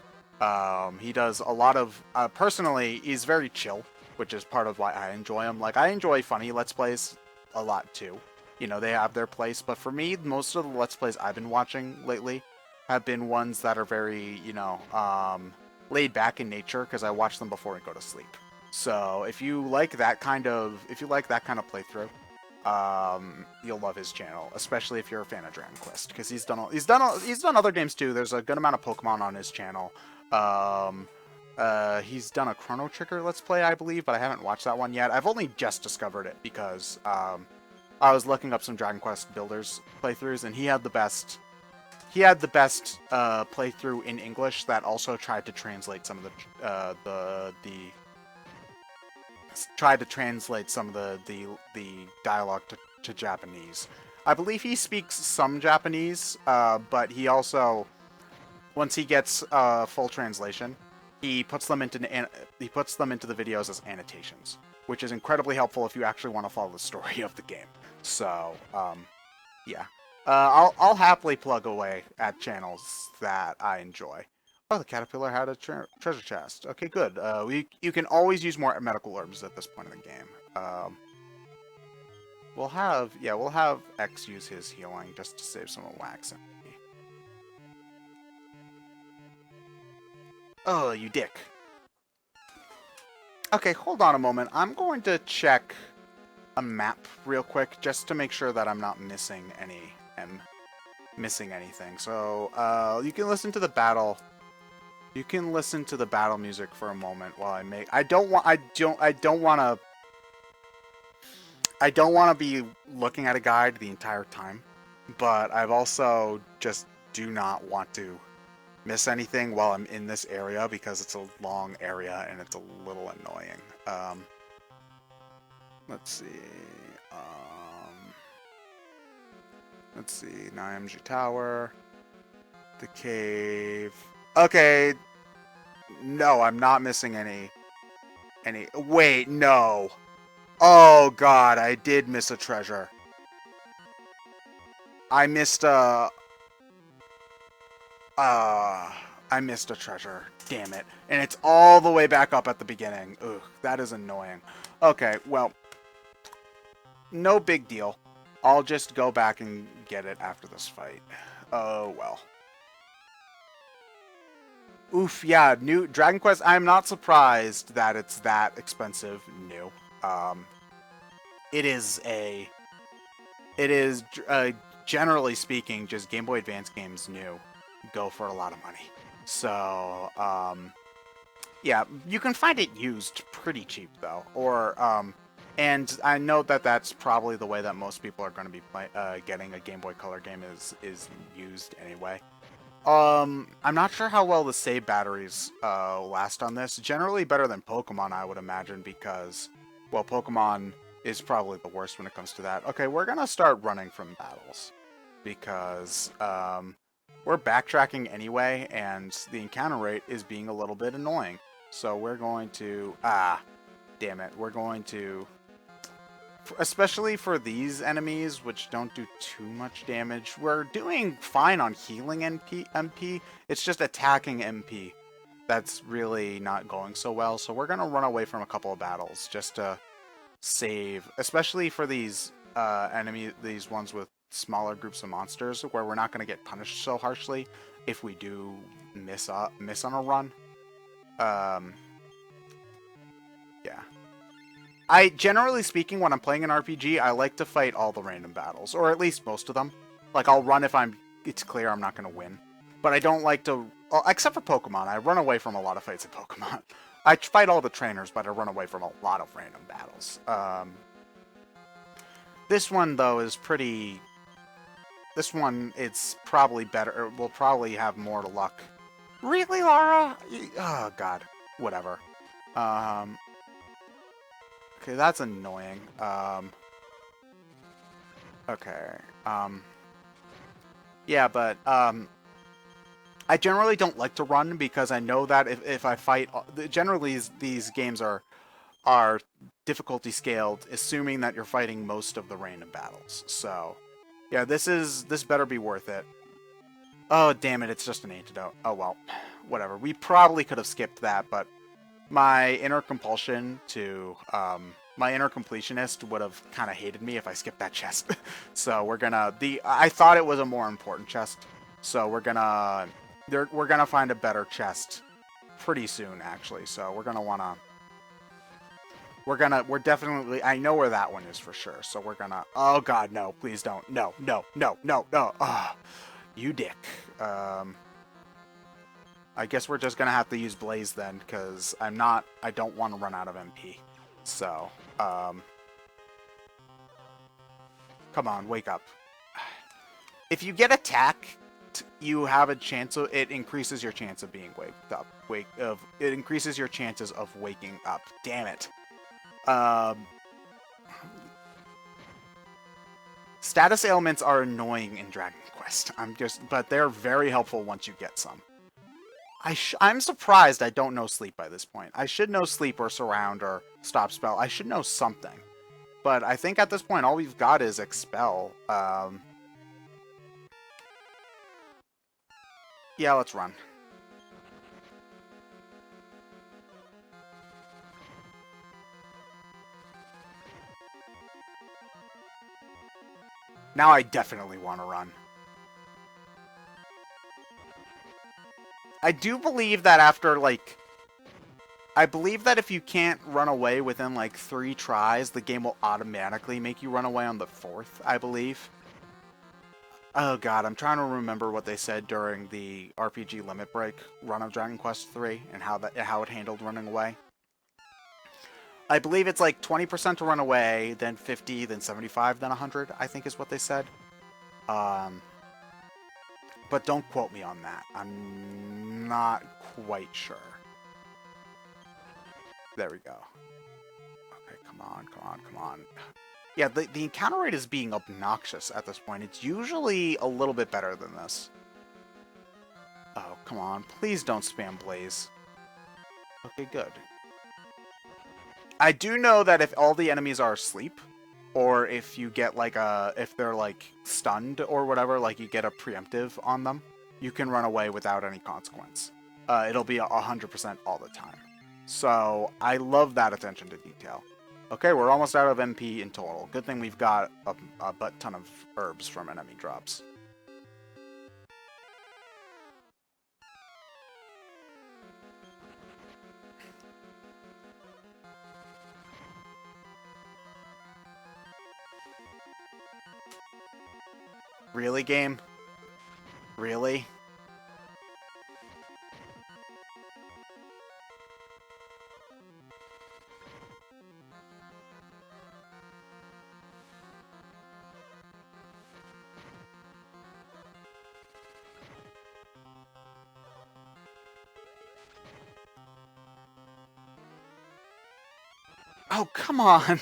He does a lot of personally, he's very chill, which is part of why I enjoy him. Like I enjoy funny Let's Plays a lot too. You know, they have their place, but for me, most of the Let's Plays I've been watching lately have been ones that are very, laid back in nature because I watch them before I go to sleep. So if you like that kind of playthrough, you'll love his channel, especially if you're a fan of Dragon Quest, because he's done other games too. There's a good amount of Pokemon on his channel. He's done a Chrono Trigger Let's Play, I believe, but I haven't watched that one yet. I've only just discovered it because I was looking up some Dragon Quest Builders playthroughs, and he had the best. He had the best playthrough in English that also tried to translate some of the dialogue to Japanese. I believe he speaks some Japanese, but he also, once he gets full translation, he puts them into the videos as annotations, which is incredibly helpful if you actually want to follow the story of the game. So, yeah. I'll happily plug away at channels that I enjoy. Oh, the caterpillar had a treasure chest. Okay, good. You can always use more medical herbs at this point in the game. We'll have X use his healing just to save some wax. Oh, you dick. Okay, hold on a moment. I'm going to check a map real quick just to make sure that I'm not missing anything. So, you can listen to the battle. You can listen to the battle music for a moment while I don't want to be looking at a guide the entire time, but I've also just do not want to miss anything while I'm in this area because it's a long area and it's a little annoying. Let's see. Let's see. Naimji Tower. The cave. Okay. No, I'm not missing any... Wait, no. Oh, God, I did miss a treasure. I missed a... I missed a treasure. Damn it. And it's all the way back up at the beginning. Ugh, that is annoying. Okay, well, no big deal. I'll just go back and get it after this fight. Oh, well. Oof, yeah, new Dragon Quest. I'm not surprised that it's that expensive new. It is generally speaking, just Game Boy Advance games new go for a lot of money. So, yeah, you can find it used pretty cheap though. And I know that that's probably the way that most people are going to be getting a Game Boy Color game is used anyway. I'm not sure how well the save batteries last on this. Generally better than Pokemon, I would imagine, because, well, Pokemon is probably the worst when it comes to that. Okay, we're gonna start running from battles because we're backtracking anyway, and the encounter rate is being a little bit annoying. So we're going to damn it, we're going to, especially for these enemies, which don't do too much damage. We're doing fine on healing MP. It's just attacking MP that's really not going so well. So we're going to run away from a couple of battles just to save, especially for these these ones with smaller groups of monsters, where we're not going to get punished so harshly if we do miss on a run. Yeah. Generally speaking, when I'm playing an RPG, I like to fight all the random battles, or at least most of them. Like, I'll run if it's clear I'm not going to win. But I don't like to, except for Pokemon, I run away from a lot of fights in Pokemon. I fight all the trainers, but I run away from a lot of random battles. This one, though, is pretty... This one, it's probably better, we'll probably have more luck. Really, Lara? Oh, God. Whatever. Okay, that's annoying. Okay. Yeah, but, I generally don't like to run because I know that if I fight... Generally, these games are difficulty scaled, assuming that you're fighting most of the random battles. So, yeah, this better be worth it. Oh, damn it, it's just an antidote. Oh, well. Whatever. We probably could have skipped that, but my inner compulsion to... my inner completionist would have kind of hated me if I skipped that chest. So we're gonna... I thought it was a more important chest. So we're gonna find a better chest pretty soon, actually. So we're gonna wanna... We're definitely... I know where that one is for sure. So we're gonna... Oh, God, no. Please don't. No, no, no, no, no. Oh, you dick. I guess we're just gonna have to use Blaze then, because I don't want to run out of MP. So, come on, wake up. If you get attacked, you have a chance of... It increases your chance of being waked up. It increases your chances of waking up. Damn it. Status ailments are annoying in Dragon Quest. But they're very helpful once you get some. I'm surprised I don't know Sleep by this point. I should know Sleep or Surround or Stop Spell. I should know something. But I think at this point all we've got is Expel. Yeah, let's run. Now I definitely want to run. I do believe that after, like... I believe that if you can't run away within, like, 3 tries, the game will automatically make you run away on the 4th, I believe. Oh, God, I'm trying to remember what they said during the RPG Limit Break run of Dragon Quest III and how it handled running away. I believe it's, like, 20% to run away, then 50, then 75, then 100, I think is what they said. But don't quote me on that. I'm not quite sure. There we go. Okay, come on, come on, come on. Yeah, the encounter rate is being obnoxious at this point. It's usually a little bit better than this. Oh, come on. Please don't spam Blaze. Okay, good. I do know that if all the enemies are asleep, or if you get like if they're like stunned or whatever, like you get a preemptive on them, you can run away without any consequence. It'll be 100% all the time. So I love that attention to detail. Okay, we're almost out of MP in total. Good thing we've got a butt ton of herbs from enemy drops. Really, game? Really? Oh, come on!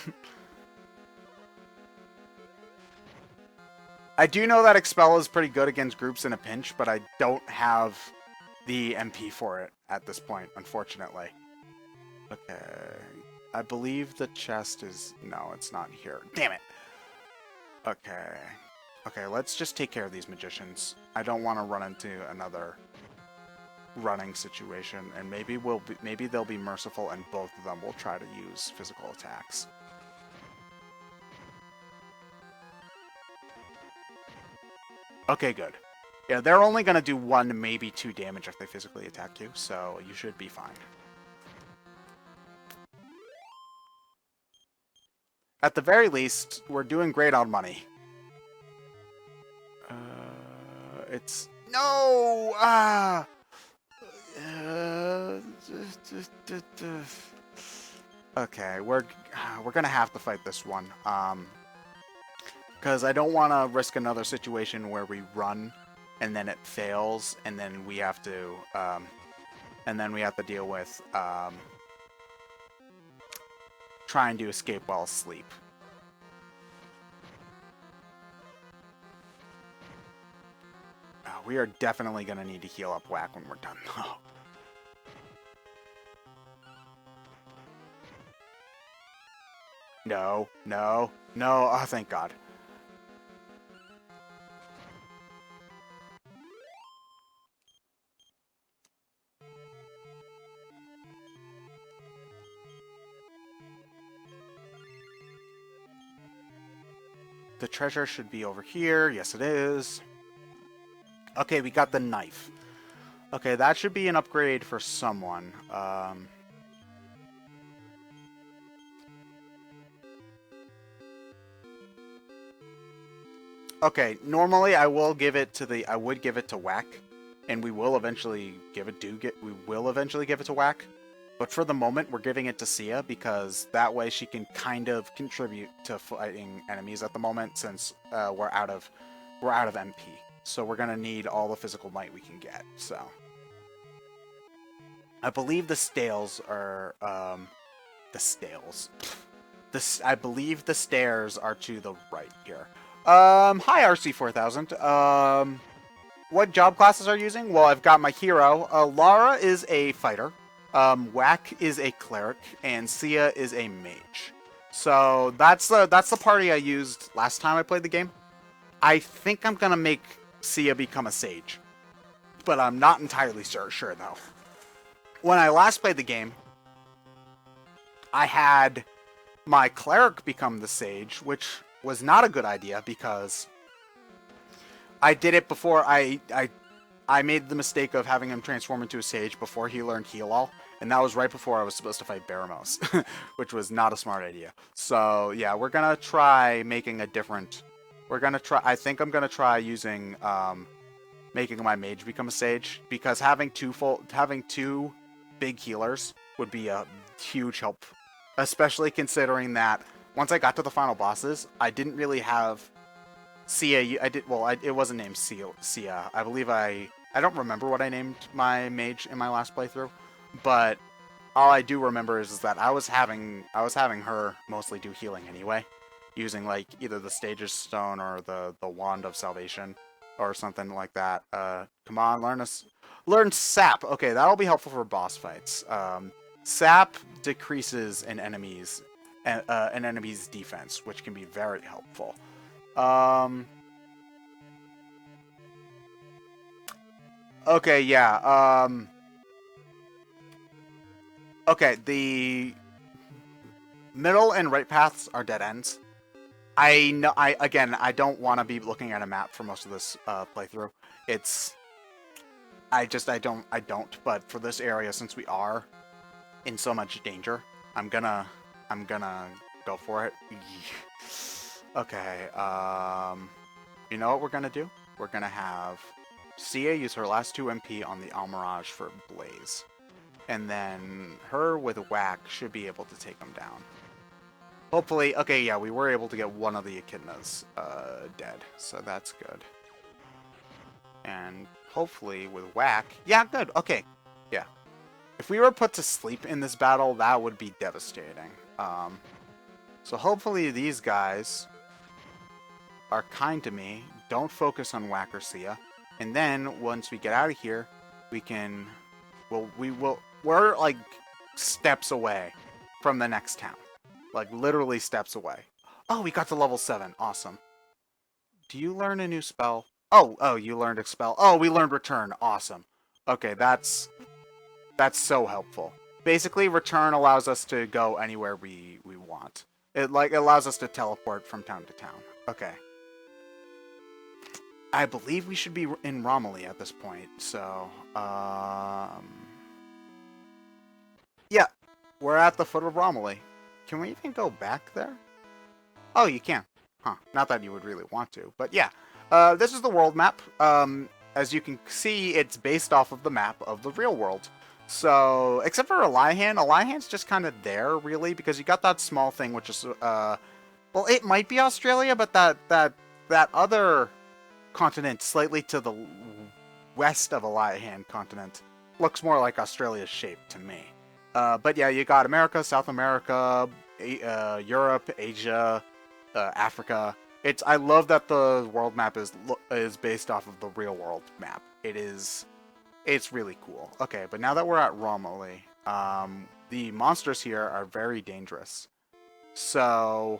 I do know that Expel is pretty good against groups in a pinch, but I don't have the MP for it at this point, unfortunately. Okay. I believe the chest is... No, it's not here. Damn it! Okay. Okay, let's just take care of these magicians. I don't want to run into another running situation, and maybe they'll be merciful and both of them will try to use physical attacks. Okay, good. Yeah, they're only going to do 1, maybe 2 damage if they physically attack you, so you should be fine. At the very least, we're doing great on money. It's... No! Ah! Okay, we're gonna have to fight this one. Because I don't want to risk another situation where we run and then it fails, and then we have to deal with trying to escape while asleep. We are definitely going to need to heal up Whack when we're done, though. No, no, no. Oh, thank God. The treasure should be over here. Yes, it is. Okay, we got the knife. Okay, that should be an upgrade for someone. Okay, normally I would give it to Whack, and we will eventually give it to Whack. But for the moment, we're giving it to Sia because that way she can kind of contribute to fighting enemies at the moment, since we're out of MP. So we're gonna need all the physical might we can get. So I believe the stales are I believe the stairs are to the right here. Hi RC4000. What job classes are you using? Well, I've got my hero. Lara is a fighter. Whack is a cleric, and Sia is a mage. So that's the party I used last time I played the game. I think I'm gonna make Sia become a sage, but I'm not entirely sure though. When I last played the game, I had my cleric become the sage, which was not a good idea because I did it before I made the mistake of having him transform into a sage before he learned Heal All, and that was right before I was supposed to fight Baramos, which was not a smart idea. So yeah, we're gonna try making a different. I think I'm gonna try using making my mage become a sage, because having two big healers would be a huge help, especially considering that once I got to the final bosses, I didn't really have Sia. It wasn't named Sia. I believe I don't remember what I named my mage in my last playthrough, but all I do remember is that I was having her mostly do healing anyway, using like either the Stage's Stone or the Wand of Salvation or something like that. Come on, learn Sap. Okay, that'll be helpful for boss fights. Sap decreases an enemy's defense, which can be very helpful. Okay, yeah. Okay, the middle and right paths are dead ends. I know. I don't want to be looking at a map for most of this playthrough. It's. I don't. But for this area, since we are in so much danger, I'm gonna go for it. Okay. You know what we're gonna do? We're gonna have Sia use her last 2 MP on the Almirage for Blaze. And then her with Whack should be able to take him down. Hopefully, okay, yeah, we were able to get one of the echidnas dead, so that's good. And hopefully with Whack, yeah, good, okay, yeah. If we were put to sleep in this battle, that would be devastating. So hopefully these guys are kind to me, don't focus on Whack or Sia, and then once we get out of here, we can, well, we're like steps away from the next town. Like literally steps away. Oh, we got to level 7. Awesome. Do you learn a new spell? Oh, you learned Expel. Oh, we learned Return. Awesome. Okay, that's so helpful. Basically, Return allows us to go anywhere we want. It allows us to teleport from town to town. Okay. I believe we should be in Romilly at this point. So, yeah, we're at the foot of Romilly. Can we even go back there? Oh, you can. Huh. Not that you would really want to, but yeah. This is the world map. As you can see, it's based off of the map of the real world. So, except for Elihan's just kind of there, really, because you got that small thing, which is, well, it might be Australia, but that other continent slightly to the west of Elihan continent looks more like Australia's shape to me. But yeah, you got America, South America, Europe, Asia, Africa. I love that the world map is based off of the real world map. It's really cool. Okay, but now that we're at Romilly, the monsters here are very dangerous. So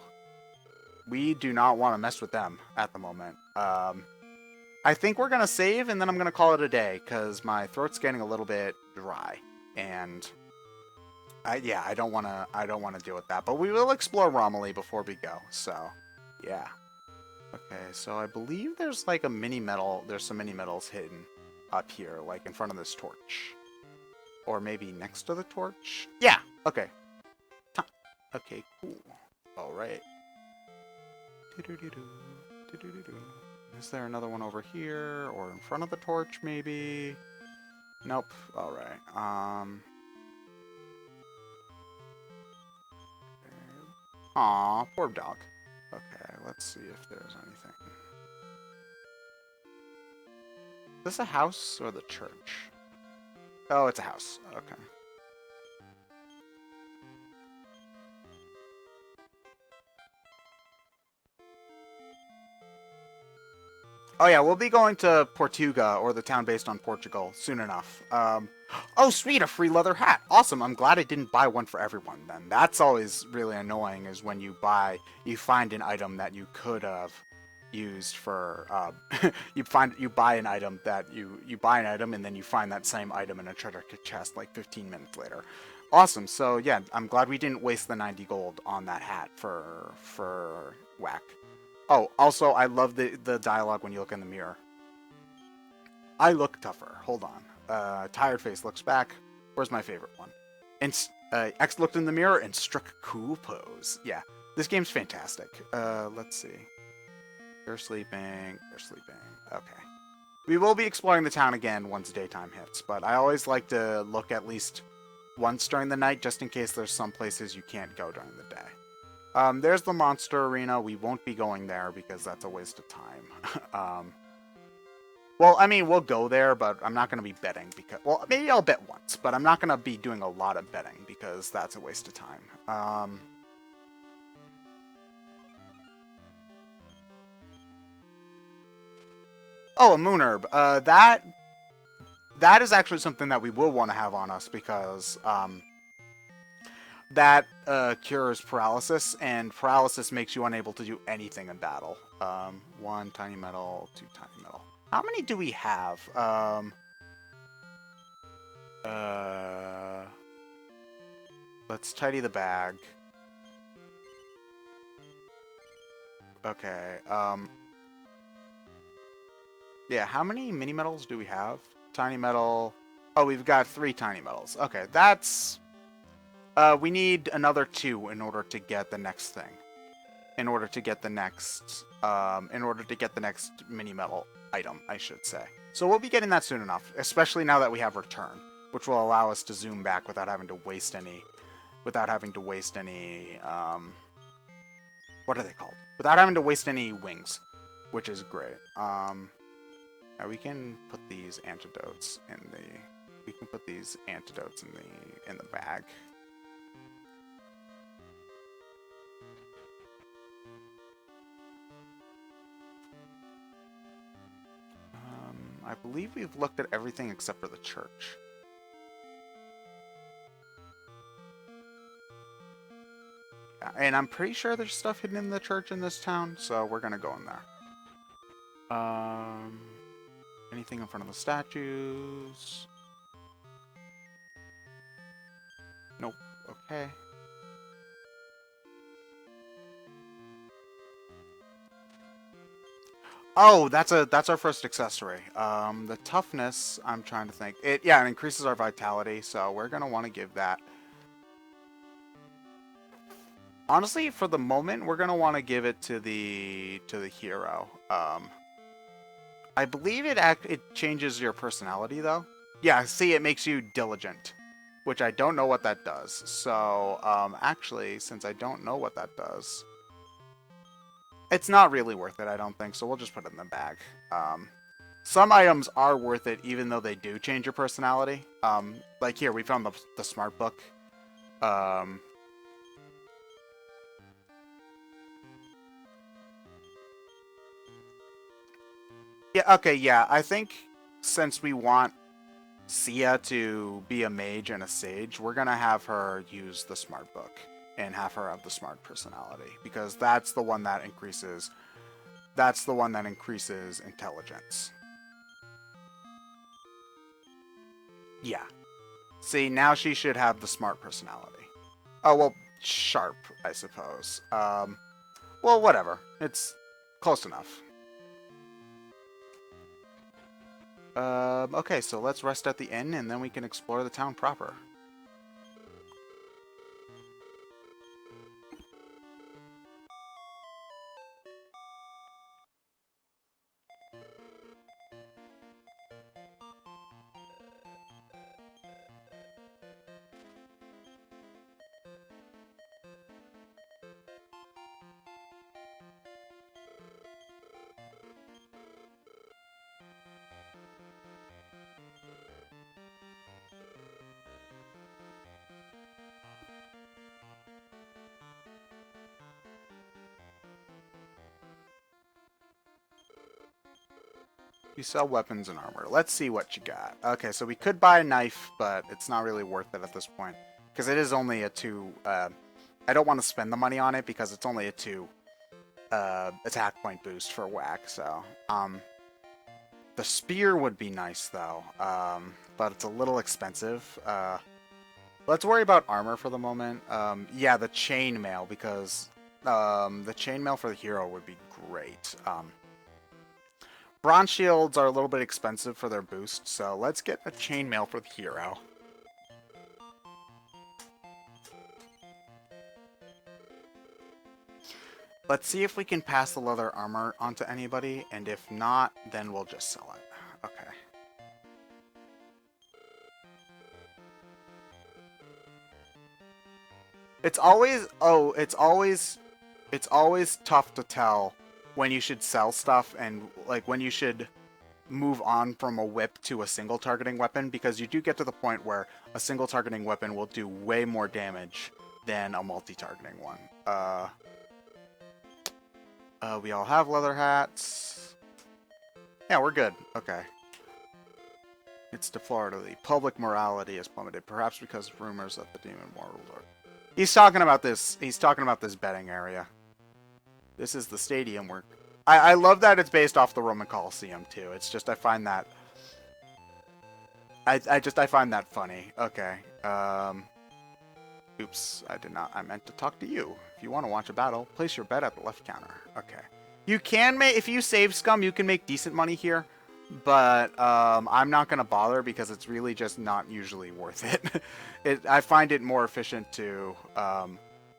we do not want to mess with them at the moment. I think we're gonna save and then I'm gonna call it a day because my throat's getting a little bit dry and. I don't want to deal with that, but we will explore Romilly before we go. So, yeah. Okay, so I believe there's like some mini medals hidden up here, like in front of this torch, or maybe next to the torch. Yeah. Okay. Okay. Cool. All right. Is there another one over here, or in front of the torch, maybe? Nope. All right. Aw, poor dog. Okay, let's see if there's anything. Is this a house or the church? Oh, it's a house. Okay. Oh yeah, we'll be going to Portuga, or the town based on Portugal, soon enough. Oh sweet, a free leather hat. Awesome, I'm glad I didn't buy one for everyone then. That's always really annoying, is when you find an item that you could have used for, you buy an item and then you find that same item in a treasure chest like 15 minutes later. Awesome, so yeah, I'm glad we didn't waste the 90 gold on that hat for Whack. Oh, also, I love the dialogue when you look in the mirror. I look tougher. Hold on. Tired face looks back. Where's my favorite one? And X looked in the mirror and struck a cool pose. Yeah, this game's fantastic. Let's see. You're sleeping. You're sleeping. Okay. We will be exploring the town again once daytime hits, but I always like to look at least once during the night, just in case there's some places you can't go during the day. There's the monster arena. We won't be going there because that's a waste of time. Well, I mean, we'll go there, but I'm not going to be betting because... Well, maybe I'll bet once, but I'm not going to be doing a lot of betting because that's a waste of time. Oh, a moon herb. That is actually something that we will want to have on us because, that cures paralysis, and paralysis makes you unable to do anything in battle. 1 tiny metal, 2 tiny metal. How many do we have? Let's tidy the bag. Okay, yeah, how many mini metals do we have? Tiny metal. Oh, we've got 3 tiny metals. Okay, that's... we need another 2 in order to get the next thing. In order to get the next mini metal item, I should say. So we'll be getting that soon enough, especially now that we have return, which will allow us to zoom back without having to waste any, what are they called? Without having to waste any wings, which is great. Now we can put these antidotes in the bag. I believe we've looked at everything except for the church. Yeah, and I'm pretty sure there's stuff hidden in the church in this town, so we're gonna go in there. Anything in front of the statues? Nope. Okay. Oh, that's our first accessory. The toughness, I'm trying to think. It increases our vitality, so we're gonna want to give that. Honestly, for the moment, we're gonna want to give it to the hero. I believe it changes your personality though. Yeah, see, it makes you diligent, which I don't know what that does. So, actually, since I don't know what that does, it's not really worth it, I don't think, so we'll just put it in the bag. Some items are worth it, even though they do change your personality. Like here, we found the smart book. Yeah, okay, yeah, I think since we want Sia to be a mage and a sage, we're gonna have her use the smart book and have her have the smart personality, because that's the one that increases intelligence. Yeah. See, now she should have the smart personality. Oh, well, sharp, I suppose. Well, whatever. It's close enough. Okay, so let's rest at the inn, and then we can explore the town proper. You sell weapons and armor. Let's see what you got. Okay, so we could buy a knife, but it's not really worth it at this point. Because it is only a 2... I don't want to spend the money on it because it's only a 2 attack point boost for whack, so... the spear would be nice, though. But it's a little expensive. Let's worry about armor for the moment. Yeah, the chainmail, because... the chainmail for the hero would be great. Bronze shields are a little bit expensive for their boost, so let's get a chainmail for the hero. Let's see if we can pass the leather armor onto anybody, and if not, then we'll just sell it. Okay. It's always tough to tell when you should sell stuff and like when you should move on from a whip to a single targeting weapon, because you do get to the point where a single targeting weapon will do way more damage than a multi-targeting one. We all have leather hats. Yeah, we're good. Okay. It's to Florida. The public morality has plummeted, perhaps because of rumors that the demon mortal He's talking about this. He's talking about this betting area. This is the stadium where... I love that it's based off the Roman Colosseum, too. It's just, I find that... I find that funny. Okay. Oops, I did not. I meant to talk to you. If you want to watch a battle, place your bet at the left counter. Okay. You can make... If you save Scum, you can make decent money here. But I'm not going to bother because it's really just not usually worth it. I find it more efficient to...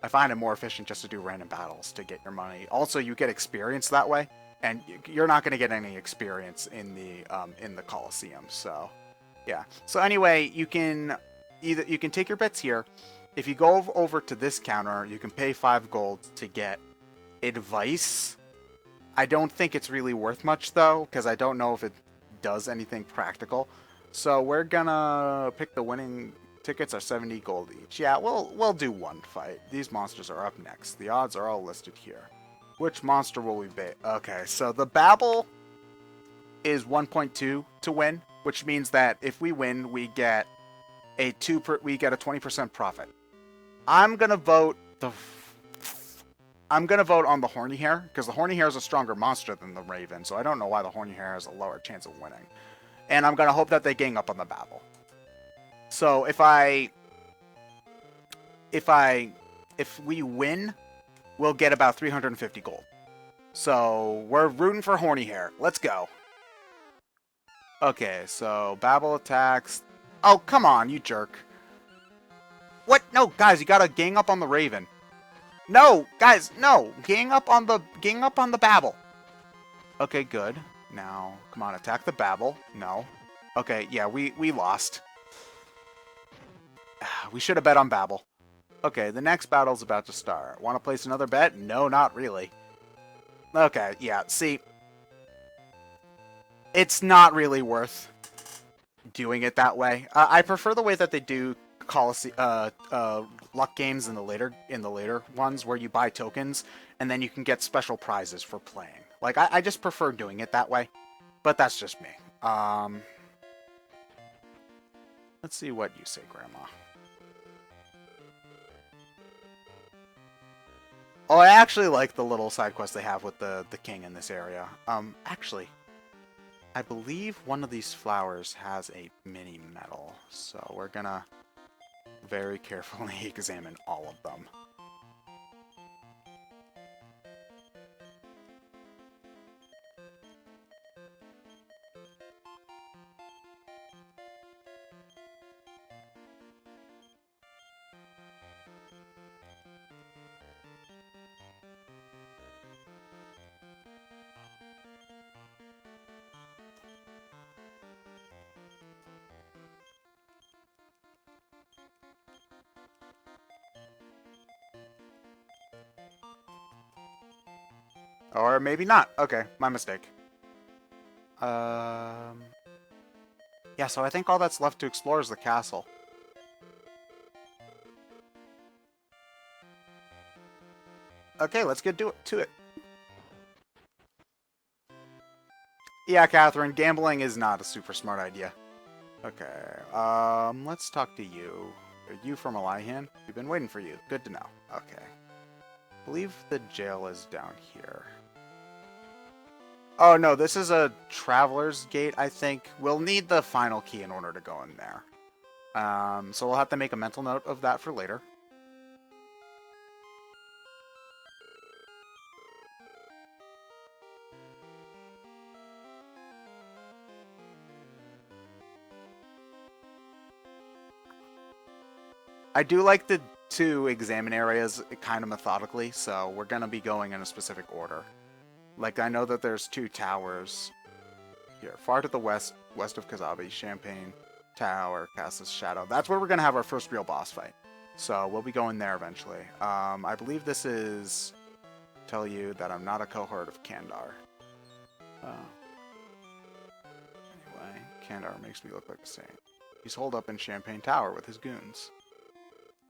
I find it more efficient just to do random battles to get your money. Also, you get experience that way, and you're not going to get any experience in the Colosseum. So, yeah. So anyway, you can take your bets here. If you go over to this counter, you can pay 5 gold to get advice. I don't think it's really worth much though, because I don't know if it does anything practical. So we're gonna pick the winning. Tickets are 70 gold each. Yeah, we'll do one fight. These monsters are up next. The odds are all listed here. Which monster will we bait? Okay, so the Babel is 1.2 to win, which means that if we win, we get a 20% profit. I'm gonna vote on the Horny Hare because the Horny Hare is a stronger monster than the Raven, so I don't know why the Horny Hare has a lower chance of winning. And I'm gonna hope that they gang up on the Babel. So if we win, we'll get about 350 gold. So we're rooting for Horny Hare. Let's go. Okay, so Babel attacks. Oh, come on, you jerk. What? No, guys, you gotta gang up on the Raven. No, guys, no. Gang up on the Babel. Okay, good. Now, come on, attack the Babel. No. Okay, yeah, we lost. We should have bet on Babel. Okay, the next battle's about to start. Want to place another bet? No, not really. Okay, yeah, see. It's not really worth doing it that way. I prefer the way that they do luck games in the later ones where you buy tokens and then you can get special prizes for playing. Like, I just prefer doing it that way. But that's just me. Let's see what you say, Grandma. Oh, I actually like the little side quest they have with the king in this area. Actually, I believe one of these flowers has a mini medal, so we're gonna very carefully examine all of them. Or maybe not. Okay, my mistake. Yeah, so I think all that's left to explore is the castle. Okay, let's get to it. Yeah, Catherine, gambling is not a super smart idea. Okay, let's talk to you. Are you from Elihan? We've been waiting for you. Good to know. Okay. I believe the jail is down here. Oh, no, this is a traveler's gate, I think. We'll need the final key in order to go in there. So we'll have to make a mental note of that for later. I do like to examine areas kind of methodically, so we're going to be going in a specific order. Like, I know that there's 2 towers here. Far to the west of Kazabi, Champagne Tower, ExandShadow. That's where we're going to have our first real boss fight. So we'll be going there eventually. I believe this is... Tell you that I'm not a cohort of Kandar. Anyway, Kandar makes me look like a saint. He's holed up in Champagne Tower with his goons.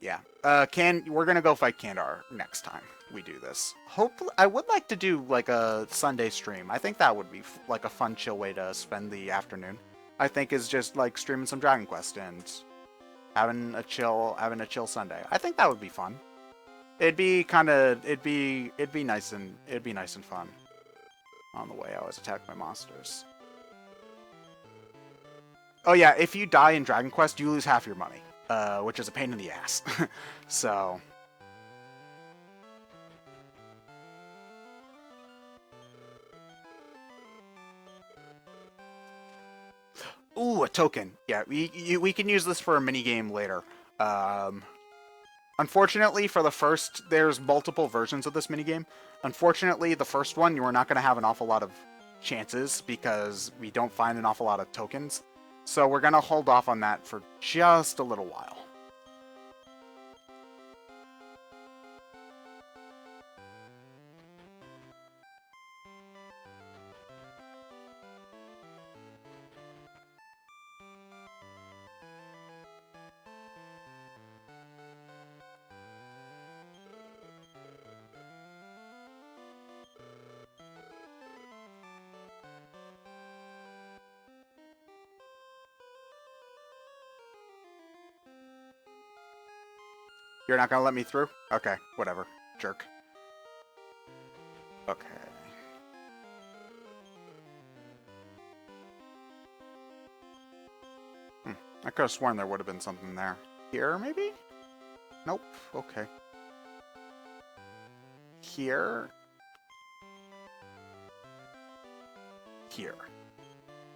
Yeah. We're gonna go fight Kandar next time we do this. Hopefully, I would like to do like a Sunday stream. I think that would be like a fun, chill way to spend the afternoon. I think is just like streaming some Dragon Quest and having a chill Sunday. I think that would be fun. It'd be nice and fun. On the way, I always attack my monsters. Oh yeah, if you die in Dragon Quest, you lose half your money, which is a pain in the ass. So. Ooh, a token. Yeah, we can use this for a mini game later. Unfortunately, for the first, there's multiple versions of this minigame. Unfortunately, the first one, you are not going to have an awful lot of chances because we don't find an awful lot of tokens. So we're going to hold off on that for just a little while. You're not going to let me through? Okay, whatever. Jerk. Okay. I could have sworn there would have been something there. Here, maybe? Nope. Okay. Here? Here.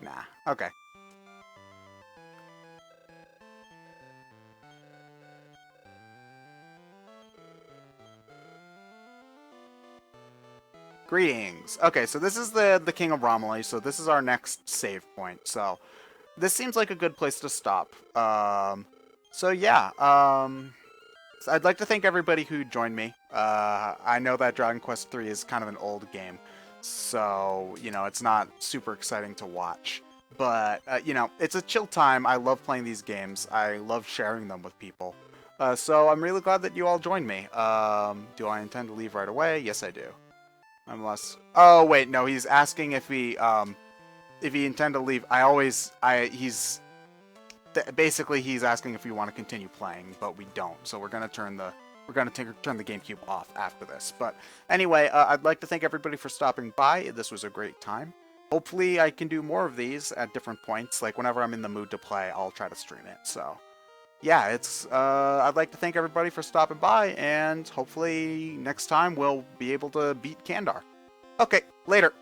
Nah. Okay. Greetings. Okay, so this is the King of Romilly, so this is our next save point. So this seems like a good place to stop. So yeah, so I'd like to thank everybody who joined me. I know that Dragon Quest III is kind of an old game, so, you know, it's not super exciting to watch. But, you know, it's a chill time. I love playing these games. I love sharing them with people. So I'm really glad that you all joined me. Do I intend to leave right away? Yes, I do. Unless... Oh, wait, no, he's asking if we intend to leave. Basically, he's asking if we want to continue playing, but we don't. So we're gonna turn the GameCube off after this. But anyway, I'd like to thank everybody for stopping by. This was a great time. Hopefully, I can do more of these at different points. Like whenever I'm in the mood to play, I'll try to stream it. So yeah, I'd like to thank everybody for stopping by, and hopefully next time we'll be able to beat Kandar. Okay, later.